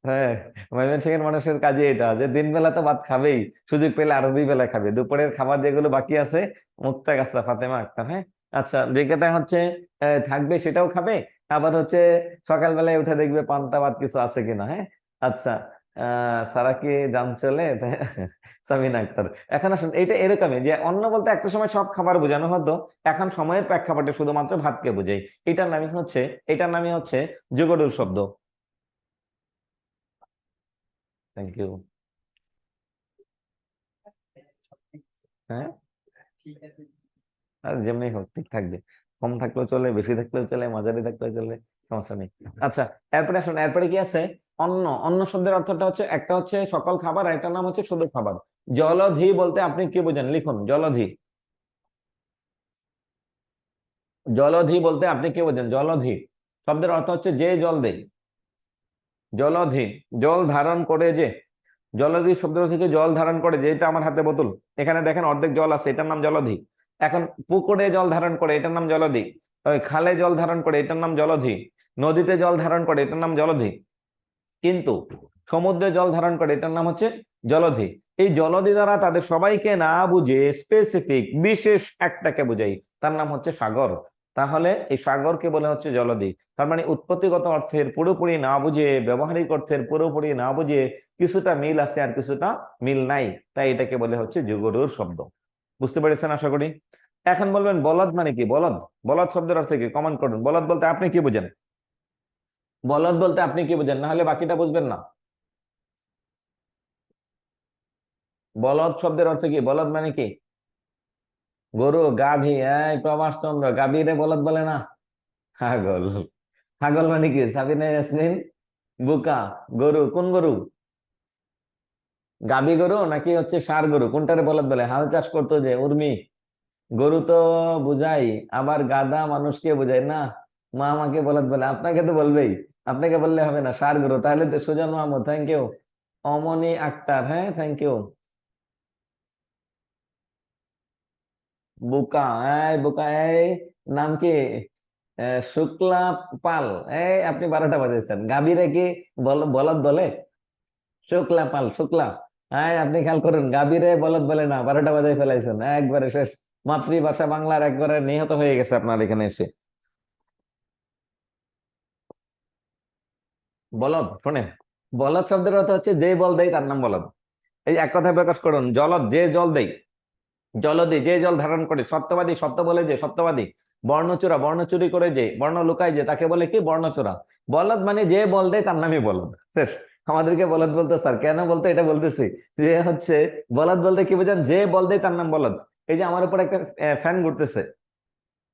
হ্যাঁ, ময়মনসিংহের মানুষের কাজে এটা যে দিন বেলা তো ভাত খাবেই, সুযোগ পেলে আরো 2 বেলা খাবে। দুপুরের খাবার যেগুলো বাকি আছে, মুক্তা গাছা ফাতেমা আক্তার। হ্যাঁ, আচ্ছা, যেটা হচ্ছে থাকবে সেটাও খাবে, আবার হচ্ছে সকালবেলায় উঠে দেখবে পান্তা ভাত কিছু আছে কিনা। হ্যাঁ, আচ্ছা, সারা কি জান চলে? সামিনা আক্তার। এখন আসুন, এটা এরকমই যে অন্ন বলতে একটা সময় সব খাবার বোঝানো হতো, এখন সময়ের প্রেক্ষাপটে শুধুমাত্র ভাতকে বোঝাই। এটার নামই হচ্ছে যুগড়ুর শব্দ। Thank you. হ্যাঁ, আর যেমনি হোক ঠিক থাকবে। কম থাকলেও চলে, বেশি থাকলেও চলে, মাঝারি থাকলেও চলে, সমস্যা নেই। আচ্ছা, এরপরে আসুন, এরপরে কি আছে? অন্ন। অন্ন শব্দের অর্থটা হচ্ছে, একটা হচ্ছে সকল খাবার, আর একটার নাম হচ্ছে শুধু খাবার। জলধি বলতে আপনি কি বোঝেন? লিখুন, জলধি। জলধি বলতে আপনি কি বোঝেন? জলধি শব্দের অর্থ হচ্ছে যে জল দেয়। জলধি, জল ধারণ করে যে। জলধি শব্দ থেকে জল ধারণ করে যে, এটা আমার হাতে বোতল, এখানে দেখেন অর্ধেক জল আছে, এটার নাম জলধি। এখন পুকুরে জল ধারণ করে, এটার নাম জলধি। ওই খালে জল ধারণ করে, এটার নাম জলধি। নদীতে জল ধারণ করে, এটার নাম জলধি। কিন্তু সমুদ্রে জল ধারণ করে, এটার নাম হচ্ছে জলধি। এই জলধি দ্বারা তাদের সবাইকে না বুঝে স্পেসিফিক বিশেষ একটাকে বুঝাই, তার নাম হচ্ছে সাগর। তাহলে এই সাগরকে বলে হচ্ছে জলধি। তার মানে উৎপত্তিগত অর্থের পুরোপুরি না বুঝে, ব্যবহারিক অর্থের পুরোপুরি না বুঝে, কিছুটা মিল আছে আর কিছুটা মিল নাই, তাই এটাকে বলে হচ্ছে যুগড়ুর শব্দ। বুঝতে পেরেছেন আশা করি। এখন বলবেন বলদ মানে কি? বলদ, বলদ শব্দের অর্থ কি? কমেন্ট করুন। বলদ বলতে আপনি কি বুঝেন? বলদ বলতে আপনি কি বুঝেন? না হলে বাকিটা বুঝবেন না। বলদ শব্দের অর্থ কি? বলদ মানে কি? গরু, গাভী। এই প্রভাস চন্দ্র, গাভী রে বলদ বলে না? ছাগল। ছাগল মানে কি? সাবিনা ইয়াসমিন, বুকা। গরু, কোন গরু? গাভী গরু নাকি হচ্ছে ষাঁড় গরু? কোনটারে বলদ বলে? হাল চাষ করতো যে উর্মি, গরু তো বুঝাই, আবার গাধা মানুষকে বুঝাই না। মা আমাকে বলদ বলে, আপনাকে তো বলবেই। আপনাকে বললে হবে না, ষাঁড় গরু। তাহলে তো সুজন মাহমুদ, থ্যাংক ইউ। অমনি আক্তার, হ্যাঁ, থ্যাংক ইউ। বোকা, এই বোকা, এই নাম কি? শুক্লা পাল। এই আপনি 12টা বাজাইছেন। গাভীরে কি বলদ বলে? শুক্লা পাল, শুক্লা। হ্যাঁ, আপনি খেয়াল করুন, গাভীরে বলদ বলে না। 12টা বাজাই ফেলাইছেন, একবারে শেষ। মাতৃভাষা বাংলার একবারে নিহত হয়ে গেছে আপনার এখানে এসে। বলদ শোনেন, বলদ শব্দের অর্থ হচ্ছে যে বল দেয় তার নাম বলদ। এই এক কথায় প্রকাশ করুন, জলদ যে জল দেয়। জলদি, যে জল ধারণ করে। সত্যবাদী, সত্য বলে যে সত্যবাদী। বর্ণচোরা, বর্ণ চুরি করে যে, বর্ণ লুকায় যে, তাকে বলে কি? বর্ণচোরা। বলদ মানে যে বল দেয় তার নামই বলদ। শেষ। আমাদেরকে বলদ বলতে স্যার কেন বলতে এটা বলতেছি যে হচ্ছে বলদ বলতে কি বোঝান? যে বল দেয় তার নাম বলদ। এই যে আমার উপর একটা ফ্যান ঘুরতেছে,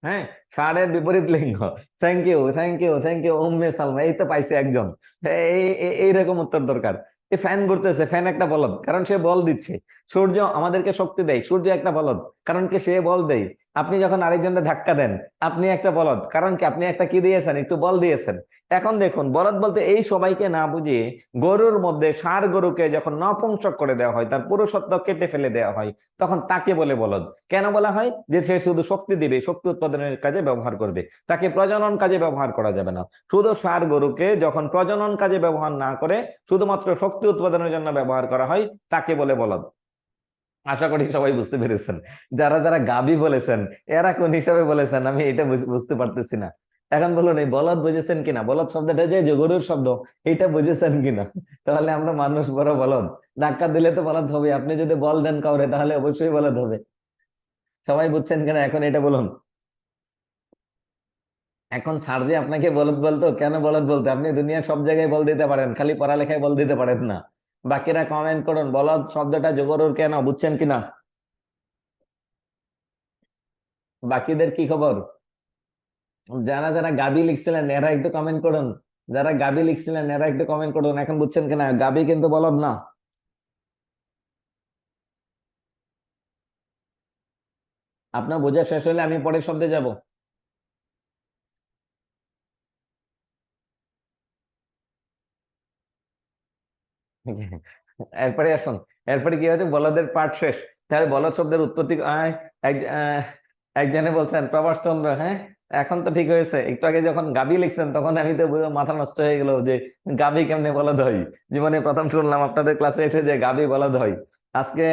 হ্যাঁ, ষাঁড়ের বিপরীত লিঙ্গ। Thank you, thank you, thank you Umme Salma, এই তো পাইছে একজন। এইরকম উত্তর দরকার। এই ফ্যান ঘুরতেছে, ফ্যান একটা বলদ, কারণ সে বল দিচ্ছে। সূর্য আমাদেরকে শক্তি দেয়, সূর্য একটা বলদ, কারণ কি? সে বল দেয়। আপনি যখন আরেকজনকে ধাক্কা দেন, আপনি একটা বলদ, কারণ কি? আপনি একটা কি দিয়েছেন? একটু বল দিয়েছেন। এখন দেখুন, বলদ বলতে এই সবাইকে না বুঝিয়ে গরুর মধ্যে ষাঁড় গরুকে যখন নপুংসক করে দেওয়া হয়, তার পুরুষত্ব কেটে ফেলে দেওয়া হয়, তখন তাকে বলে বলদ। কেন বলা হয়? যে সে শুধু শক্তি দিবে, শক্তি উৎপাদনের কাজে ব্যবহার করবে, তাকে প্রজনন কাজে ব্যবহার করা যাবে না। শুধু ষাঁড় গরুকে যখন প্রজনন কাজে ব্যবহার না করে শুধুমাত্র শক্তি উৎপাদনের জন্য ব্যবহার করা হয়, তাকে বলে বলদ। আশা করি সবাই বুঝতে পেরেছেন। যারা যারা গাবি বলেছেন, এরা কোন হিসাবে বলেছেন আমি এটা বুঝতে পারতেছি না। এখন বলুন, এই বলদ বুঝেছেন কিনা? বলদ শব্দটা যে গরুর শব্দ, এটা বুঝেছেন কিনা? তাহলে আমরা মানুষ বড় বলদ। ধাক্কা দিলে তো বলদ হবে, আপনি যদি বল দেন কাউরে তাহলে অবশ্যই বলদ হবে। সবাই বুঝছেন কিনা এখন এটা বলুন। এখন স্যার যে আপনাকে বলদ বলতো, কেন বলদ বলতো? আপনি দুনিয়ার সব জায়গায় বল দিতে পারেন, খালি পড়ালেখায় বল দিতে পারেন না। বাকিরা কমেন্ট করুন, বলদ শব্দটা যোগরুর কেন, বুঝছেন কিনা? বাকিদের কি খবর? যারা যারা গাবি লিখছিলেন এরা একটু কমেন্ট করুন। যারা গাবি লিখছিলেন এরা একটু কমেন্ট করুন, এখন বুঝছেন কিনা? গাবি কিন্তু বলদ না। আপনার বোঝা শেষ হলে আমি পরের শব্দে যাব। এরপরে আসুন। এরপরে কি হচ্ছে? বলদের পাঠ শেষ। তাহলে বলদ শব্দের উৎপত্তি একজনে বলছেন প্রভাষ চন্দ্র, হ্যাঁ। এখন তো ঠিক হয়েছে, একটু আগে যখন গাবি লিখছেন তখন আমি তো মাথা নষ্ট হয়ে গেল যে গাবি কেমনে বলদ হয়। জীবনে প্রথম শুনলাম আপনাদের ক্লাসে এসে যে গাবি বলদ হয়। আজকে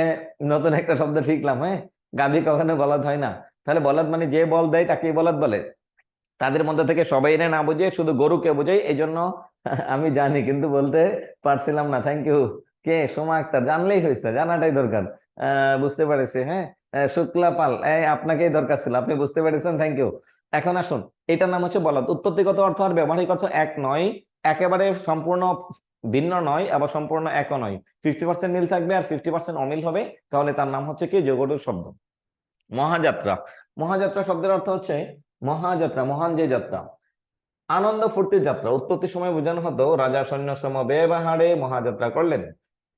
নতুন একটা শব্দ শিখলাম, হ্যাঁ। গাবি কখনো বলদ হয় না। তাহলে বলদ মানে যে বল দেয় তাকেই বলদ বলে। তাদের মধ্যে থেকে সবাই না বুঝে শুধু গরুকে বোঝাই, এই জন্য আমি জানি কিন্তু বলতে পারছিলাম না। Thank you. কে? সোমা আক্তার, জানলেই হয়েছে, জানাটাই দরকার। বুঝতে পেরেছি, হ্যাঁ। শুক্লা পাল, এই আপনাকেই দরকার ছিল, আপনি বুঝতে পেরেছেন, থ্যাংক ইউ। এখন আসুন, এটার নাম হচ্ছে বলদ। উৎপত্তিগত অর্থ আর ব্যবহারিক অর্থ এক নয়, একেবারে সম্পূর্ণ ভিন্ন নয়, আবার সম্পূর্ণ একও নয়। 50% মিল থাকবে আর 50% অমিল হবে, তাহলে তার নাম হচ্ছে কি? যোগড়ুর শব্দ। মহাযাত্রা। মহাযাত্রা শব্দের অর্থ হচ্ছে মহাযাত্রা, মহান যে যাত্রা। আনন্দ ফুর্তির যাত্রা। উৎপত্তির সময় বোঝানো হতো রাজা সৈন্য সম ব্যবহারে মহাযাত্রা করলেন।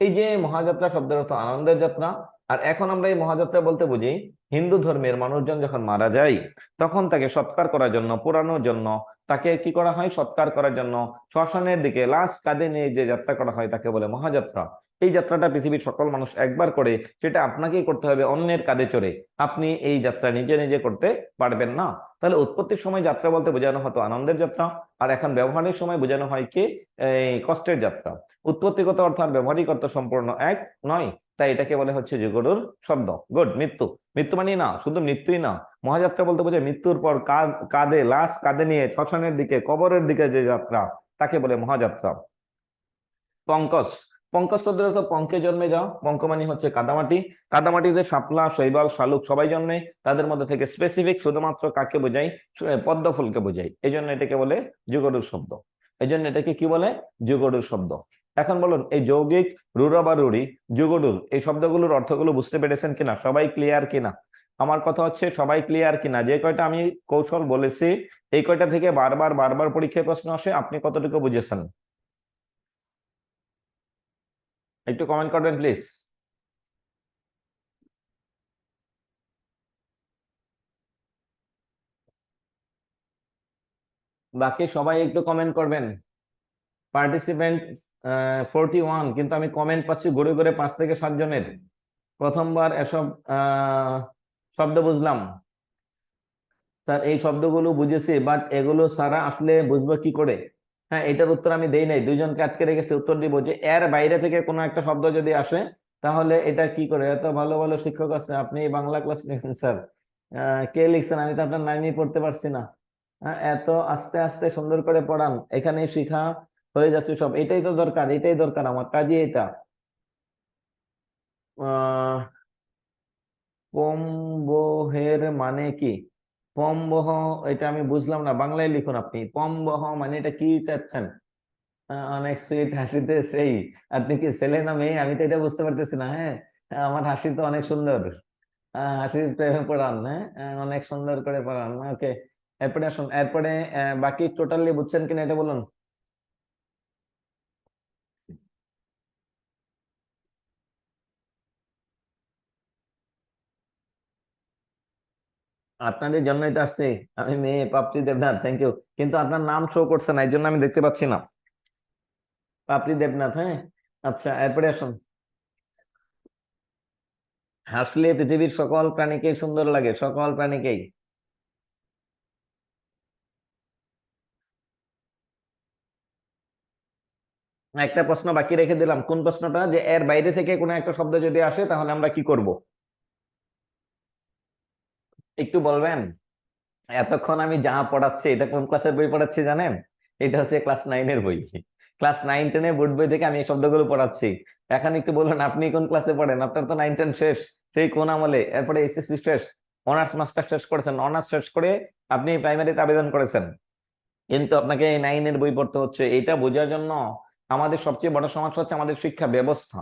এই যে মহাযাত্রা শব্দের অর্থ আনন্দের যাত্রা। আর এখন আমরা এই মহাযাত্রা বলতে বুঝি হিন্দু ধর্মের মানুষজন যখন মারা যায়, তখন তাকে সৎকার করার জন্য, পোড়ানোর জন্য, তাকে কি করা হয়? সৎকার করার জন্য শ্মশানের দিকে লাশ কাঁধে নিয়ে যে যাত্রা করা হয় তাকে বলে মহাযাত্রা। এই যাত্রাটা পৃথিবীর সকল মানুষ একবার করে, সেটা আপনাকেই করতে হবে অন্যের কাঁধে চড়ে। আপনি এই যাত্রা নিজে নিজে করতে পারবেন না। তাহলে উৎপত্তির সময় যাত্রা বলতে বোঝানো হতো আনন্দের যাত্রা, আর এখন ব্যবহারের সময় বোঝানো হয় কি? এই কষ্টের যাত্রা। উৎপত্তিগত অর্থ আর ব্যবহারিক অর্থ সম্পূর্ণ এক নয়, তাই এটাকে বলে হচ্ছে যুগড়ুর শব্দ। গুড। মৃত্যু। মৃত্যু মানে না শুধু মৃত্যুই না, মহাযাত্রা বলতে বোঝায় মৃত্যুর পর কাঁধে লাশ কাঁধে নিয়ে শ্মশানের দিকে, কবরের দিকে যে যাত্রা, তাকে বলে মহাযাত্রা। পঙ্কজ। পঙ্কজ শব্দের অর্থ পঙ্কে জন্মে যাও। পঙ্ক মানে হচ্ছে কাদামাটি। কাদামাটিতে শাপলা, শৈবাল, শালুক সবাই জন্মে। তাদের মধ্যে থেকে স্পেসিফিক শুধুমাত্র কাকে বোঝাই? পদ্ম ফুলকে বোঝাই, এই জন্য এটাকে বলে যুগড়ুর শব্দ। এই জন্য এটাকে কি বলে? যুগড়ুর শব্দ। এখন বলুন, এই যৌগিক, রুড় বা রুড়ি, যুগড়ুর এই শব্দগুলোর অর্থগুলো বুঝতে পেরেছেন কিনা? সবাই ক্লিয়ার কিনা? আমার কথা হচ্ছে সবাই ক্লিয়ার কিনা? যে কয়টা আমি কৌশল বলেছি, এই কয়টা থেকে বারবার বারবার পরীক্ষায় প্রশ্ন আসে, আপনি কতটুকু বুঝেছেন? একটু কমেন্ট করবেন প্লিজ। বাকি সবাই একটু কমেন্ট করবেন। পার্টিসিপেন্ট 41, কিন্তু আমি কমেন্ট পাচ্ছি ঘুরে ঘুরে 5 থেকে 7 জনের। প্রথমবার এসব শব্দ বুঝলাম। স্যার এই শব্দগুলো বুঝেছি, বাট এগুলো সারা আসলে বুঝবো কি করে? হ্যাঁ, এটার উত্তর আমি দেই নাই, দুইজনকে আটকে রেখেছি উত্তর দিব যে এর বাইরে থেকে কোনো একটা শব্দ যদি আসে তাহলে এটা কি করে। এত ভালো ভালো শিক্ষক আছে, আপনি বাংলা ক্লাস নিয়েছেন স্যার। কে লিখছেন? আমি তো আপনার নামই পড়তে পারছি না। হ্যাঁ, এত আস্তে আস্তে সুন্দর করে পড়ান, এখানেই শিখা হয়ে যাচ্ছে সব। এটাই তো দরকার, এটাই দরকার, আমার কাজই এটা। আহ পমবহের মানে কি? পমবহ, এটা আমি বুঝলাম না, বাংলায় লিখুন আপনি। পমবহ মানে এটা কি চাচ্ছেন? অনেক সুইট হাসিতে সেই, আপনি কি ছেলে না মেয়ে আমি তো এটা বুঝতে পারতেছি না। হ্যাঁ, আমার হাসি তো অনেক সুন্দর। হাসির প্রেমে পড়ান, হ্যাঁ, অনেক সুন্দর করে পড়ান। ওকে, এরপরে আসুন, এরপরে বাকি টোটালি বুঝছেন কিনা এটা বলুন। আপনাদের জন্যই তো আসছি। আমি মেয়ে পাপড়ি দেবনাথ, থ্যাংক ইউ। কিন্তু আপনার নাম শো করছে না, এই জন্য আমি দেখতে পাচ্ছি না। পাপড়ি দেবনাথ, হ্যাঁ। আচ্ছা, এরপরে আসুন। হাসলে পৃথিবীর সকল প্রাণীকেই সুন্দর লাগে, সকল প্রাণীকেই। একটা প্রশ্ন বাকি রেখে দিলাম, কোন প্রশ্নটা? যে এর বাইরে থেকে কোনো একটা শব্দ যদি আসে তাহলে আমরা কি করব? একটু বলবেন? এতক্ষণ আমি যা পড়াচ্ছি, এটা কোন ক্লাসের বই পড়াচ্ছি জানেন? এটা হচ্ছে ক্লাস 9-এর বই। ক্লাস 9-10 বোর্ড বই থেকে আমি এই শব্দগুলো পড়াচ্ছি। এখন একটু বলুন, আপনি কোন ক্লাসে পড়েন? আপনার তো 9-10 শেষ, সেই কোন আমলে। এরপরে এসএসসি শেষ, অনার্স মাস্টার শেষ করেছেন, অনার্স শেষ করে আপনি প্রাইমারিতে আবেদন করেছেন, কিন্তু আপনাকে এই 9-এর বই পড়তে হচ্ছে। এটা বোঝার জন্য আমাদের সবচেয়ে বড় সমস্যা হচ্ছে আমাদের শিক্ষা ব্যবস্থা।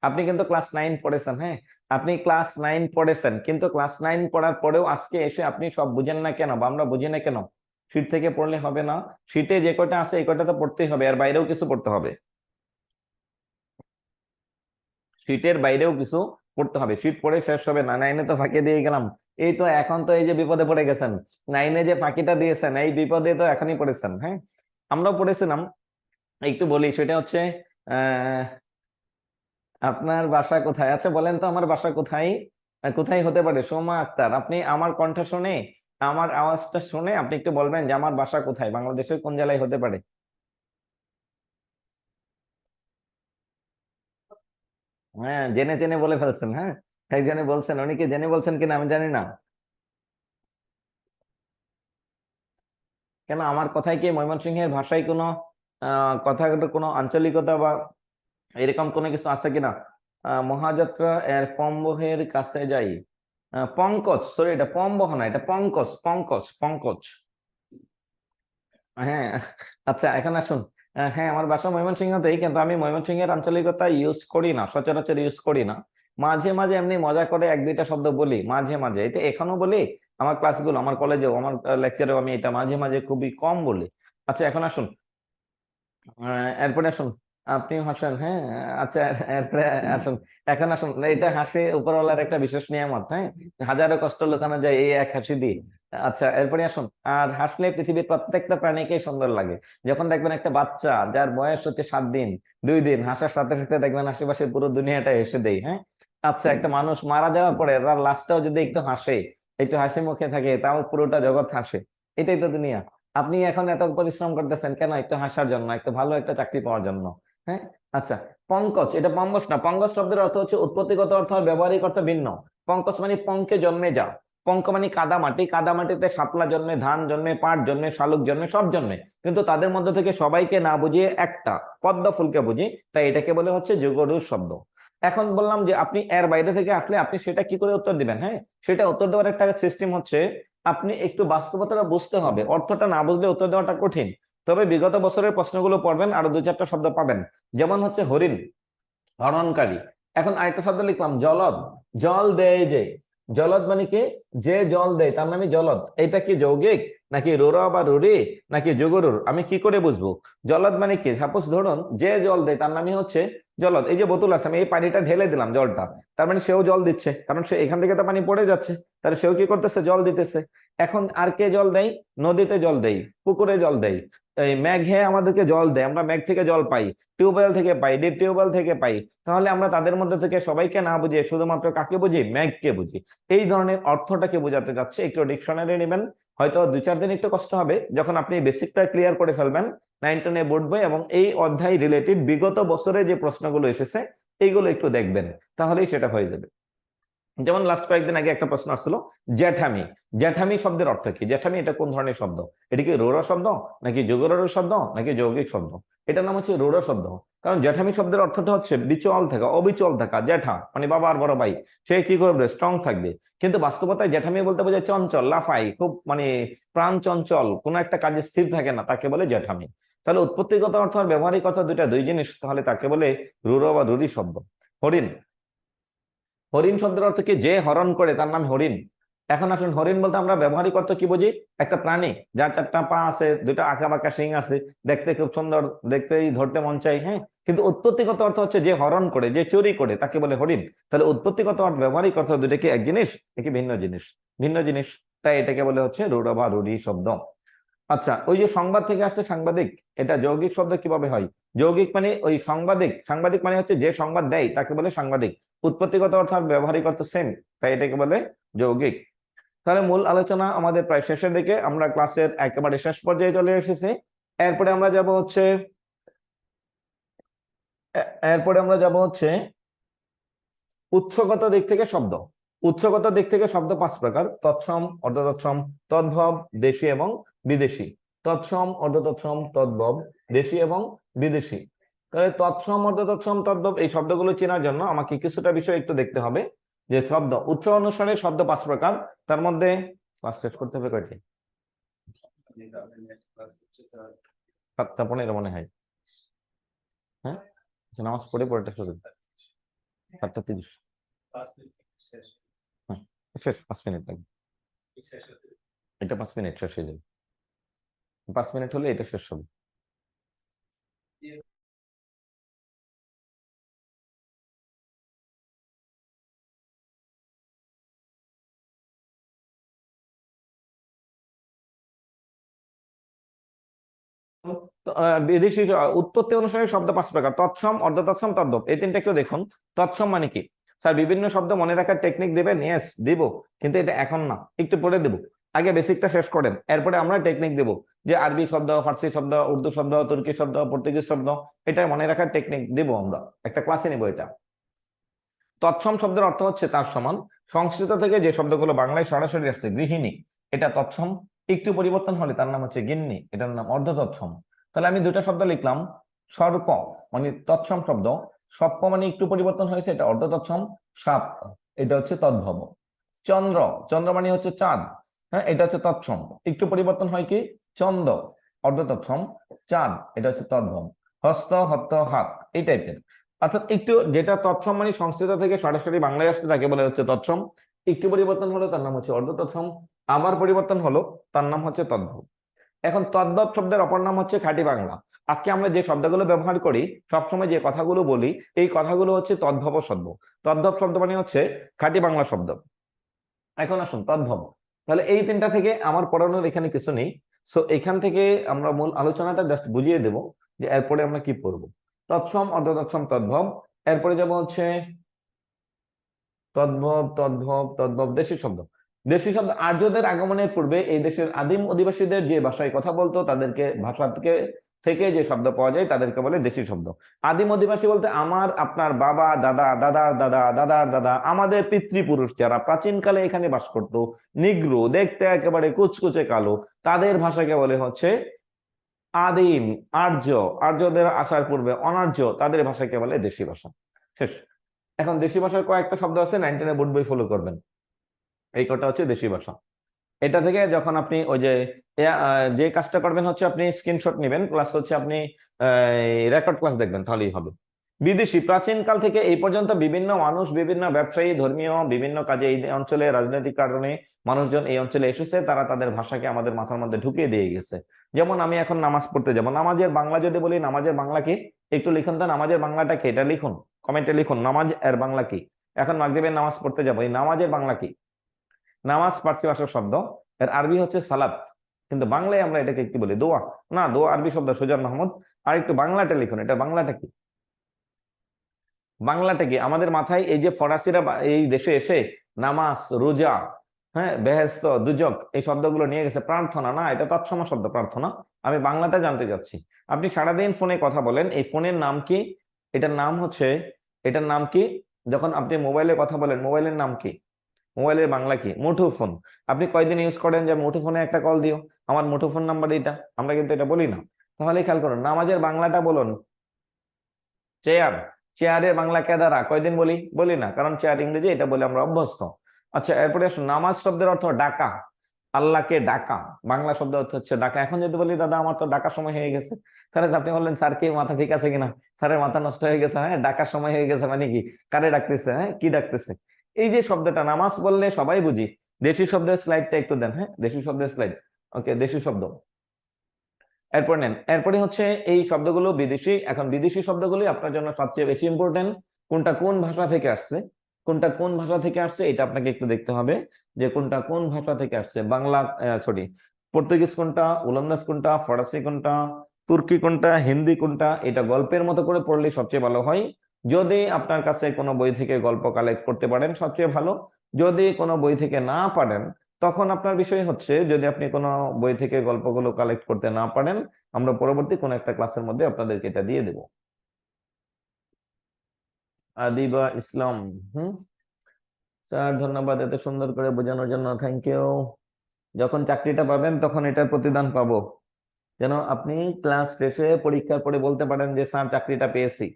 আপনি কিন্তু ক্লাস 9 পড়েছেন, হ্যাঁ, আপনি ক্লাস 9 পড়েছেন, কিন্তু ক্লাস 9 পড়ার পরেও আজকে এসে আপনি সব বুঝেন না কেন, বা আমরা বুঝি না কেন? শীট থেকে পড়লে হবে না। শীটে যে কয়টা আছে এই কয়টা তো পড়তেই হবে, আর বাইরেও কিছু পড়তে হবে। শীটের বাইরেও কিছু পড়তে হবে, শীট পড়ে শেষ হবে না। 9-এ তো ফাঁকি দিয়ে গেলাম, এই তো এখন তো এই যে বিপদে পড়ে গেছেন। 9-এ যে ফাঁকিটা দিয়েছেন, এই বিপদে তো এখনই পড়েছেন। হ্যাঁ, আমরাও পড়েছিলাম। একটু বলি, সেটা হচ্ছে আহ আপনার বাসা কোথায়? আচ্ছা বলেন তো, আমার বাসা কোথায়? কোথায় হতে পারে? সোমা আক্তার, আপনি আমার কণ্ঠ শুনে, আমার আওয়াজটা শুনে আপনি একটু বলবেন যে আমার বাসা কোথায়, বাংলাদেশের কোন জেলায় হতে পারে? হ্যাঁ, জেনে জেনে বলে ফেলছেন। হ্যাঁ, একজনে বলছেন, উনি কি জেনে বলছেন কিনা আমি জানি না। কেন, আমার কথায় কি ময়মনসিংহের ভাষায় কোনো কথা, কোনো আঞ্চলিকতা বা এরকম কোনো কিছু আছে কিনা? মহাযাত্রা এর পম্বহের কাছে যাই। পঙ্কজ, সরি, এটা পম্বহ না, এটা পঙ্কজ, পঙ্কজ, পঙ্কজ। হ্যাঁ, আচ্ছা এখন আসুন। হ্যাঁ, আমার বাসা ময়মনসিংহতেই, কিন্তু আমি ময়মনসিংহের আঞ্চলিকতা ইউজ করি না, সচরাচর ইউজ করি না। মাঝে মাঝে এমনি মজা করে এক দুইটা শব্দ বলি, মাঝে মাঝে, এটা এখনো বলি। আমার ক্লাসগুলো, আমার কলেজেও, আমার লেকচারেও আমি এটা মাঝে মাঝে খুবই কম বলি। আচ্ছা এখন আসুন, এরপরে আসুন। আপনি হাসেন, হ্যাঁ। আচ্ছা, এরপরে আসুন। এখন আসুন, এটা হাসি উপরওয়ালার একটা বিশেষ নিয়ামত, হ্যাঁ। হাজারো কষ্ট লুকানো যায় এই এক হাসি দিয়ে। আচ্ছা, এরপরে আসুন। আর হাসলে পৃথিবীর প্রত্যেকটা প্রাণীকেই সুন্দর লাগে। যখন দেখবেন একটা বাচ্চা যার বয়স হচ্ছে 7 দিন, 2 দিন, হাসার সাথে সাথে দেখবেন আশেপাশে পুরো দুনিয়াটা হেসে দেয়, হ্যাঁ। আচ্ছা, একটা মানুষ মারা যাওয়ার পরে তার লাশটাও যদি একটু হাসে, একটু হাসি মুখে থাকে, তাও পুরোটা জগৎ হাসে। এটাই তো দুনিয়া। আপনি এখন এত পরিশ্রম করতেছেন কেন? একটু হাসার জন্য, একটু ভালো একটা চাকরি পাওয়ার জন্য। হ্যাঁ, আচ্ছা। পঙ্কজ, এটা পঙ্কজ না। পঙ্কজ শব্দের অর্থ হচ্ছে উৎপত্তিগত অর্থ আর ব্যবহারিক অর্থ ভিন্ন। পঙ্কজ মানে পঙ্কে জন্মে যা। পঙ্ক মানে কাদা মাটি, কাদা মাটিতে শাপলা জন্মে, ধান জন্মে, পাট জন্মে, শালুক জন্মে, সব জন্মে। কিন্তু তাদের মধ্যে থেকে সবাইকে না বুঝিয়ে একটা পদ্ম ফুলকে বুঝি, তাই এটাকে বলে হচ্ছে যুগড়ু শব্দ। এখন বললাম যে আপনি এর বাইরে থেকে আসলে আপনি সেটা কি করে উত্তর দিবেন? হ্যাঁ, সেটা উত্তর দেওয়ার একটা সিস্টেম হচ্ছে, আপনি একটু বাস্তবতাটা বুঝতে হবে, অর্থটা না বুঝলে উত্তর দেওয়াটা কঠিন। তবে বিগত বছরের প্রশ্নগুলো পড়বেন, আরো 2-4টা শব্দ পাবেন। যেমন হচ্ছে হরিণ, হরণকারী। এখন আরেকটা শব্দ লিখলাম, জলদ। জল দেয় যে, জলদ মানে কি? যে জল দেয় তার নামই জলদ। এটা কি যৌগিক, নাকি রোরা বা রুরি, নাকি যুগরুর? আমি কি করে বুঝবো? জলদ মানে কি? সাপোজ ধরুন, যে জল দেয় তার নামই হচ্ছে জলদ। এই যে বোতল আছে, আমি এই পানিটা ঢেলে দিলাম জলটা, তার মানে সেও জল দিচ্ছে, কারণ সে এখান থেকে তো পানি পড়ে যাচ্ছে, তাহলে সেও কি করতেছে? জল দিতেছে। এখন আর কে জল দেয়? নদীতে জল দেয়, পুকুরে জল দেয়, এই মেঘে আমাদেরকে জল দেয়, আমরা মেঘ থেকে জল পাই, টিউবওয়েল থেকে পাই, ডিপ টিউবওয়েল থেকে পাই। তাহলে আমরা তাদের মধ্যে থেকে সবাইকে না বুঝিয়ে শুধুমাত্র কাকে বুঝি? মেঘকে বুঝি। এই ধরনের অর্থটাকে বোঝাতে যাচ্ছে। একটু ডিকশনারি নেবেন, হয়তো 2-4 দিন একটু কষ্ট হবে। যখন আপনি বেসিকটা ক্লিয়ার করে ফেলবেন, 9-10 বোর্ড বই এবং এই অধ্যায় রিলেটেড বিগত বছরে যে প্রশ্নগুলো এসেছে এইগুলো একটু দেখবেন, তাহলেই সেটা হয়ে যাবে। যেমন লাস্ট কয়েকদিন আগে একটা প্রশ্ন আসছিল, জ্যাঠামি। জ্যাঠামি শব্দের অর্থ কি? জ্যাঠামি এটা কোন ধরনের শব্দ? এটা কি রৌঢ় শব্দ, নাকি যোগরৌঢ় শব্দ, নাকি যৌগিক শব্দ? এটার নাম হচ্ছে রৌঢ় শব্দ। কারণ জ্যাঠামি শব্দের অর্থটা হচ্ছে বিচল থাকা, অবিচল থাকা। জ্যাঠা মানে বাবা আর বড় ভাই, সে কি করবে? স্ট্রং থাকবে। কিন্তু বাস্তবতায় জ্যাঠামি বলতে বোঝায় চঞ্চল, লাফাই, খুব মানে প্রাণ চঞ্চল, কোনো একটা কাজে স্থির থাকে না, তাকে বলে জ্যাঠামি। তাহলে উৎপত্তিগত অর্থ আর ব্যবহারিক অর্থ দুই জিনিস, তাহলে তাকে বলে রূঢ় বা রূঢ়ি শব্দ। হরিণ। হরিণ শব্দের অর্থ কি? যে হরণ করে তার নাম হরিণ। এখন আসুন, হরিণ বলতে আমরা ব্যবহারিক অর্থ কি বুঝি? একটা প্রাণী যার 4টা পা আছে, 2টা আঁকা বাঁকা শিং আছে, দেখতে খুব সুন্দর, দেখতেই ধরতে মন চাই, হ্যাঁ। কিন্তু উৎপত্তিগত অর্থ হচ্ছে যে হরণ করে, যে চুরি করে, তাকে বলে হরিণ। তাহলে উৎপত্তিগত অর্থ ব্যবহারিক অর্থ দুটো কি এক জিনিস, নাকি ভিন্ন জিনিস? ভিন্ন জিনিস। তাই এটাকে বলে হচ্ছে রূঢ় বা রূঢ়ি শব্দ। আচ্ছা, ওই যে সংবাদ থেকে আসছে সাংবাদিক, এটা যৌগিক শব্দ কিভাবে হয়? যৌগিক মানে ওই সাংবাদিক, সাংবাদিক মানে হচ্ছে যে সংবাদ দেয় তাকে বলে সাংবাদিক। উৎপত্তিগত অর্থ আর ব্যবহারিক অর্থ সেম, তাই এটাকে বলে যৌগিক। তাহলে মূল আলোচনা আমাদের প্রায় শেষের দিকে, আমরা ক্লাসের একেবারে শেষ পর্যায়ে চলে এসেছি। এরপরে আমরা যাব হচ্ছে উৎসগত দিক থেকে শব্দ। উৎসগত দিক থেকে শব্দ 5 প্রকার: তৎসম, অর্ধতৎসম, তদ্ভব, দেশি এবং বিদেশি। তৎসম, অর্ধতৎসম, তদ্ভব, দেশি এবং বিদেশি। তাহলে তৎসম, অর্ধতৎসম, তদ্ভব এই শব্দগুলো চেনার জন্য আমাকে কিছুটা বিষয় একটু দেখতে হবে। যে শব্দ উৎস অনুসারে শব্দ 5 প্রকার, তার মধ্যে ক্লাস শেষ করতে হবে কয়টি? 7:15 মনে হয়। হ্যাঁ, নামাজ পড়ে পড়াটা শুরু 7:30। হ্যাঁ, শেষ 5 মিনিট লাগবে। এটা 5 মিনিট শেষ হয়ে যাবে। 5 মিনিট হলে এটা শেষ হবে। বিদেশি উৎপত্তি অনুসারে শব্দ 5 প্রকার: তৎসম, অর্ধতৎসম, তদ্ভব। এই তিনটা একটু দেখুন। তৎসম মানে কি? স্যার বিভিন্ন শব্দ মনে রাখার টেকনিক দেবেন? ইয়েস দিব, কিন্তু এটা এখন না, একটু পরে দেব। আগে বেসিকটা শেষ করেন, এরপরে আমরা টেকনিক দেব। যে আরবি শব্দ, ফার্সি শব্দ, উর্দু শব্দ, তুর্কি শব্দ, পর্তুগিজ শব্দ, এটা মনে রাখার টেকনিক দেব, আমরা একটা ক্লাসে নেব এটা। তৎসম শব্দের অর্থ হচ্ছে তার সমান। সংস্কৃত থেকে যে শব্দগুলো বাংলায় সরাসরি আসছে, গৃহিণী, এটা তৎসম। একটু পরিবর্তন হলে তার নাম হচ্ছে গিন্নি, এটার নাম অর্ধ তৎসম। তাহলে আমি দুটা শব্দ লিখলাম। সর্প মানে তৎসম শব্দ, সর্প মানে একটু পরিবর্তন হয়েছে, এটা অর্ধ তৎসম। সাপ, এটা হচ্ছে তদ্ভব। চন্দ্র, চন্দ্র মানে হচ্ছে চাঁদ, হ্যাঁ, এটা হচ্ছে তৎসম। একটু পরিবর্তন হয় কি? চন্দ্র, অর্ধ তৎসম। চাঁদ, এটা হচ্ছে তদ্ভব। হস্ত, হস্ত, হাত, এই টাইপের। অর্থাৎ একটু যেটা তৎসম মানে সংস্কৃত থেকে সরাসরি বাংলায় আসছে তাকে বলে হচ্ছে তৎসম। একটু পরিবর্তন হলো তার নাম হচ্ছে অর্ধ তৎসম। আবার পরিবর্তন হলো তার নাম হচ্ছে তদ্ভব। এখন তদ্ভব শব্দের অপর নাম হচ্ছে খাঁটি বাংলা। আজকে আমরা যে শব্দগুলো ব্যবহার করি, সবসময় যে কথাগুলো বলি, এই কথাগুলো হচ্ছে তদ্ভব শব্দ। তদ্ভব শব্দ মানে হচ্ছে খাঁটি বাংলা শব্দ। এখন আসুন তদ্ভব। তাহলে এই তিনটা থেকে আমার পড়ানোর এখানে কিছু নেই। সো এখান থেকে আমরা মূল আলোচনাটা জাস্ট বুঝিয়ে দেব, যে এরপরে আমরা কি পড়বো। তৎসম, অর্ধতৎসম, তদ্ভব। এরপরে যাব হচ্ছে তদ্ভব, তদ্ভব, তদ্ভব, দেশি শব্দ। দেশি শব্দ আর্যদের আগমনের পূর্বে এই দেশের আদিম অধিবাসীদের যে ভাষায় কথা বলতো, তাদেরকে ভাষা থেকে যে শব্দ পাওয়া যায় তাদেরকে বলে দেশি শব্দ। আদিম অধিবাসী বলতে আমার, আপনার বাবা, দাদা, দাদার দাদা, দাদার দাদা, আমাদের পিতৃপুরুষ যারা প্রাচীনকালে এখানে বাস করতো, নিগ্রো, দেখতে একেবারে কুচকুচে কালো, তাদের ভাষাকে বলে হচ্ছে আদিম। আর্য, আর্যদের আসার পূর্বে অনার্য, তাদের ভাষাকে বলে দেশি ভাষা। শেষ। এখন দেশি ভাষার কয়েকটা শব্দ আছে, 9-10 বোর্ড বই ফলো করবেন। এই কটা হচ্ছে দেশি ভাষা। এটা থেকে যখন আপনি ওই যে কাজটা করবেন হচ্ছে আপনি স্ক্রিনশট নেবেন, প্লাস হচ্ছে আপনি রেকর্ড ক্লাস দেখবেন, তাহলেই হবে। বিদেশি, প্রাচীনকাল থেকে এই পর্যন্ত বিভিন্ন মানুষ, বিভিন্ন ব্যবসায়ী, ধর্মীয় বিভিন্ন কাজে এই অঞ্চলে রাজনৈতিক কারণে মানুষজন এই অঞ্চলে এসেছে, তারা তাদের ভাষাকে আমাদের মাথার মধ্যে ঢুকিয়ে দিয়ে গেছে। যেমন আমি এখন নামাজ পড়তে যাব, নামাজের বাংলা যদি বলি, নামাজের বাংলা কি? একটু লিখুন তো, নামাজের বাংলাটা কি? এটা লিখুন, কমেন্টে লিখুন, নামাজ এর বাংলা কি? এখন মাগরিবের নামাজ পড়তে যাবো, এই নামাজের বাংলা কি? নামাজ পার্সি ভাষার শব্দ, এর আরবি হচ্ছে সালাত, কিন্তু বাংলায় আমরা এটাকে কি বলি? দোয়া। না, দোয়া আরবি শব্দ, সুজান মাহমুদ। আর একটু বাংলাটা লিখুন, এটা বাংলাটা কি? বাংলাটা কি? আমাদের মাথায় এই যে ফরাসিরা এই দেশে এসে নামাজ, রোজা, হ্যাঁ, বেহেশত, দুজক, এই শব্দগুলো নিয়ে গেছে। প্রার্থনা না, এটা তৎসম শব্দ, প্রার্থনা। আমি বাংলাটা জানতে চাচ্ছি। আপনি সারাদিন ফোনে কথা বলেন, এই ফোনের নাম কি? এটার নাম হচ্ছে, এটার নাম কি? যখন আপনি মোবাইলে কথা বলেন, মোবাইলের নাম কি? মোবাইলের বাংলা কি? মুঠোফোন। আপনি কয়দিন ইউজ করেন যে মুঠোফোনে একটা কল দিও, আমার মুঠোফোন নাম্বার এটা? আমরা কিন্তু এটা বলি না। তাহলে খেয়াল করুন, নামাজের বাংলাটা বলুন চেয়ার। চেয়ারের বাংলা কেদারা, কয়দিন বলি? বলি না, কারণ চেয়ার ইংরেজি, এটা বলে আমরা অভ্যস্ত। আচ্ছা, এরপরে আসুন, নামাজ শব্দের অর্থ ডাকা, আল্লাহকে ডাকা। বাংলা শব্দ অর্থ হচ্ছে ডাকা। এখন যদি বলি দাদা আমার তো ডাকার সময় হয়ে গেছে, তাহলে তো আপনি বললেন স্যার কি মাথা ঠিক আছে কিনা, স্যারের মাথা নষ্ট হয়ে গেছে। হ্যাঁ, ডাকার সময় হয়ে গেছে মানে কি? কারে ডাকতেছে? হ্যাঁ, কি ডাকতেছে? এই যে শব্দটা নামাজ বললে সবাই বুঝি। দেশি শব্দের স্লাইডটা একটু দেন। হ্যাঁ, দেশি শব্দের স্লাইড। ওকে, দেশি শব্দ এরপর নেন। এরপরে হচ্ছে এই শব্দগুলো বিদেশি। এখন বিদেশি শব্দগুলি আপনার জন্য সবচেয়ে বেশি ইম্পর্টেন্ট। কোনটা কোন ভাষা থেকে আসছে, কোনটা কোন ভাষা থেকে আসছে, এটা আপনাকে একটু দেখতে হবে যে কোনটা কোন ভাষা থেকে আসছে। বাংলা, সরি, পর্তুগিজ কোনটা, ওলন্দাজ কোনটা, ফরাসি কোনটা, তুর্কি কোনটা, হিন্দি কোনটা, এটা গল্পের মতো করে পড়লে সবচেয়ে ভালো হয়। যদি আপনার কাছে কোনো বই থেকে গল্প কালেক্ট করতে পারেন সবচেয়ে ভালো। যদি কোনো বই থেকে না পারেন, তখন আপনার বিষয় হচ্ছে, যদি আপনি কোনো বই থেকে গল্পগুলো কালেক্ট করতে না পারেন, আমরা পরবর্তী কোনো একটা ক্লাসের মধ্যে আপনাদেরকে এটা দিয়ে দেব। আদিবা ইসলাম, হুম, স্যার ধন্যবাদ এত সুন্দর করে বোঝানোর জন্য, থ্যাংক ইউ। যখন চাকরিটা পাবেন তখন এটার প্রতিদান পাবো, যেন আপনি ক্লাস শেষে পরীক্ষার পরে বলতে পারেন যে স্যার চাকরিটা পেয়েছি।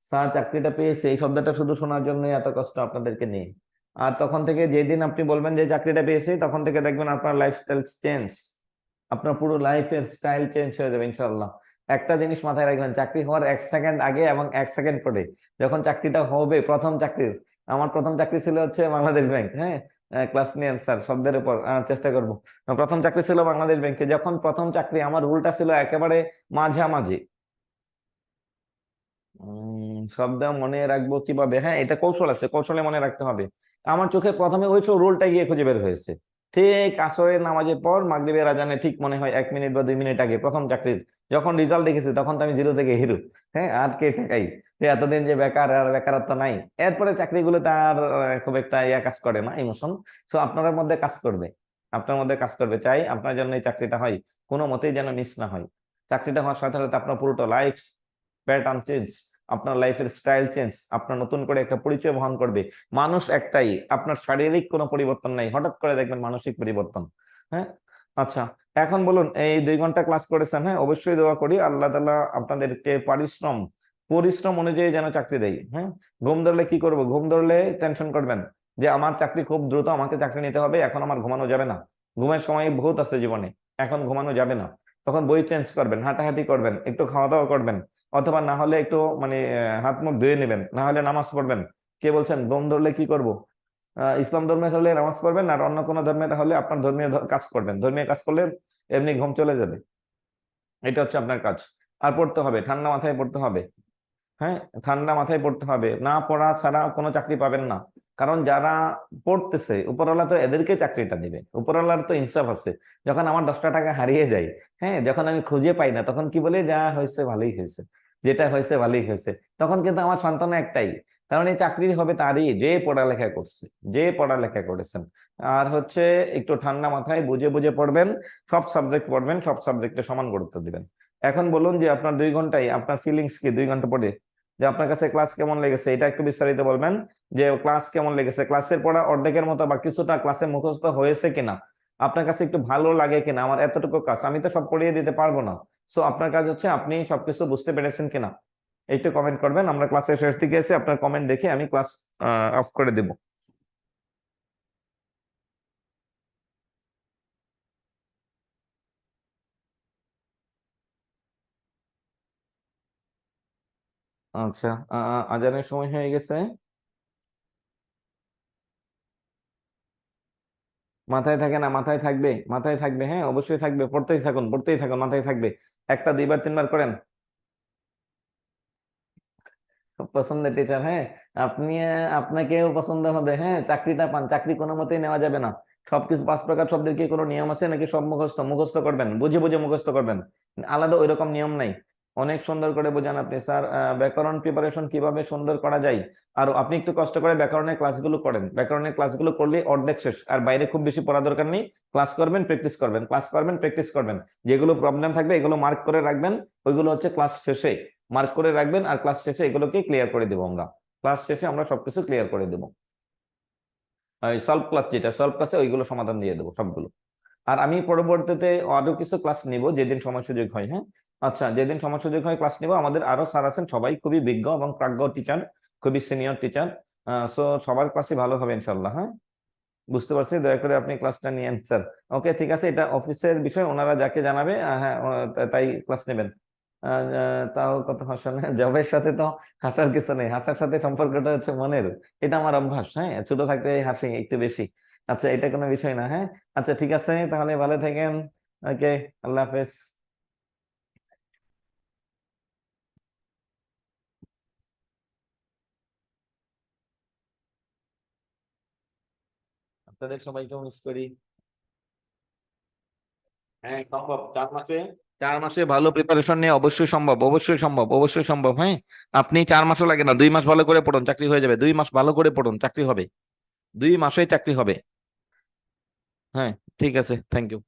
স্যার চাকরিটা পেয়েছি, এই শব্দটা শুধু শোনার জন্য এত কষ্ট আপনাদেরকে নিয়ে। আর তখন থেকে যেদিন আপনি বলবেন যে চাকরিটা পেয়েছি, তখন থেকে দেখবেন আপনার লাইফস্টাইল চেঞ্জ, আপনার পুরো লাইফের স্টাইল চেঞ্জ হয়ে যাবে ইনশাল্লাহ। একটা জিনিস মাথায় রাখবেন, চাকরি হওয়ার 1 সেকেন্ড আগে এবং 1 সেকেন্ড পরে, যখন চাকরিটা হবে, প্রথম চাকরির, আমার প্রথম চাকরি ছিল হচ্ছে বাংলাদেশ ব্যাংক। হ্যাঁ, ক্লাস নিয়েন স্যার, শব্দের উপর চেষ্টা করব। প্রথম চাকরি ছিল বাংলাদেশ ব্যাংকে। যখন প্রথম চাকরি, আমার রুলটা ছিল একেবারে মাঝামাঝি। শব্দ মনে রাখবো কিভাবে? হ্যাঁ, এটা কৌশল আছে, কৌশলে মনে রাখতে হবে। আমার চোখে প্রথমে ওই রোলটা গিয়ে খুঁজে বের হয়েছে। ঠিক আসরের নামাজের পর মাগরিবের আজানে ঠিক মনে হয় 1 মিনিট বা 2 মিনিট আগে, প্রথম চাকরির যখন রেজাল্ট দেখেছি, তখন তো আমি জিরো থেকে হিরো। হ্যাঁ, আর কে ঠেকাই যে এতদিন যে বেকার, আর বেকারত্ব নাই। এরপরে চাকরিগুলো তার খুব একটা কাজ করে না, ইমোশন। সো আপনার মধ্যে কাজ করবে, আপনার মধ্যে কাজ করবে। চাই আপনার জন্য এই চাকরিটা হয়, কোনো মতেই যেন মিস না হয়। চাকরিটা হওয়ার সাথে সাথে আপনার পুরোটা লাইফ প্যাটার্ন চেঞ্জ, আপনার লাইফের স্টাইল চেঞ্জ, আপনার নতুন করে একটা পরিচয় বহন করবে। মানুষ একটাই, আপনার শারীরিক কোনো পরিবর্তন নাই, হঠাৎ করে দেখবেন মানসিক পরিবর্তন। হ্যাঁ, আচ্ছা, এখন বলুন, এই 2 ঘন্টা ক্লাস করেছেন, হ্যাঁ, অবশ্যই দোয়া করি আল্লাহ তাআলা আপনাদেরকে পরিশ্রম পরিশ্রম অনুযায়ী যেন চাকরি দেয়। হ্যাঁ, ঘুম ধরলে কি করব? ঘুম ধরলে টেনশন করবেন যে আমার চাকরি খুব দ্রুত, আমাকে চাকরি নিতে হবে, এখন আমার ঘুমানো যাবে না। ঘুমের সময় বহুত আছে জীবনে, এখন ঘুমানো যাবে না। তখন বই চেঞ্জ করবেন, হাঁটাহাঁটি করবেন, একটু খাওয়া দাওয়া করবেন, অথবা না হলে একটু মানে হাত মুখ ধুয়ে নেবেন, না হলে নামাজ পড়বেন। কে বলছেন দম ধরলে কি করব? ইসলাম ধর্মের হলে নামাজ পড়বেন, আর অন্য কোনো ধর্মের হলে আপনার ধর্মীয় কাজ করবেন। ধর্মীয় কাজ করলে এমনি ঘুম চলে যাবে। এটা হচ্ছে আপনার কাজ। আর পড়তে হবে, ঠান্ডা মাথায় পড়তে হবে। হ্যাঁ, ঠান্ডা মাথায় পড়তে হবে, না পড়া ছাড়া কোনো চাকরি পাবেন না। কারণ যারা পড়তেছে, উপরওয়ালা তো এদেরকে চাকরিটা দিবে, উপরওয়ালার তো ইনসাফ আছে। যখন আমার 10টা টাকা হারিয়ে যায়, হ্যাঁ, যখন আমি খুঁজে পাই না, তখন কি বলে? যা হয়েছে ভালোই হয়েছে, যেটা হয়েছে ভালোই হয়েছে। তখন কিন্তু আমার সান্ত্বনা একটাই, কারণ এই চাকরি হবে তারই যে পড়ালেখা করছে, যে পড়ালেখা করেছেন। আর হচ্ছে একটু ঠান্ডা মাথায় বুঝে বুঝে পড়বেন, সব সাবজেক্ট পড়বেন, সব সাবজেক্টে সমান গুরুত্ব দিবেন। এখন বলুন যে আপনার 2 ঘন্টায় আপনার ফিলিংস কি? 2 ঘন্টা পড়ে যে আপনার কাছে ক্লাস কেমন লেগেছে, এটা একটু বিস্তারিত বলবেন। যে ক্লাস কেমন লেগেছে, ক্লাসের পড়া অর্ধেকের মতো বা কিছুটা ক্লাসে মুখস্থ হয়েছে কিনা, আপনার কাছে একটু ভালো লাগে কিনা, আমার এতটুকু কাজ, আমি তো সব পড়িয়ে দিতে পারবো না। সো আপনার কাজ হচ্ছে আপনি সবকিছু বুঝতে পেরেছেন কিনা, একটু কমেন্ট করবেন। আমরা ক্লাসের শেষ দিকে এসে আপনার কমেন্ট দেখে আমি ক্লাস অফ করে দেব। আচ্ছা, আজানের সময় হয়ে গেছে। মাথায় থাকে না? মাথায় থাকবে, মাথায় থাকবে, হ্যাঁ, অবশ্যই থাকবে। পড়তেই থাকুন, পড়তেই থাকুন, মাথায় থাকবে। একটা 2বার 3বার করেন। খুব পছন্দের টিচার, হ্যাঁ। আপনি আপনাকেও পছন্দ হবে। হ্যাঁ, চাকরিটা পান, চাকরি কোনো মতেই নেওয়া যাবে না। সবকিছু 5 প্রকার শব্দের কি কোনো নিয়ম আছে নাকি? সব মুখস্থ মুখস্থ করবেন, বুঝে বুঝে মুখস্থ করবেন, আলাদা ওইরকম নিয়ম নাই। অনেক সুন্দর করে বোঝান আপনি স্যার। ব্যাকরণ প্রিপারেশন কিভাবে সুন্দর করা যায়, আর আপনি একটু কষ্ট করে ব্যাকরণের ক্লাসগুলো করেন। ব্যাকরণের ক্লাসগুলো করলে অর্ধেক শেষ, আর বাইরে খুব বেশি পড়া দরকার নেই। ক্লাস করবেন, প্র্যাকটিস করবেন, ক্লাস করবেন, প্র্যাকটিস করবেন। যেগুলো প্রবলেম থাকবে এগুলো মার্ক করে রাখবেন, ওইগুলো হচ্ছে ক্লাস শেষে মার্ক করে রাখবেন, আর ক্লাস শেষে এগুলোকে ক্লিয়ার করে দেবো আমরা। ক্লাস শেষে আমরা সবকিছু ক্লিয়ার করে দেবো। সলভ ক্লাস, যেটা সলভ ক্লাসে ওইগুলো সমাধান দিয়ে দেবো সবগুলো। আর আমি পরবর্তীতে আরো কিছু ক্লাস নিব যেদিন সময় সুযোগ হয়। হ্যাঁ, আচ্ছা, যেদিন সময় সুযোগ হয় ক্লাস নিব। আমাদের আরো স্যার আছেন, সবাই খুবই বিজ্ঞ এবং প্রাজ্ঞ টিচার, খুবই সিনিয়র টিচার। সো সবার ক্লাসই ভালো হবে ইনশাল্লাহ। হ্যাঁ, বুঝতে পারছি, দয়া করে আপনি ক্লাসটা নিয়েন স্যার। ওকে, ঠিক আছে, এটা অফিসের বিষয়, ওনারা যাকে জানাবে হ্যাঁ তাই ক্লাস নেবেন। তাও কত হাসা না, জবের সাথে তো হাসার কিছু নেই, হাসার সাথে সম্পর্কটা হচ্ছে মনের। এটা আমার অভ্যাস, হ্যাঁ, ছোট থাকতে হাসি একটু বেশি। আচ্ছা, এটা কোনো বিষয় না। হ্যাঁ, আচ্ছা, ঠিক আছে, তাহলে ভালো থাকেন। ওকে, আল্লাহ হাফেজ। আপনাদের সবাইকে মিস করি। হ্যাঁ, সম্ভব, 4 মাসে, 4 মাসে ভালো প্রিপারেশন নিয়ে অবশ্যই সম্ভব, অবশ্যই সম্ভব, অবশ্যই সম্ভব। হ্যাঁ, আপনি 4 মাসও লাগে না, 2 মাস ভালো করে পড়ুন, চাকরি হয়ে যাবে। 2 মাস ভালো করে পড়ুন, চাকরি হবে। 2 মাসেই চাকরি হবে। হ্যাঁ, ঠিক আছে, থ্যাংক ইউ।